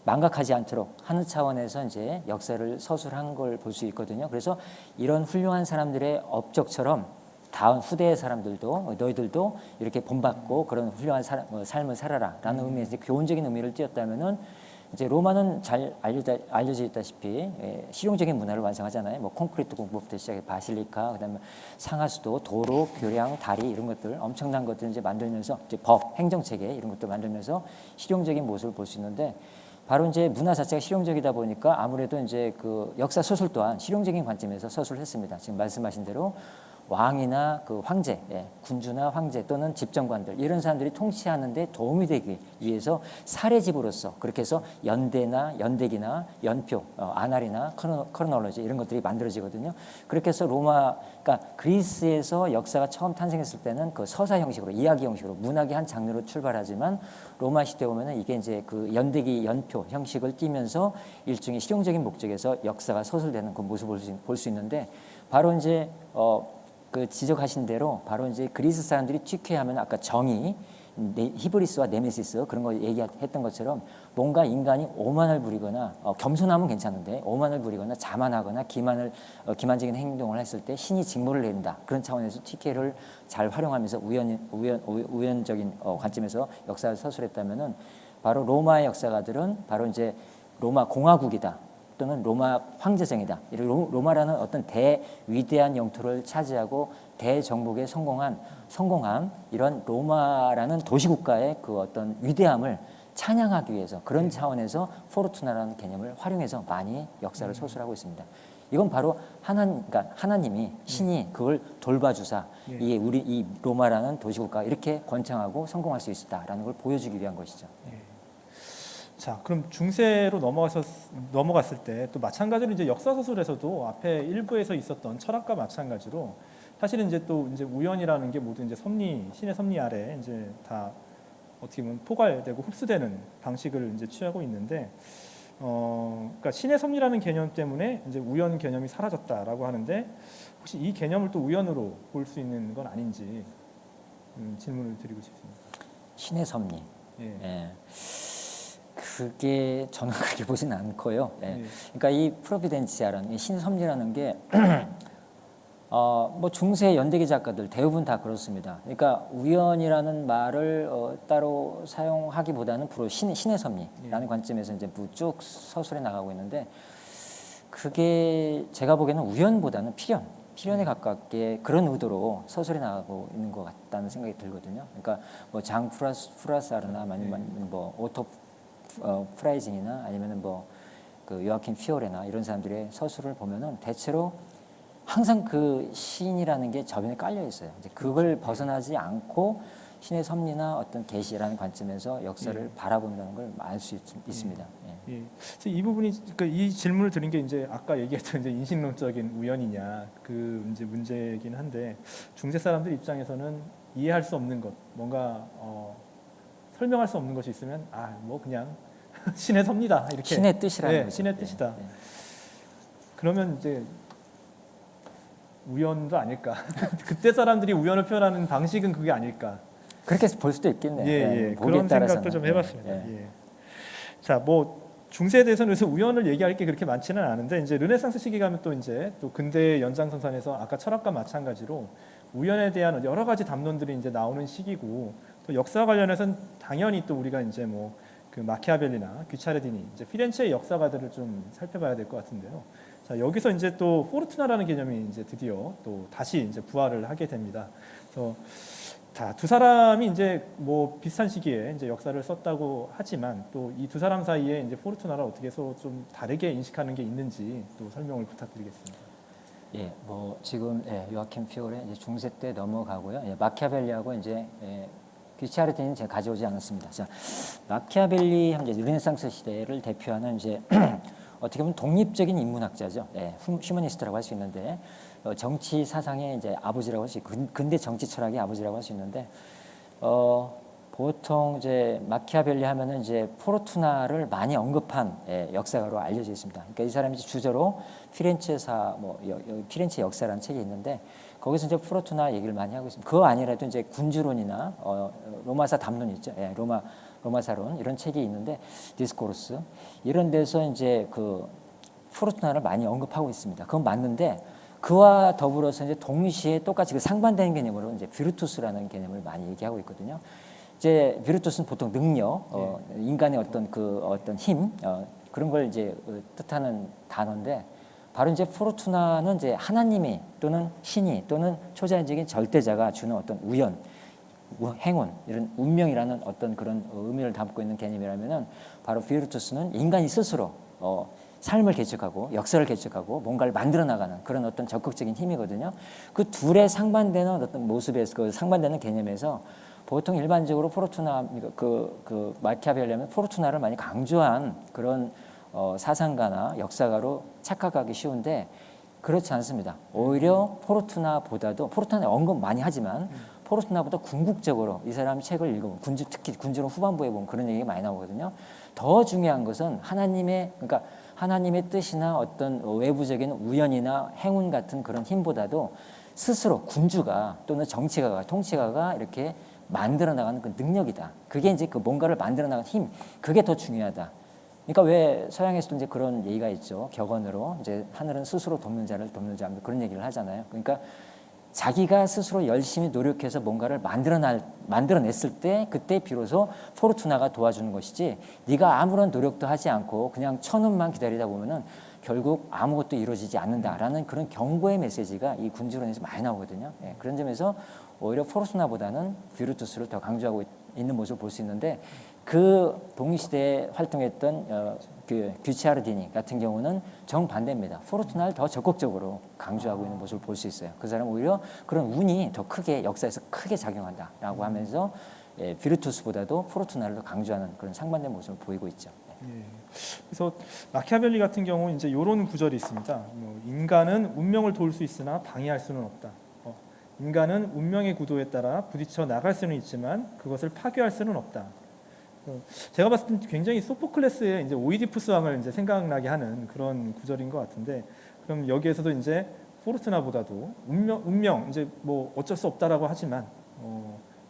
망각하지 않도록 하는 차원에서 이제 역사를 서술한 걸 볼 수 있거든요. 그래서 이런 훌륭한 사람들의 업적처럼 다음 후대의 사람들도 너희들도 이렇게 본받고 그런 훌륭한 삶을 살아라라는 의미에서 교훈적인 의미를 띄었다면은 이제 로마는 잘 알려져 있다시피 실용적인 문화를 완성하잖아요. 뭐 콘크리트 공법부터 시작해 바실리카, 그다음에 상하수도, 도로, 교량, 다리 이런 것들 엄청난 것들 이제 만들면서 이제 법, 행정체계 이런 것들 만들면서 실용적인 모습을 볼 수 있는데 바로 이제 문화 자체가 실용적이다 보니까 아무래도 이제 그 역사 서술 또한 실용적인 관점에서 서술을 했습니다. 지금 말씀하신 대로 왕이나 그 황제, 군주나 황제 또는 집정관들 이런 사람들이 통치하는데 도움이 되기 위해서 사례집으로서 그렇게 해서 연대나 연대기나 연표, 아날이나 크로놀로지 이런 것들이 만들어지거든요. 그렇게 해서 그러니까 그리스에서 역사가 처음 탄생했을 때는 그 서사 형식으로 이야기 형식으로 문학의 한 장르로 출발하지만 로마 시대 오면은 이게 이제 그 연대기 연표 형식을 띠면서 일종의 실용적인 목적에서 역사가 서술되는 그 모습을 볼 수 있는데 바로 이제 그 지적하신 대로 바로 이제 그리스 사람들이 취쾌하면 아까 정의, 히브리스와 네메시스 그런 거 얘기했던 것처럼 뭔가 인간이 오만을 부리거나 겸손하면 괜찮은데 오만을 부리거나 자만하거나 기만적인 행동을 했을 때 신이 징벌을 내린다 그런 차원에서 취쾌를 잘 활용하면서 우연적인 관점에서 역사를 서술했다면은 바로 로마의 역사가들은 바로 이제 로마 공화국이다. 또는 로마 황제정이다. 로마라는 어떤 대위대한 영토를 차지하고 대정복에 성공한 이런 로마라는 도시국가의 그 어떤 위대함을 찬양하기 위해서 그런 차원에서 포르투나라는 개념을 활용해서 많이 역사를 서술하고 있습니다. 이건 바로 그러니까 하나님이 신이 그걸 돌봐주사 이 로마라는 도시국가가 이렇게 번창하고 성공할 수 있었다라는 걸 보여주기 위한 것이죠. 자, 그럼 중세로 넘어갔을 때 또 마찬가지로 이제 역사 서술에서도 앞에 일부에서 있었던 철학과 마찬가지로 사실은 이제 또 이제 우연이라는 게 모두 이제 신의 섭리 아래 이제 다 어떻게 보면 포괄되고 흡수되는 방식을 이제 취하고 있는데, 그러니까 신의 섭리라는 개념 때문에 이제 우연 개념이 사라졌다라고 하는데 혹시 이 개념을 또 우연으로 볼 수 있는 건 아닌지 질문을 드리고 싶습니다. 신의 섭리. 예. 그게 저는 그렇게 보진 않고요. 그러니까 이 프로비덴치아라는 이 신섭리라는 게 뭐 중세 연대기 작가들 대부분 다 그렇습니다. 그러니까 우연이라는 말을 따로 사용하기보다는 프로 신의 섭리라는 관점에서 이제 쭉 서술해 나가고 있는데 그게 제가 보기에는 우연보다는 필연에 가깝게 그런 의도로 서술해 나가고 있는 것 같다는 생각이 들거든요. 그러니까 뭐 장 프라사르나 아니면 뭐 오토 프라이징이나 아니면은 뭐 그 요아킨 피오레나 이런 사람들의 서술을 보면은 대체로 항상 그 시인이라는 게 저변에 깔려 있어요. 이제 그걸 벗어나지 않고 신의 섭리나 어떤 계시라는 관점에서 역사를 바라본다는 걸 알 수 있습니다. 예. 예. 그래서 이 부분이 그러니까 이 질문을 드린 게 이제 아까 얘기했던 이제 인식론적인 우연이냐 그 이제 문제이긴 한데 중세 사람들 입장에서는 이해할 수 없는 것, 뭔가 설명할 수 없는 것이 있으면 뭐 그냥 신의 섭니다 이렇게 신의 뜻이라는 네, 거죠. 신의 뜻이다. 예. 그러면 이제 우연도 아닐까. 그때 사람들이 우연을 표현하는 방식은 그게 아닐까. 그렇게 볼 수도 있겠네요. 예. 보기에 그런 따라서는. 생각도 좀 해봤습니다. 예. 예. 자, 뭐 중세에 대해서는 그래서 우연을 얘기할 게 그렇게 많지는 않은데 이제 르네상스 시기 가면 또 이제 또 근대 연장선상에서 아까 철학과 마찬가지로 우연에 대한 여러 가지 담론들이 이제 나오는 시기고 또 역사와 관련해서는 당연히 또 우리가 이제 뭐 그 마키아벨리나 귀차르디니 이제 피렌체의 역사가들을 좀 살펴봐야 될 것 같은데요. 자, 여기서 이제 또 포르투나라는 개념이 이제 드디어 또 다시 이제 부활을 하게 됩니다. 그래서 두 사람이 이제 뭐 비슷한 시기에 이제 역사를 썼다고 하지만 또 이 두 사람 사이에 이제 포르투나를 어떻게 해서 좀 다르게 인식하는 게 있는지 또 설명을 부탁드리겠습니다. 예, 뭐 지금 요아킴 피오레 이제 중세 때 넘어가고요. 마키아벨리하고 이제 귀차르디니는 제가 가져오지 않았습니다. 자, 마키아벨리 하면 이제 르네상스 시대를 대표하는 이제 어떻게 보면 독립적인 인문학자죠. 휴머니스트라고 할 수 있는데 정치 사상의 이제 아버지라고 할 수 있고 근대 정치 철학의 아버지라고 할 수 있는데 보통 이제 마키아벨리 하면은 이제 포르투나를 많이 언급한 역사가로 알려져 있습니다. 그러니까 이 사람이 주저로 피렌체사 피렌체 역사라는 책이 있는데 거기서 이제 포르투나 얘기를 많이 하고 있습니다. 그거 아니라도 이제 군주론이나 로마사 담론 있죠. 로마사론 이런 책이 있는데 디스코르스 이런 데서 이제 그 포르투나를 많이 언급하고 있습니다. 그건 맞는데 그와 더불어서 이제 동시에 똑같이 그 상반되는 개념으로 이제 비르투스라는 개념을 많이 얘기하고 있거든요. 이제 비르투스는 보통 능력, 인간의 어떤 힘 그런 걸 이제 뜻하는 단어인데 바로 이제 포르투나는 이제 하나님이 또는 신이 또는 초자연적인 절대자가 주는 어떤 우연, 행운 이런 운명이라는 어떤 그런 의미를 담고 있는 개념이라면은 바로 비르투스는 인간이 스스로 삶을 개척하고 역사를 개척하고 뭔가를 만들어 나가는 그런 어떤 적극적인 힘이거든요. 그 둘의 상반되는 어떤 모습에서 그 상반되는 개념에서 보통 일반적으로 포르투나 그 마키아벨리는 포르투나를 많이 강조한 그런 사상가나 역사가로 착각하기 쉬운데 그렇지 않습니다. 오히려 포르투나는 언급 많이 하지만 포르투나보다 궁극적으로 이 사람 책을 읽어보면 특히 군주론 후반부에 보면 그런 얘기가 많이 나오거든요. 더 중요한 것은 하나님의 뜻이나 어떤 외부적인 우연이나 행운 같은 그런 힘보다도 스스로 군주가 또는 정치가가 통치가가 이렇게 만들어 나가는 그 능력이다. 그게 이제 그 뭔가를 만들어 나가는 힘, 그게 더 중요하다. 그러니까 왜 서양에서도 이제 그런 얘기가 있죠. 격언으로 이제 하늘은 스스로 돕는 자를 돕는 자 그런 얘기를 하잖아요. 그러니까 자기가 스스로 열심히 노력해서 뭔가를 만들어냈을 때 그때 비로소 포르투나가 도와주는 것이지 네가 아무런 노력도 하지 않고 그냥 천운만 기다리다 보면은 결국 아무것도 이루어지지 않는다라는 그런 경고의 메시지가 이 군주론에서 많이 나오거든요. 그런 점에서 오히려 포르투나보다는 비르투스를 더 강조하고 있는 모습을 볼 수 있는데 그 동시대에 활동했던 그 귀차르디니 같은 경우는 정반대입니다. 포르투나를 더 적극적으로 강조하고 있는 모습을 볼 수 있어요. 그 사람은 오히려 그런 운이 더 크게 역사에서 크게 작용한다라고 하면서 비르투스보다도 포르투나를 더 강조하는 그런 상반된 모습을 보이고 있죠. 그래서 마키아벨리 같은 경우 이제 이런 구절이 있습니다. 인간은 운명을 도울 수 있으나 방해할 수는 없다. 인간은 운명의 구도에 따라 부딪혀 나갈 수는 있지만 그것을 파괴할 수는 없다. 제가 봤을 때 굉장히 소포클레스의 이제 오이디푸스 왕을 이제 생각나게 하는 그런 구절인 것 같은데, 그럼 여기에서도 이제 포르투나보다도 운명 이제 뭐 어쩔 수 없다라고 하지만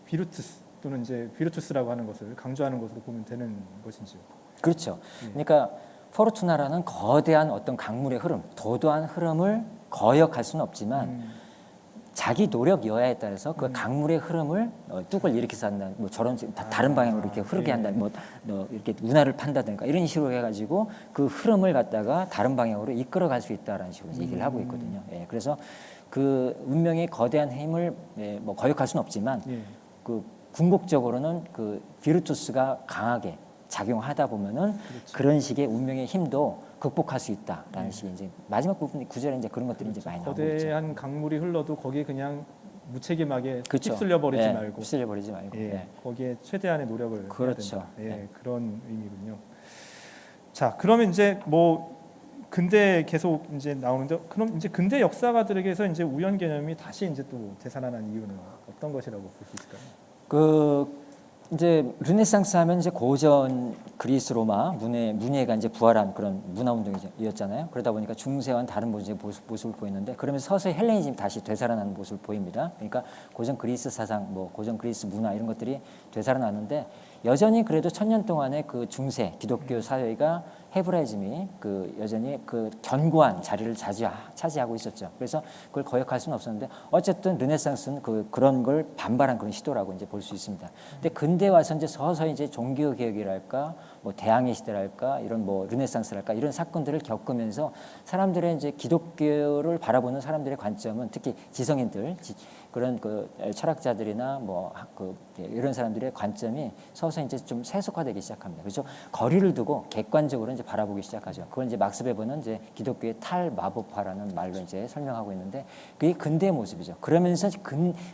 비르투스 또는 이제 비르투스라고 하는 것을 강조하는 것으로 보면 되는 것인지요? 그렇죠. 그러니까 포르투나라는 거대한 어떤 강물의 흐름, 도도한 흐름을 거역할 수는 없지만 자기 노력 여하에 따라서 그 강물의 흐름을 뚝을 일으켜서 한다, 뭐 저런 다른 방향으로 이렇게 흐르게 한다, 뭐 이렇게 운하를 판다든가 이런 식으로 해가지고 그 흐름을 갖다가 다른 방향으로 이끌어갈 수 있다라는 식으로 얘기를 하고 있거든요. 그래서 그 운명의 거대한 힘을 뭐 거역할 수는 없지만 그 궁극적으로는 그 비르투스가 강하게 작용하다 보면은 그런 식의 운명의 힘도 극복할 수 있다라는 식의 이제 마지막 부분 구절에 이제 그런 것들이 이제 많이 나오고 있죠. 거대한 강물이 흘러도 거기에 그냥 무책임하게 그렇죠. 휩쓸려 버리지 예, 말고 휩쓸려 버리지 말고. 예, 예. 거기에 최대한의 노력을 그렇죠. 해야 된다. 예, 예. 그런 의미군요. 자, 그러면 이제 뭐 근대 계속 이제 나오는데 그럼 이제 근대 역사가들에게서 이제 우연 개념이 다시 이제 또 되살아난 이유는 어떤 것이라고 볼 수 있을까요? 그 이제 르네상스 하면 이제 고전 그리스 로마 문예가 이제 부활한 그런 문화 운동이었잖아요. 그러다 보니까 중세와는 다른 모습을 보이는데 그러면서 서서히 헬레니즘이 다시 되살아나는 모습을 보입니다. 그러니까 고전 그리스 사상, 뭐 고전 그리스 문화 이런 것들이 되살아나는데 여전히 그래도 1000년 동안의 그 중세 기독교 사회가 헤브라이즘이 그 여전히 그 견고한 자리를 차지하고 있었죠. 그래서 그걸 거역할 수는 없었는데 어쨌든 르네상스는 그런 걸 반발한 그런 시도라고 이제 볼 수 있습니다. 근데 근대 와서 이제 서서히 이제 종교 개혁이랄까, 뭐 대항해 시대랄까, 이런 뭐 르네상스랄까 이런 사건들을 겪으면서 사람들의 이제 기독교를 바라보는 사람들의 관점은 특히 지성인들 그런 그 철학자들이나 뭐 이런 사람들의 관점이 서서히 이제 좀 세속화되기 시작합니다. 그래서 거리를 두고 객관적으로 이제 바라보기 시작하죠. 그건 이제 막스 베버는 이제 기독교의 탈마법화라는 말로 이제 설명하고 있는데 그게 근대의 모습이죠. 그러면서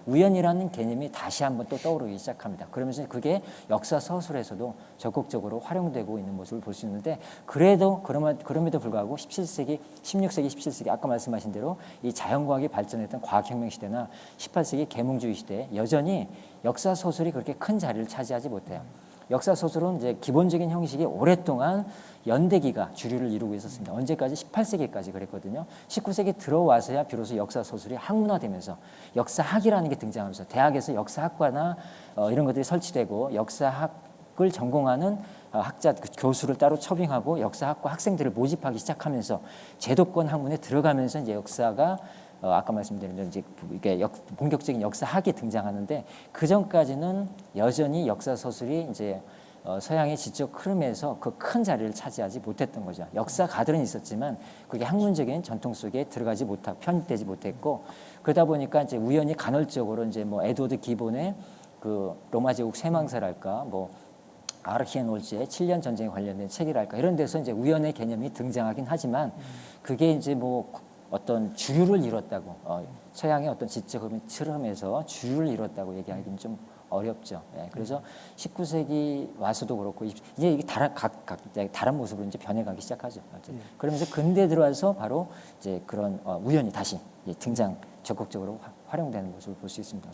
우연이라는 개념이 다시 한번 또 떠오르기 시작합니다. 그러면서 그게 역사 서술에서도 적극적으로 활용되고 있는 모습을 볼 수 있는데 그럼에도 불구하고 17세기, 16세기, 17세기 아까 말씀하신 대로 이 자연과학이 발전했던 과학혁명 시대나 18세기 계몽주의 시대에 여전히 역사 소설이 그렇게 큰 자리를 차지하지 못해요. 역사 소설은 이제 기본적인 형식이 오랫동안 연대기가 주류를 이루고 있었습니다. 언제까지? 18세기까지 그랬거든요. 19세기 들어와서야 비로소 역사 소설이 학문화되면서 역사학이라는 게 등장하면서 대학에서 역사학과나 이런 것들이 설치되고 역사학을 전공하는 학자 교수를 따로 초빙하고 역사학과 학생들을 모집하기 시작하면서 제도권 학문에 들어가면서 이제 역사가 아까 말씀드린 대로 이제 이게 본격적인 역사학이 등장하는데 그 전까지는 여전히 역사 서술이 이제 서양의 지적 흐름에서 그 큰 자리를 차지하지 못했던 거죠. 역사가들은 있었지만 그게 학문적인 전통 속에 들어가지 못하고 편입되지 못했고 그러다 보니까 이제 우연히 간헐적으로 이제 뭐 에드워드 기본의 그 로마 제국 쇠망사랄까 뭐 아르히엔 올즈의 7년 전쟁에 관련된 책이랄까 이런 데서 이제 우연의 개념이 등장하긴 하지만 그게 이제 뭐 어떤 주류를 이뤘다고 서양의 어떤 지적 흐름에서 주류를 이뤘다고 얘기하기는 좀 어렵죠. 예, 그래서 19세기 와서도 그렇고 이제 이게 다른 모습으로 이제 변해가기 시작하죠. 그러면서 근대 들어와서 바로 이제 그런 우연히 다시 등장 적극적으로 활용되는 모습을 볼 수 있습니다.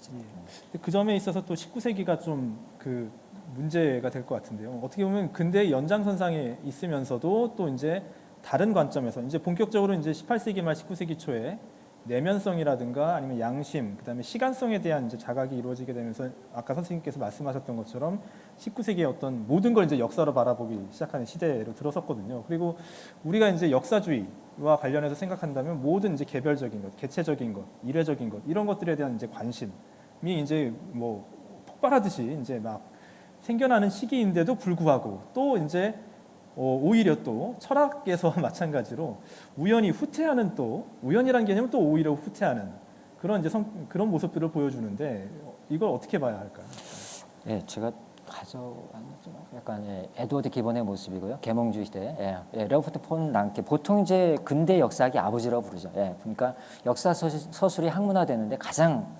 그 점에 있어서 또 19세기가 좀 그 문제가 될 것 같은데요. 어떻게 보면 근대 연장선상에 있으면서도 또 이제 다른 관점에서 이제 본격적으로 이제 18세기 말 19세기 초에 내면성이라든가 아니면 양심, 그다음에 시간성에 대한 이제 자각이 이루어지게 되면서 아까 선생님께서 말씀하셨던 것처럼 19세기의 어떤 모든 걸 이제 역사로 바라보기 시작하는 시대로 들어섰거든요. 그리고 우리가 이제 역사주의와 관련해서 생각한다면 모든 이제 개별적인 것, 개체적인 것, 이례적인 것 이런 것들에 대한 이제 관심이 이제 뭐 폭발하듯이 이제 막 생겨나는 시기인데도 불구하고 또 이제 오히려 또 철학에서 마찬가지로 우연히 후퇴하는 또 우연이란 개념은 또 오히려 후퇴하는 그런 이제 그런 모습들을 보여주는데 이걸 어떻게 봐야 할까요? 예, 제가 가져간 약간 에드워드 기본의 모습이고요. 계몽주의 시대. 레오포트 폰 랑케 보통 이제 근대 역사학의 아버지라고 부르죠. 그러니까 역사 서술이 학문화되는데 가장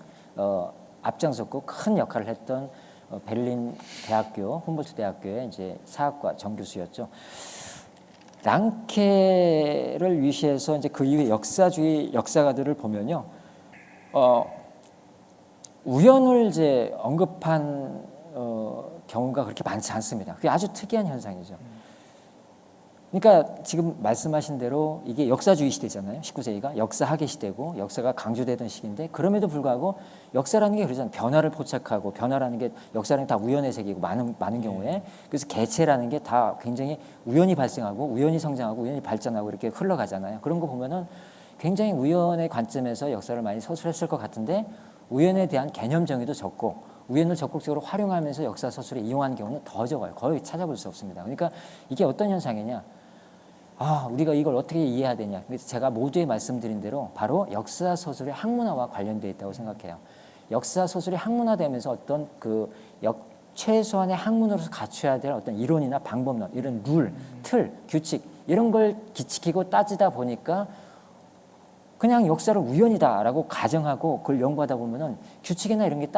앞장섰고 큰 역할을 했던 베를린 대학교 훔볼트 대학교의 이제 사학과 정교수였죠. 랑케를 위시해서 이제 그 이후에 역사주의 역사가들을 보면요, 우연을 이제 언급한 경우가 그렇게 많지 않습니다. 그게 아주 특이한 현상이죠. 그러니까 지금 말씀하신 대로 이게 역사주의 시대잖아요. 19세기가 역사학의 시대고 역사가 강조되던 시기인데 그럼에도 불구하고 역사라는 게 그러잖아요. 변화를 포착하고 변화라는 게 역사라는 게 다 우연의 세계고 많은 경우에 그래서 개체라는 게 다 굉장히 우연히 발생하고 우연히 성장하고 우연히 발전하고 이렇게 흘러가잖아요. 그런 거 보면은 굉장히 우연의 관점에서 역사를 많이 서술했을 것 같은데 우연에 대한 개념 정의도 적고 우연을 적극적으로 활용하면서 역사 서술에 이용하는 경우는 더 적어요. 거의 찾아볼 수 없습니다. 그러니까 이게 어떤 현상이냐? 우리가 이걸 어떻게 이해해야 되냐? 그래서 제가 모두에 말씀드린 대로 바로 역사 서술의 학문화와 관련되어 있다고 생각해요. 역사 서술이 학문화되면서 어떤 최소한의 학문으로서 갖춰야 될 어떤 이론이나 방법론, 이런 룰, 틀, 규칙 이런 걸 기치키고 따지다 보니까 그냥 역사를 우연이다라고 가정하고 그걸 연구하다 보면은 규칙이나 이런 게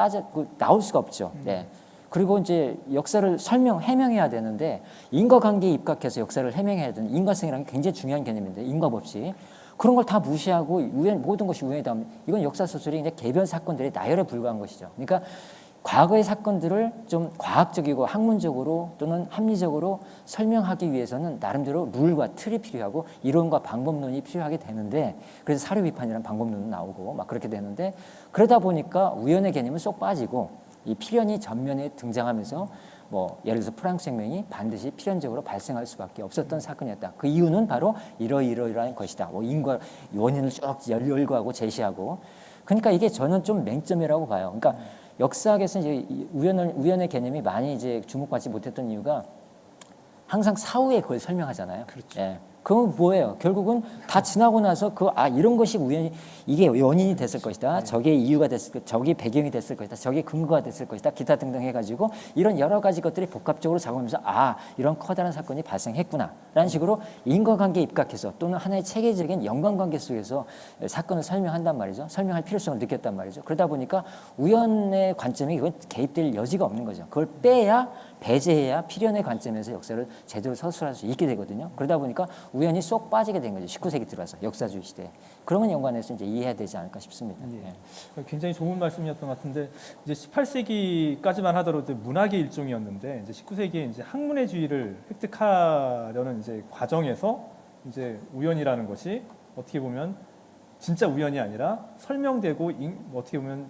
나올 수가 없죠. 네. 그리고 이제 역사를 해명해야 되는데 인과관계에 입각해서 역사를 해명해야 되는 인과성이라는 게 굉장히 중요한 개념인데 인과법칙 그런 걸 다 무시하고 모든 것이 우연이다 하면 이건 역사 소설이 이제 개별 사건들의 나열에 불과한 것이죠. 그러니까 과거의 사건들을 좀 과학적이고 학문적으로 또는 합리적으로 설명하기 위해서는 나름대로 룰과 틀이 필요하고 이론과 방법론이 필요하게 되는데 그래서 사료 비판이라는 방법론도 나오고 막 그렇게 되는데 그러다 보니까 우연의 개념은 쏙 빠지고 이 필연이 전면에 등장하면서 뭐 예를 들어서 프랑스 혁명이 반드시 필연적으로 발생할 수밖에 없었던 사건이었다. 그 이유는 바로 이러이러이러한 것이다. 뭐 인과 원인을 쭉 열거하고 제시하고 그러니까 이게 저는 좀 맹점이라고 봐요. 그러니까 역사학에서 이제 우연의 개념이 많이 이제 주목받지 못했던 이유가 항상 사후에 그걸 설명하잖아요. 그렇죠. 예. 그건 뭐예요? 결국은 다 지나고 나서 이런 것이 이게 원인이 됐을 것이다. 저게 이유가 됐을 것이다. 저게 배경이 됐을 것이다. 저게 근거가 됐을 것이다. 기타 등등 해가지고 이런 여러 가지 것들이 복합적으로 작용하면서 이런 커다란 사건이 발생했구나. 라는 식으로 인과관계에 입각해서 또는 하나의 체계적인 연관관계 속에서 사건을 설명한단 말이죠. 설명할 필요성을 느꼈단 말이죠. 그러다 보니까 우연의 관점이 그건 개입될 여지가 없는 거죠. 그걸 배제해야 필연의 관점에서 역사를 제대로 서술할 수 있게 되거든요. 그러다 보니까 우연히 쏙 빠지게 된 거죠. 19세기 들어와서 역사주의 시대에. 그런 연관해서 이제 이해해야 되지 않을까 싶습니다. 예. 굉장히 좋은 말씀이었던 것 같은데 이제 18세기까지만 하더라도 문학의 일종이었는데 이제 19세기에 이제 학문의 주의를 획득하려는 이제 과정에서 이제 우연이라는 것이 어떻게 보면 진짜 우연이 아니라 설명되고 어떻게 보면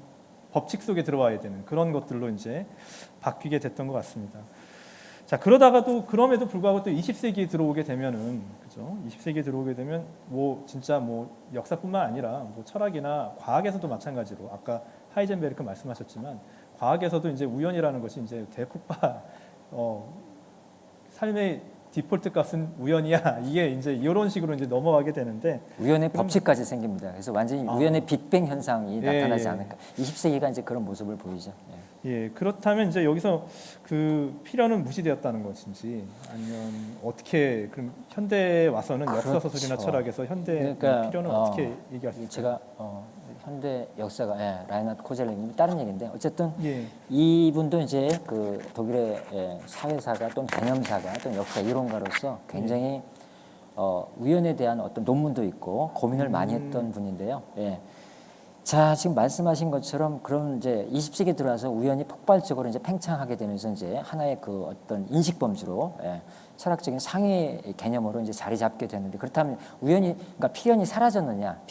법칙 속에 들어와야 되는 그런 것들로 이제 바뀌게 됐던 것 같습니다. 자, 그럼에도 불구하고 또 20세기에 들어오게 되면은 그죠? 20세기에 들어오게 되면 뭐 진짜 뭐 역사뿐만 아니라 뭐 철학이나 과학에서도 마찬가지로 아까 하이젠베르크 말씀하셨지만 과학에서도 이제 우연이라는 것이 이제 대폭발 삶의 디폴트 값은 우연이야. 이게 이제 이런 식으로 이제 넘어가게 되는데 우연의 법칙까지 생깁니다. 그래서 완전히 우연의 빅뱅 현상이 나타나지 않을까. 20세기가 이제 그런 모습을 보이죠. 예, 그렇다면 이제 여기서 그 필연은 무시되었다는 것인지 아니면 어떻게 그럼 현대에 와서는 역사 소설이나 철학에서 현대 필연은 어떻게 얘기할 수 있을까요? 제가 현대 역사가 라이나트 코젤레님이 다른 얘기인데 어쨌든 예. 이분도 이제 그 독일의 사회사가 또는 개념사가 또는 역사 이론가로서 굉장히 우연에 대한 어떤 논문도 있고 고민을 많이 했던 분인데요. 예. 자, 지금 말씀하신 것처럼 그럼 이제 20세기 들어와서 우연히 폭발적으로 이제 팽창하게 되면서 이제 하나의 그 어떤 인식 범주로 철학적인 상위 개념으로 이제 자리 잡게 되는데 그렇다면 그러니까 필연이 사라졌느냐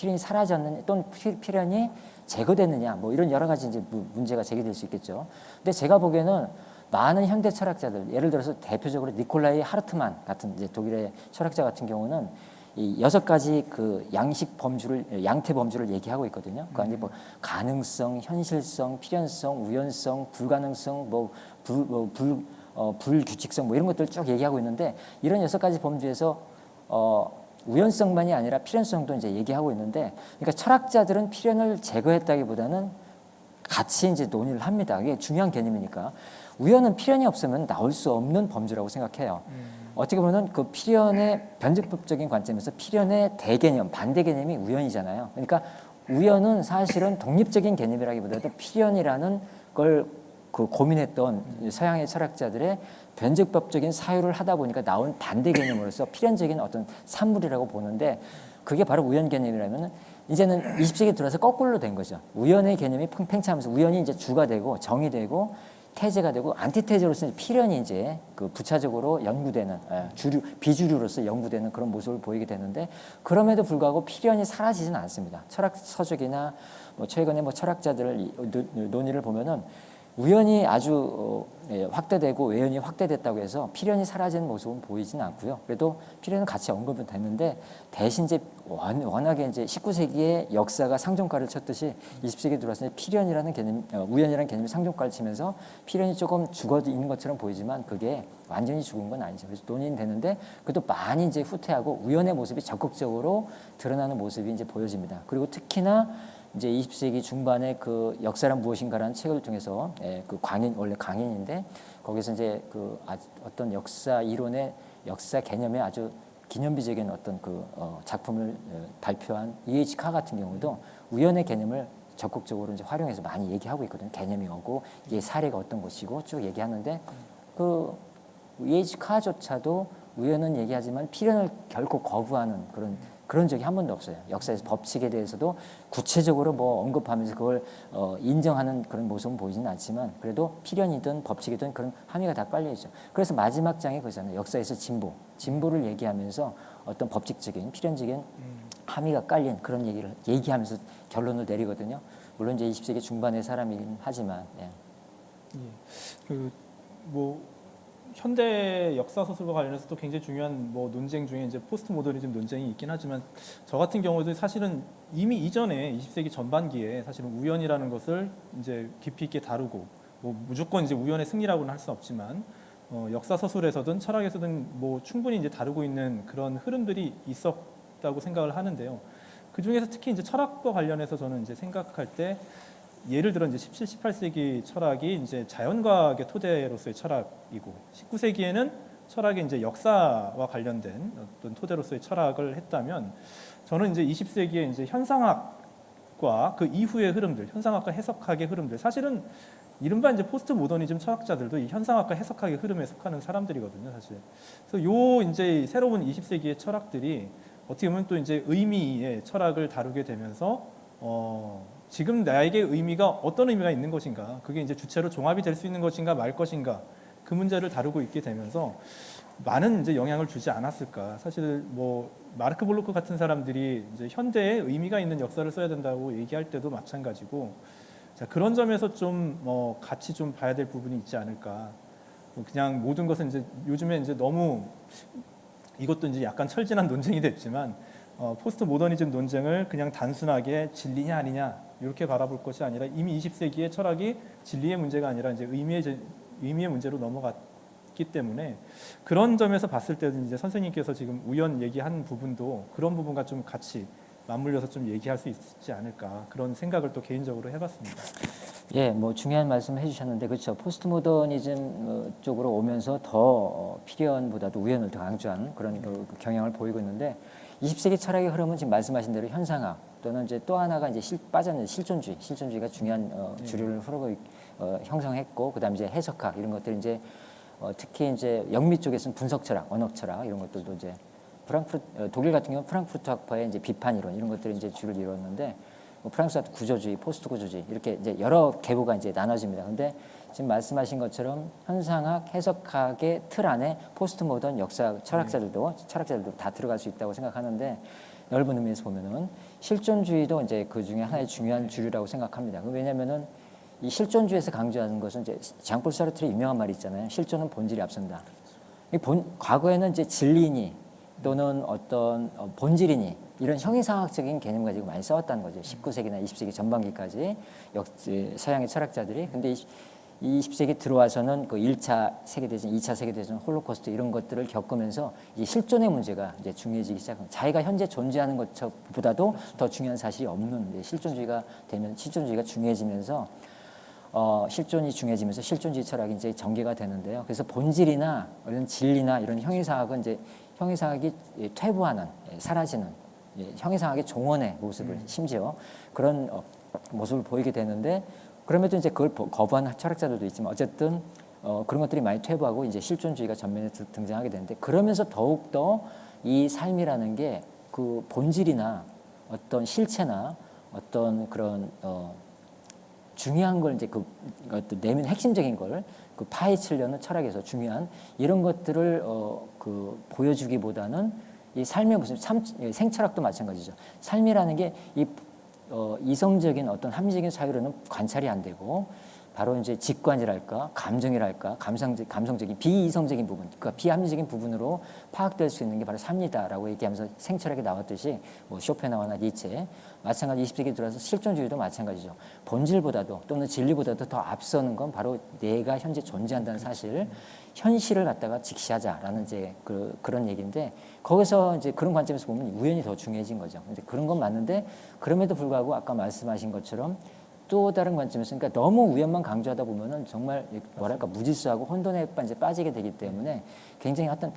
또는 필연이 제거됐느냐 뭐 이런 여러 가지 이제 문제가 제기될 수 있겠죠. 근데 제가 보기에는 많은 현대 철학자들 예를 들어서 대표적으로 니콜라이 하르트만 같은 이제 독일의 철학자 같은 경우는 이 6가지 그 양태 범주를 얘기하고 있거든요. 그 안에 뭐 가능성, 현실성, 필연성, 우연성, 불가능성, 불규칙성 뭐 이런 것들 쭉 얘기하고 있는데 이런 6가지 범주에서 우연성만이 아니라 필연성도 이제 얘기하고 있는데 그러니까 철학자들은 필연을 제거했다기보다는 같이 이제 논의를 합니다. 이게 중요한 개념이니까 우연은 필연이 없으면 나올 수 없는 범주라고 생각해요. 어떻게 보면 그 필연의 변증법적인 관점에서 필연의 대개념, 반대 개념이 우연이잖아요. 그러니까 우연은 사실은 독립적인 개념이라기보다도 필연이라는 걸 그 고민했던 서양의 철학자들의 변증법적인 사유를 하다 보니까 나온 반대 개념으로서 필연적인 어떤 산물이라고 보는데 그게 바로 우연 개념이라면 이제는 20세기 들어서 거꾸로 된 거죠. 우연의 개념이 팽창하면서 우연이 이제 주가 되고 정이 되고 태제가 되고 안티테제로서 필연이 이제 그 부차적으로 연구되는 비주류로서 연구되는 그런 모습을 보이게 되는데 그럼에도 불구하고 필연이 사라지지는 않습니다. 철학 서적이나 뭐 최근에 뭐 철학자들 논의를 보면은 우연이 아주 확대되고 외연이 확대됐다고 해서 필연이 사라지는 모습은 보이지는 않고요. 그래도 필연은 같이 언급은 됐는데 대신 이제 워낙에 이제 19세기의 역사가 상종가를 쳤듯이 20세기 들어와서 필연이라는 개념, 우연이라는 개념이 상종가를 치면서 필연이 조금 죽어 있는 것처럼 보이지만 그게 완전히 죽은 건 아니죠. 그래서 논의는 되는데 그래도 많이 이제 후퇴하고 우연의 모습이 적극적으로 드러나는 모습이 이제 보여집니다. 그리고 특히나 이제 20세기 중반에 그 역사란 무엇인가라는 책을 통해서 그 원래 강인인데 거기서 이제 그 어떤 역사 이론의 역사 개념의 아주 기념비적인 어떤 그 작품을 발표한 E.H. 카 같은 경우도 우연의 개념을 적극적으로 이제 활용해서 많이 얘기하고 있거든요. 개념이 오고 이게 사례가 어떤 것이고 쭉 얘기하는데 그 E.H. 카조차도 우연은 얘기하지만 필연을 결코 거부하는 그런 적이 한 번도 없어요. 역사에서 법칙에 대해서도 구체적으로 뭐 언급하면서 그걸 인정하는 그런 모습은 보이지는 않지만 그래도 필연이든 법칙이든 그런 함의가 다 깔려 있죠. 그래서 마지막 장에 그잖아요. 역사에서 진보를 얘기하면서 어떤 법칙적인 필연적인 함의가 깔린 그런 얘기를 얘기하면서 결론을 내리거든요. 물론 이제 20세기 중반의 사람이긴 하지만 예. 그뭐 현대 역사 소설과 관련해서도 굉장히 중요한 뭐 논쟁 중에 이제 포스트 모더니즘 논쟁이 있긴 하지만 저 같은 경우도 사실은 이미 이전에 20세기 전반기에 사실은 우연이라는 것을 이제 깊이 있게 다루고 뭐 무조건 이제 우연의 승리라고는 할 수 없지만 역사 서술에서든 철학에서든 뭐 충분히 이제 다루고 있는 그런 흐름들이 있었다고 생각을 하는데요. 그 중에서 특히 이제 철학과 관련해서 저는 이제 생각할 때 예를 들어 이제 17, 18세기 철학이 이제 자연과학의 토대로서의 철학이고 19세기에는 철학이 이제 역사와 관련된 어떤 토대로서의 철학을 했다면 저는 이제 20세기에 이제 현상학과 그 이후의 흐름들, 현상학과 해석학의 흐름들 사실은 이른바 이제 포스트 모더니즘 철학자들도 이 현상학과 해석학의 흐름에 속하는 사람들이거든요, 사실. 그래서 요 이제 새로운 20세기의 철학들이 어떻게 보면 또 이제 의미의 철학을 다루게 되면서 지금 나에게 의미가 어떤 의미가 있는 것인가, 그게 이제 주체로 종합이 될 수 있는 것인가 말 것인가, 그 문제를 다루고 있게 되면서 많은 이제 영향을 주지 않았을까. 사실 뭐 마르크 볼로크 같은 사람들이 이제 현대에 의미가 있는 역사를 써야 된다고 얘기할 때도 마찬가지고, 자, 그런 점에서 좀 같이 좀 봐야 될 부분이 있지 않을까. 그냥 모든 것은 이제 요즘에 이제 너무 이것도 이제 약간 철진한 논쟁이 됐지만 포스트 모더니즘 논쟁을 그냥 단순하게 진리냐 아니냐 이렇게 바라볼 것이 아니라 이미 20세기의 철학이 진리의 문제가 아니라 이제 의미의 문제로 넘어갔기 때문에 그런 점에서 봤을 때는 이제 선생님께서 지금 우연 얘기한 부분도 그런 부분과 좀 같이 맞물려서 좀 얘기할 수 있지 않을까, 그런 생각을 또 개인적으로 해봤습니다. 예, 뭐 중요한 말씀 해주셨는데 그렇죠. 포스트 모더니즘 쪽으로 오면서 더 필연보다도 우연을 더 강조하는 그런 경향을 보이고 있는데 20세기 철학의 흐름은 지금 말씀하신 대로 현상학 또는 이제 또 하나가 이제 빠졌는 실존주의가 중요한 주류를 흐르고 형성했고 그다음 이제 해석학 이런 것들 이제 특히 이제 영미 쪽에서는 분석 철학, 언어 철학 이런 것들도 이제 독일 같은 경우는 프랑크푸르트 학파의 이제 비판 이론 이런 것들이 이제 주를 이뤘는데 프랑스 같은 구조주의, 포스트 구조주의 이렇게 이제 여러 계보가 이제 나눠집니다. 근데 지금 말씀하신 것처럼 현상학, 해석학의 틀 안에 포스트 모던 역사 철학자들도 다 들어갈 수 있다고 생각하는데 넓은 의미에서 보면은 실존주의도 이제 그 중에 하나의 중요한 주류라고 생각합니다. 왜냐면은 이 실존주의에서 강조하는 것은 이제 장폴 사르트르의 유명한 말이 있잖아요. 실존은 본질이 앞선다. 과거에는 이제 진리니 또는 어떤 본질이니 이런 형이상학적인 개념 가지고 많이 싸웠다는 거죠. 19세기나 20세기 전반기까지 서양의 철학자들이. 근데 20세기 들어와서는 그 1차 세계대전, 2차 세계대전, 홀로코스트 이런 것들을 겪으면서 이 실존의 문제가 이제 중요해지기 시작합니다. 자기가 현재 존재하는 것보다도 더 중요한 사실이 없는 실존주의가 중요해지면서 실존이 중요해지면서 실존주의 철학이 이제 전개가 되는데요. 그래서 본질이나 이런 진리나 이런 형이상학은 이제 형이상학이 퇴보하는, 사라지는 형이상학의 종언의 모습을 심지어 그런 모습을 보이게 되는데 그럼에도 이제 그걸 거부하는 철학자들도 있지만 어쨌든 그런 것들이 많이 퇴보하고 이제 실존주의가 전면에 등장하게 되는데 그러면서 더욱더 이 삶이라는 게 그 본질이나 어떤 실체나 어떤 그런 중요한 걸 이제 그 내면 핵심적인 걸 그 파헤치려는 철학에서 중요한 이런 것들을 보여주기보다는 이 삶의 모습, 생철학도 마찬가지죠. 삶이라는 게 이 이성적인 어떤 합리적인 사유로는 관찰이 안 되고 바로 이제 직관이랄까, 감정이랄까, 감성적인 비이성적인 부분, 그러니까 비합리적인 부분으로 파악될 수 있는 게 바로 삶이다라고 얘기하면서 생철학이 나왔듯이 뭐 쇼펜하우나 니체, 마찬가지 20세기 들어서 실존주의도 마찬가지죠. 본질보다도 또는 진리보다도 더 앞서는 건 바로 내가 현재 존재한다는 사실, 현실을 갖다가 직시하자라는 이제 그런 얘기인데 거기서 이제 그런 관점에서 보면 우연이 더 중요해진 거죠. 근데 그런 건 맞는데 그럼에도 불구하고 아까 말씀하신 것처럼 또 다른 관점에서 그러니까 너무 우연만 강조하다 보면은 정말 뭐랄까 무질서하고 혼돈에 이제 빠지게 되기 때문에 굉장히 어떤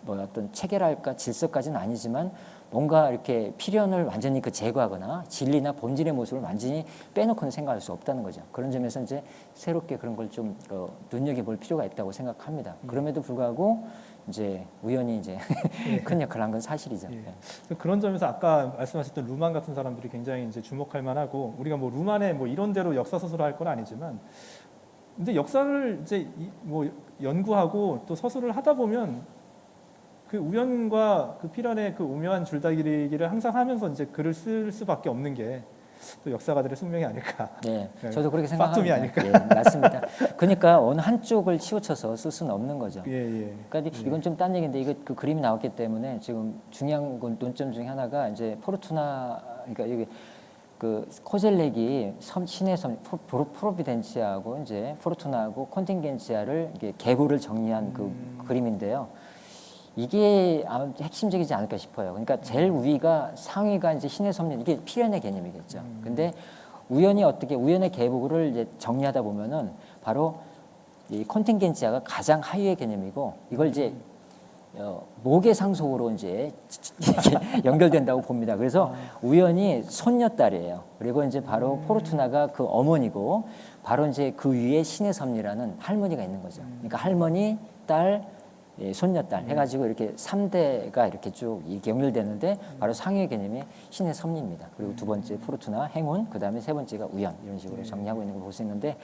어떤 체계랄까 질서까지는 아니지만 뭔가 이렇게 필연을 완전히 제거하거나 진리나 본질의 모습을 완전히 빼놓고는 생각할 수 없다는 거죠. 그런 점에서 이제 새롭게 그런 걸 좀 눈여겨볼 필요가 있다고 생각합니다. 그럼에도 불구하고 이제 우연히 이제 큰 역할을 한 건 사실이죠. 예. 그런 점에서 아까 말씀하셨던 루만 같은 사람들이 굉장히 이제 주목할 만하고 우리가 뭐 루만의 뭐 이론대로 역사 서술을 할 건 아니지만 근데 역사를 이제 뭐 연구하고 또 서술을 하다 보면 그 우연과 그 필연의 그 오묘한 줄다리기를 항상 하면서 이제 글을 쓸 수밖에 없는 게 또 역사가들의 숙명이 아닐까. 네, 네. 저도 그렇게 파툼이 생각합니다. 아닐까. 예, 맞습니다. 그러니까 어느 한쪽을 치우쳐서 쓸 수는 없는 거죠. 예. 그러니까 이건 좀 딴 얘기인데 이거 그 그림이 나왔기 때문에 지금 중요한 논점 중에 하나가 이제 포르투나 그러니까 여기 그 코젤렉이 신의 섬 프로비덴치아하고 이제 포르투나하고 콘팅겐치아를 이게 계보를 정리한 그 그림인데요. 이게 아마 핵심적이지 않을까 싶어요. 그러니까 제일 위가 상위가 이제 신의 섭리 이게 필연의 개념이겠죠. 근데 우연의 계보를 이제 정리하다 보면은 바로 이 콘팅겐치아가 가장 하위의 개념이고 이걸 이제 목의 상속으로 이제 연결된다고 봅니다. 그래서 우연히 손녀딸이에요. 그리고 이제 바로 포르투나가 그 어머니고 바로 이제 그 위에 신의 섭리라는 할머니가 있는 거죠. 그러니까 할머니, 딸, 손녀딸 해가지고 이렇게 3대가 이렇게 쭉 이렇게 연결되는데 바로 상위의 개념이 신의 섭리입니다. 그리고 두 번째 포르투나, 행운, 그 다음에 세 번째가 우연 이런 식으로 정리하고 있는 걸 볼 수 있는데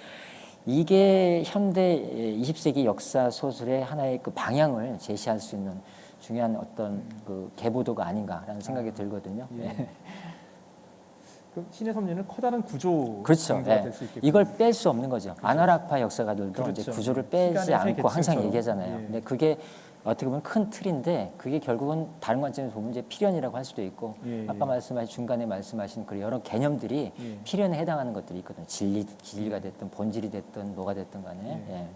이게 현대 20세기 역사 소설의 하나의 그 방향을 제시할 수 있는 중요한 어떤 그 계보도가 아닌가라는 생각이 들거든요. 예. 그 신의 섭리는 커다란 구조 그렇죠. 정도가 될 수 있겠고 이걸 뺄 수 없는 거죠. 아나락파 역사가들도 그렇죠. 이제 구조를 빼지 시간의 세 않고 항상 계층처럼. 얘기하잖아요. 예. 근데 그게 어떻게 보면 큰 틀인데 그게 결국은 다른 관점에서 보면 이제 필연이라고 할 수도 있고 아까 말씀하신 중간에 말씀하신 그 여러 개념들이 필연에 해당하는 것들이 있거든요. 진리가 됐든 본질이 됐든 뭐가 됐든 간에.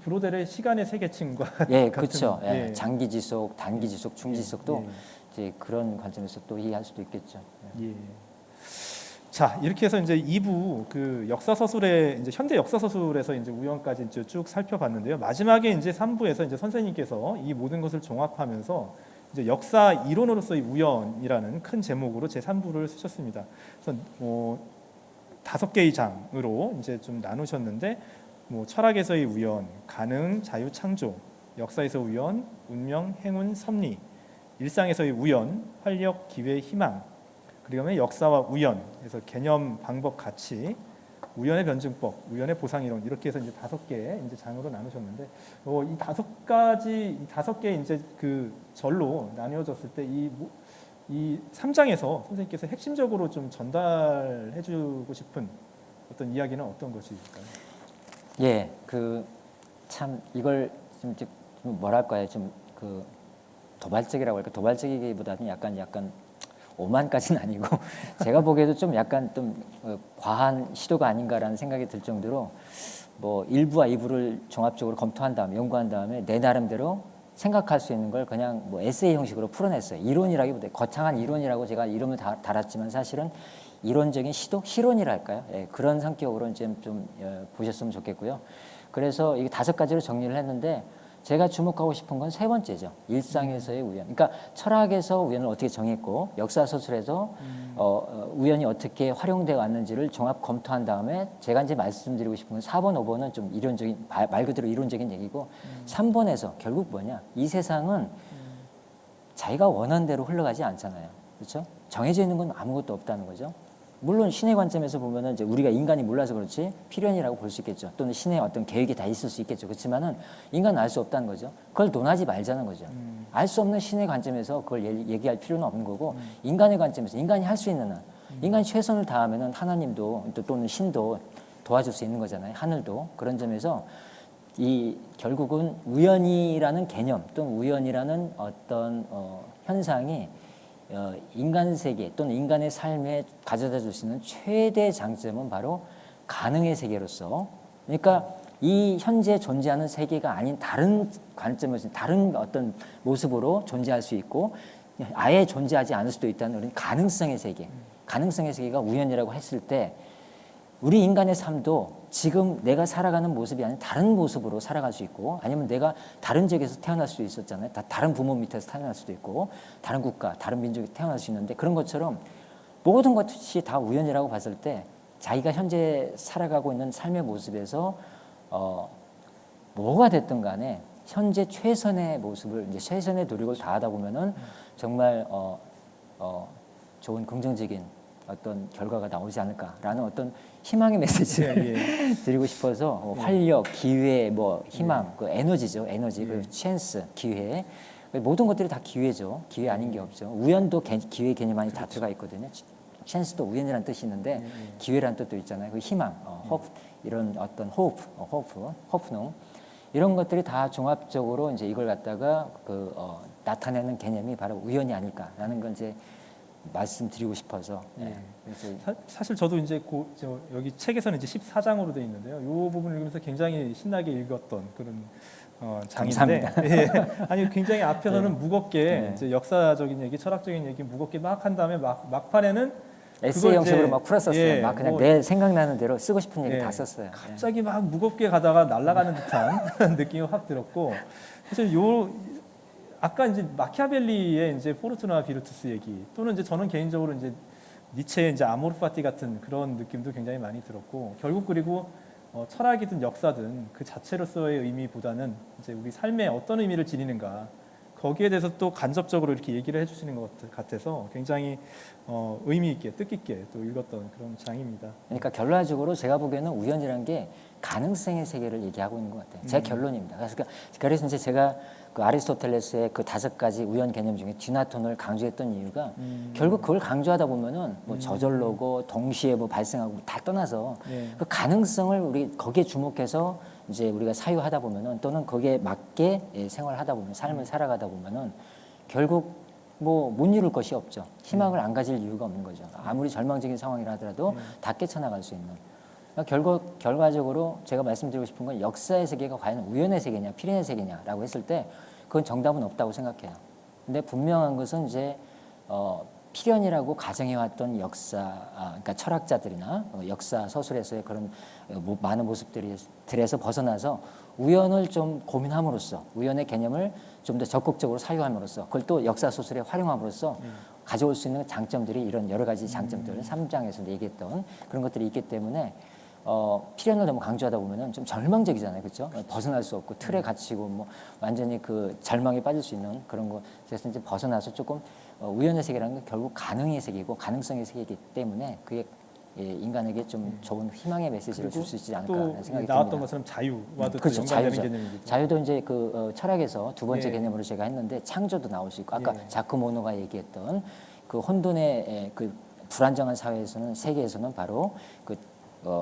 브로델의 시간의 세 계층과 예, 같은, 그렇죠. 장기 지속, 단기 지속, 중지속도 예. 이제 그런 관점에서 또 이해할 수도 있겠죠. 예. 자, 이렇게 해서 이제 2부 그 역사 서술의 이제 현대 역사 서술에서 이제 우연까지 이제 쭉 살펴봤는데요. 마지막에 이제 3부에서 이제 선생님께서 이 모든 것을 종합하면서 이제 역사 이론으로서의 우연이라는 큰 제목으로 제 3부를 쓰셨습니다. 그래서 5개의 장으로 이제 좀 나누셨는데 철학에서의 우연, 가능, 자유, 창조, 역사에서 우연, 운명, 행운, 섭리, 일상에서의 우연, 활력, 기회, 희망, 그다음에 역사와 우연, 그래서 개념, 방법, 가치, 우연의 변증법, 우연의 보상 이론 이렇게 해서 이제 5개 이제 장으로 나누셨는데 이 5개 이제 그 절로 나뉘어졌을 때 이 3장에서 선생님께서 핵심적으로 좀 전달해주고 싶은 어떤 이야기는 어떤 것일까요? 예, 그 참 이걸 좀 뭐랄까요, 좀 그 도발적이라고 할까 도발적이기보다는 약간 오만까지는 아니고 제가 보기에도 좀 약간 좀 과한 시도가 아닌가라는 생각이 들 정도로 뭐 1부와 2부를 종합적으로 검토한 다음에 연구한 다음에 내 나름대로 생각할 수 있는 걸 그냥 뭐 에세이 형식으로 풀어냈어요. 이론이라기보다 거창한 이론이라고 제가 이름을 달았지만 사실은 이론적인 실론이랄까요? 예, 그런 성격으로 이제 좀 보셨으면 좋겠고요. 그래서 이게 5가지로 정리를 했는데 제가 주목하고 싶은 건 세 번째죠. 일상에서의 우연. 그러니까 철학에서 우연을 어떻게 정했고 역사 서술에서 우연이 어떻게 활용되어 왔는지를 종합 검토한 다음에 제가 이제 말씀드리고 싶은 건 4번, 5번은 좀 이론적인 말 그대로 이론적인 얘기고 3번에서 결국 뭐냐? 이 세상은 자기가 원하는 대로 흘러가지 않잖아요. 그렇죠? 정해져 있는 건 아무것도 없다는 거죠. 물론 신의 관점에서 보면은 이제 우리가 인간이 몰라서 그렇지 필연이라고 볼 수 있겠죠. 또는 신의 어떤 계획이 다 있을 수 있겠죠. 그렇지만은 인간은 알 수 없다는 거죠. 그걸 논하지 말자는 거죠. 알 수 없는 신의 관점에서 그걸 얘기할 필요는 없는 거고 인간의 관점에서 인간이 할 수 있는 한 인간이 최선을 다하면은 하나님도 또는 신도 도와줄 수 있는 거잖아요. 하늘도 그런 점에서 이 결국은 우연이라는 개념 또는 우연이라는 어떤 현상이 인간 세계 또는 인간의 삶에 가져다 줄 수 있는 최대 장점은 바로 가능의 세계로서 그러니까 이 현재 존재하는 세계가 아닌 다른 관점에서 다른 어떤 모습으로 존재할 수 있고 아예 존재하지 않을 수도 있다는 그런 가능성의 세계 가능성의 세계가 우연이라고 했을 때 우리 인간의 삶도 지금 내가 살아가는 모습이 아닌 다른 모습으로 살아갈 수 있고, 아니면 내가 다른 지역에서 태어날 수도 있었잖아요. 다른 부모 밑에서 태어날 수도 있고, 다른 국가, 다른 민족에 태어날 수 있는데, 그런 것처럼 모든 것이 다 우연이라고 봤을 때 자기가 현재 살아가고 있는 삶의 모습에서 뭐가 됐든 간에 현재 최선의 모습을, 이제 최선의 노력을 다하다 보면은 정말 좋은 긍정적인 어떤 결과가 나오지 않을까라는 어떤 희망의 메시지를 드리고 싶어서 활력, 기회, 뭐 희망, 그 에너지죠, 에너지, 그 찬스, 기회, 모든 것들이 다 기회죠. 기회 아닌 게 없죠. 우연도 기회 개념 안에 다 들어가 있거든요. 찬스도 우연이라는 뜻이 있는데 기회라는 뜻도 있잖아요. 그 희망, hope, 이런 어떤 호프능 이런 것들이 다 종합적으로 이제 이걸 갖다가 나타내는 개념이 바로 우연이 아닐까라는 걸 이제 말씀드리고 싶어서. 그래서 사실 저도 이제 여기 책에서는 이제 14장으로 되어 있는데요. 이 부분을 읽으면서 굉장히 신나게 읽었던 그런 장인데, 예. 아니 굉장히 앞에서는 무겁게 이제 역사적인 얘기, 철학적인 얘기 무겁게 막 한 다음에 막판에는 에세이 형식으로 막 풀었었어요. 예, 막 그냥 내 생각나는 대로 쓰고 싶은 얘기 다 썼어요. 갑자기 막 무겁게 가다가 날아가는 듯한 느낌이 확 들었고, 사실 아까 이제 마키아벨리의 이제 포르투나 비르투스 얘기, 또는 이제 저는 개인적으로 이제 니체의 이제 아모르 파티 같은 그런 느낌도 굉장히 많이 들었고, 결국 그리고 철학이든 역사든 그 자체로서의 의미보다는 이제 우리 삶에 어떤 의미를 지니는가, 거기에 대해서 또 간접적으로 이렇게 얘기를 해주시는 것 같아서 굉장히 의미 있게 뜻깊게 또 읽었던 그런 장입니다. 그러니까 결론적으로 제가 보기에는 우연이라는 게 가능성의 세계를 얘기하고 있는 것 같아요. 제 결론입니다. 그래서 이제 제가 그 아리스토텔레스의 그 5가지 우연 개념 중에 디나톤을 강조했던 이유가 결국 그걸 강조하다 보면은 뭐 저절로고 동시에 뭐 발생하고 다 떠나서 그 가능성을 우리 거기에 주목해서 이제 우리가 사유하다 보면은, 또는 거기에 맞게 생활하다 보면, 삶을 살아가다 보면은 결국 뭐 못 이룰 것이 없죠. 희망을 안 가질 이유가 없는 거죠. 아무리 절망적인 상황이라 하더라도 다 깨쳐나갈 수 있는. 그러니까 결과적으로 제가 말씀드리고 싶은 건, 역사의 세계가 과연 우연의 세계냐 필연의 세계냐라고 했을 때 그건 정답은 없다고 생각해요. 근데 분명한 것은 이제 필연이라고 가정해왔던 그러니까 철학자들이나 역사 서술에서의 그런 많은 모습들에서 벗어나서 우연을 좀 고민함으로써, 우연의 개념을 좀 더 적극적으로 사유함으로써, 그걸 또 역사 소설에 활용함으로써 가져올 수 있는 장점들이, 이런 여러 가지 장점들, 3장에서 얘기했던 그런 것들이 있기 때문에 필연을 너무 강조하다 보면은 좀 절망적이잖아요, 그렇죠? 벗어날 수 없고 틀에 갇히고 뭐 완전히 그 절망에 빠질 수 있는 그런 거. 그래서 이제 벗어나서 조금 우연의 세계라는 건 결국 가능의 세계고 가능성의 세계이기 때문에 그게 인간에게 좀 좋은 희망의 메시지를 줄 수 있지 않을까라는 생각이 듭니다. 나왔던 것처럼 자유와도 그렇죠, 연관되는 자유죠. 개념이기도. 자유도 이제 그 철학에서 두 번째 개념으로 제가 했는데, 창조도 나올 수 있고, 아까 자크모노가 얘기했던 그 혼돈의 그 불안정한 사회에서는, 세계에서는 바로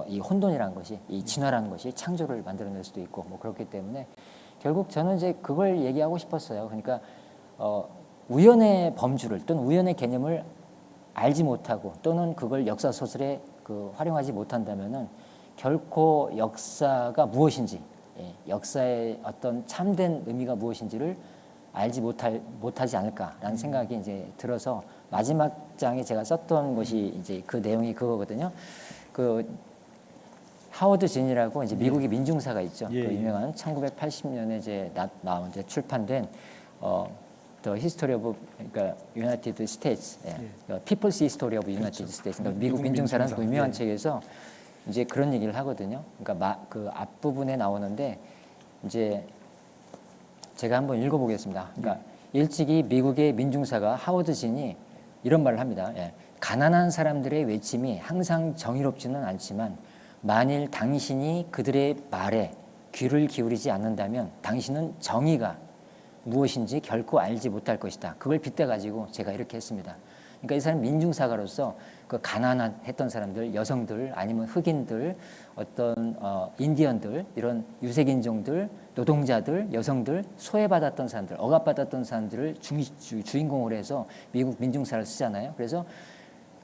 이 혼돈이라는 것이, 이 진화라는 것이 창조를 만들어낼 수도 있고, 뭐 그렇기 때문에 결국 저는 이제 그걸 얘기하고 싶었어요. 그러니까 우연의 범주를, 또는 우연의 개념을 알지 못하고, 또는 그걸 역사 소설에 활용하지 못한다면은 결코 역사가 무엇인지, 역사의 어떤 참된 의미가 무엇인지를 알지 못하지 않을까라는 생각이 이제 들어서, 마지막 장에 제가 썼던 것이 이제 그 내용이 그거거든요. 그 하워드 진이라고 이제 미국의 민중사가 있죠. 그 유명한 1980년에 이제 이제 출판된 The History of, 그러니까 United States, People's History of United States, 그러니까 미국 민중사라는 그 유명한 책에서 이제 그런 얘기를 하거든요. 그러니까 그 앞부분에 나오는데, 이제 제가 한번 읽어보겠습니다. 그러니까 일찍이 미국의 민중사가 하워드 진이 이런 말을 합니다. 가난한 사람들의 외침이 항상 정의롭지는 않지만, 만일 당신이 그들의 말에 귀를 기울이지 않는다면 당신은 정의가 무엇인지 결코 알지 못할 것이다. 그걸 빗대가지고 제가 이렇게 했습니다. 그러니까 이 사람 민중사가로서 그 가난했던 사람들, 여성들, 아니면 흑인들, 어떤 인디언들, 이런 유색인종들, 노동자들, 여성들, 소외받았던 사람들, 억압받았던 사람들을 주인공으로 해서 미국 민중사를 쓰잖아요. 그래서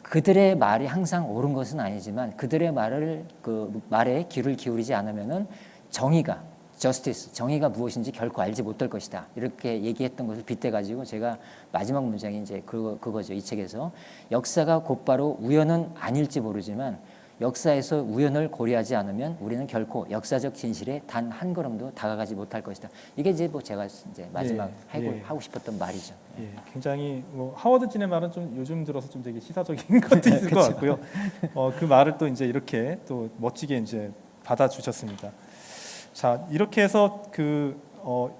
그들의 말이 항상 옳은 것은 아니지만, 그들의 말에 귀를 기울이지 않으면은 정의가, justice, 정의가 무엇인지 결코 알지 못할 것이다. 이렇게 얘기했던 것을 빗대가지고 제가 마지막 문장이 이제 그거죠. 이 책에서 역사가 곧바로 우연은 아닐지 모르지만 역사에서 우연을 고려하지 않으면 우리는 결코 역사적 진실에 단 한 걸음도 다가가지 못할 것이다. 이게 이제 뭐 제가 이제 마지막 하고 싶었던 말이죠. 예, 굉장히 뭐 하워드 진의 말은 좀 요즘 들어서 좀 되게 시사적인 것도 있을 것 같고요. 그 말을 또 이제 이렇게 또 멋지게 이제 받아주셨습니다. 자, 이렇게 해서 그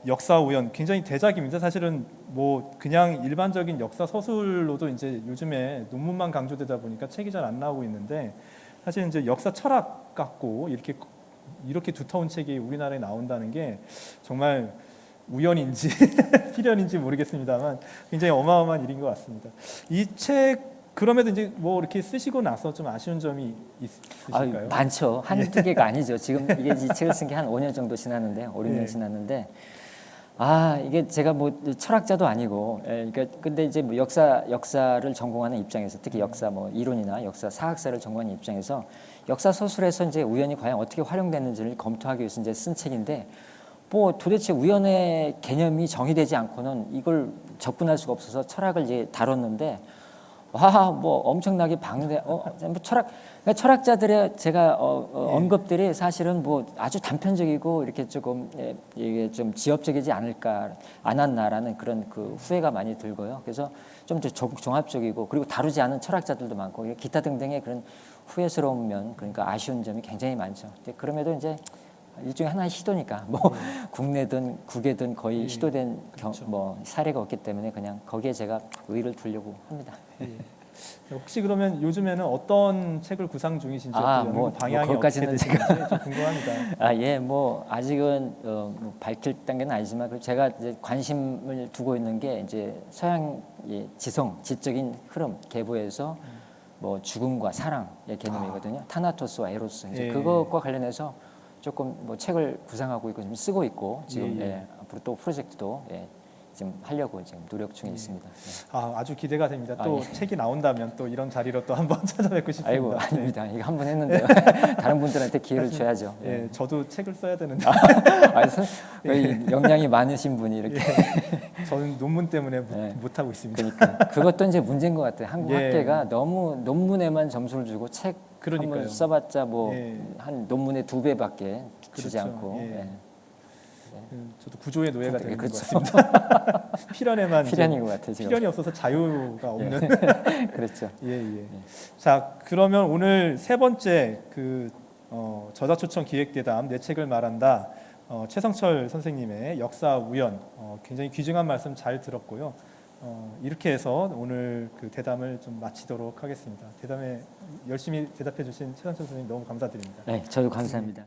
역사 우연 굉장히 대작입니다. 사실은 뭐 그냥 일반적인 역사 서술로도 이제 요즘에 논문만 강조되다 보니까 책이 잘 안 나오고 있는데 사실 이제 역사 철학 갖고 이렇게 두터운 책이 우리나라에 나온다는 게 정말 우연인지 필연인지 모르겠습니다만 굉장히 어마어마한 일인 것 같습니다. 이 책 그럼에도 이제 뭐 이렇게 쓰시고 나서 좀 아쉬운 점이 있으실까요? 많죠. 한두 개가 아니죠. 지금 이게 이 책을 쓴 게 한 5년 정도 지났는데, 5, 6년 지났는데, 이게 제가 뭐 철학자도 아니고, 그러니까 근데 이제 뭐 역사를 전공하는 입장에서, 특히 역사 뭐 이론이나 역사 사학사를 전공하는 입장에서 역사 서술에서 이제 우연이 과연 어떻게 활용됐는지를 검토하기 위해서 이제 쓴 책인데, 뭐 도대체 우연의 개념이 정의되지 않고는 이걸 접근할 수가 없어서 철학을 이제 다뤘는데. 뭐 엄청나게 방대. 뭐 철학자들의 제가 언급들이 사실은 뭐 아주 단편적이고 이렇게 조금 이게 좀 지엽적이지 않았나라는 그런 그 후회가 많이 들고요. 그래서 좀 종합적이고 그리고 다루지 않은 철학자들도 많고 기타 등등의 그런 후회스러운 면, 그러니까 아쉬운 점이 굉장히 많죠. 근데 그럼에도 이제 일종의 하나의 시도니까 뭐 국내든 국외든 거의 시도된 뭐 사례가 없기 때문에 그냥 거기에 제가 의의를 두려고 합니다. 혹시 그러면 요즘에는 어떤 책을 구상 중이신지 뭐 방향이 거기까지는 어떻게 되시는지 좀 궁금합니다. 뭐 아직은 뭐 밝힐 단계는 아니지만 제가 이제 관심을 두고 있는 게 이제 서양 지적인 흐름 계보에서 뭐 죽음과 사랑의 개념이거든요. 타나토스와 에로스. 이제 그것과 관련해서 조금 뭐 책을 구상하고 있고 지금 쓰고 있고 지금 앞으로 또 프로젝트도 지금 하려고 지금 노력 중에 있습니다. 아주 기대가 됩니다. 또 책이 나온다면 또 이런 자리로 또 한번 찾아뵙고 싶습니다. 아이고 아닙니다. 이거 한 번 했는데요. 다른 분들한테 기회를 줘야죠. 저도 책을 써야 되는데. 역량이 많으신 분이 이렇게. 저는 논문 때문에 못 하고 있습니다. 그러니까 그것도 이제 문제인 것 같아요. 한국 학계가 너무 논문에만 점수를 주고 책 한번 써봤자 뭐 한 논문의 2배밖에 주지 않고. 저도 구조의 노예가 되는 것 같습니다. 필연인 것 같아요. 필연이 없어서 자유가 없는. 그렇죠. 자, 그러면 오늘 세 번째 그 저자초청 기획대담 내 책을 말한다. 최성철 선생님의 역사 우연 굉장히 귀중한 말씀 잘 들었고요. 이렇게 해서 오늘 그 대담을 좀 마치도록 하겠습니다. 대담에 열심히 대답해 주신 최성철 선생님 너무 감사드립니다. 네, 저도 감사합니다.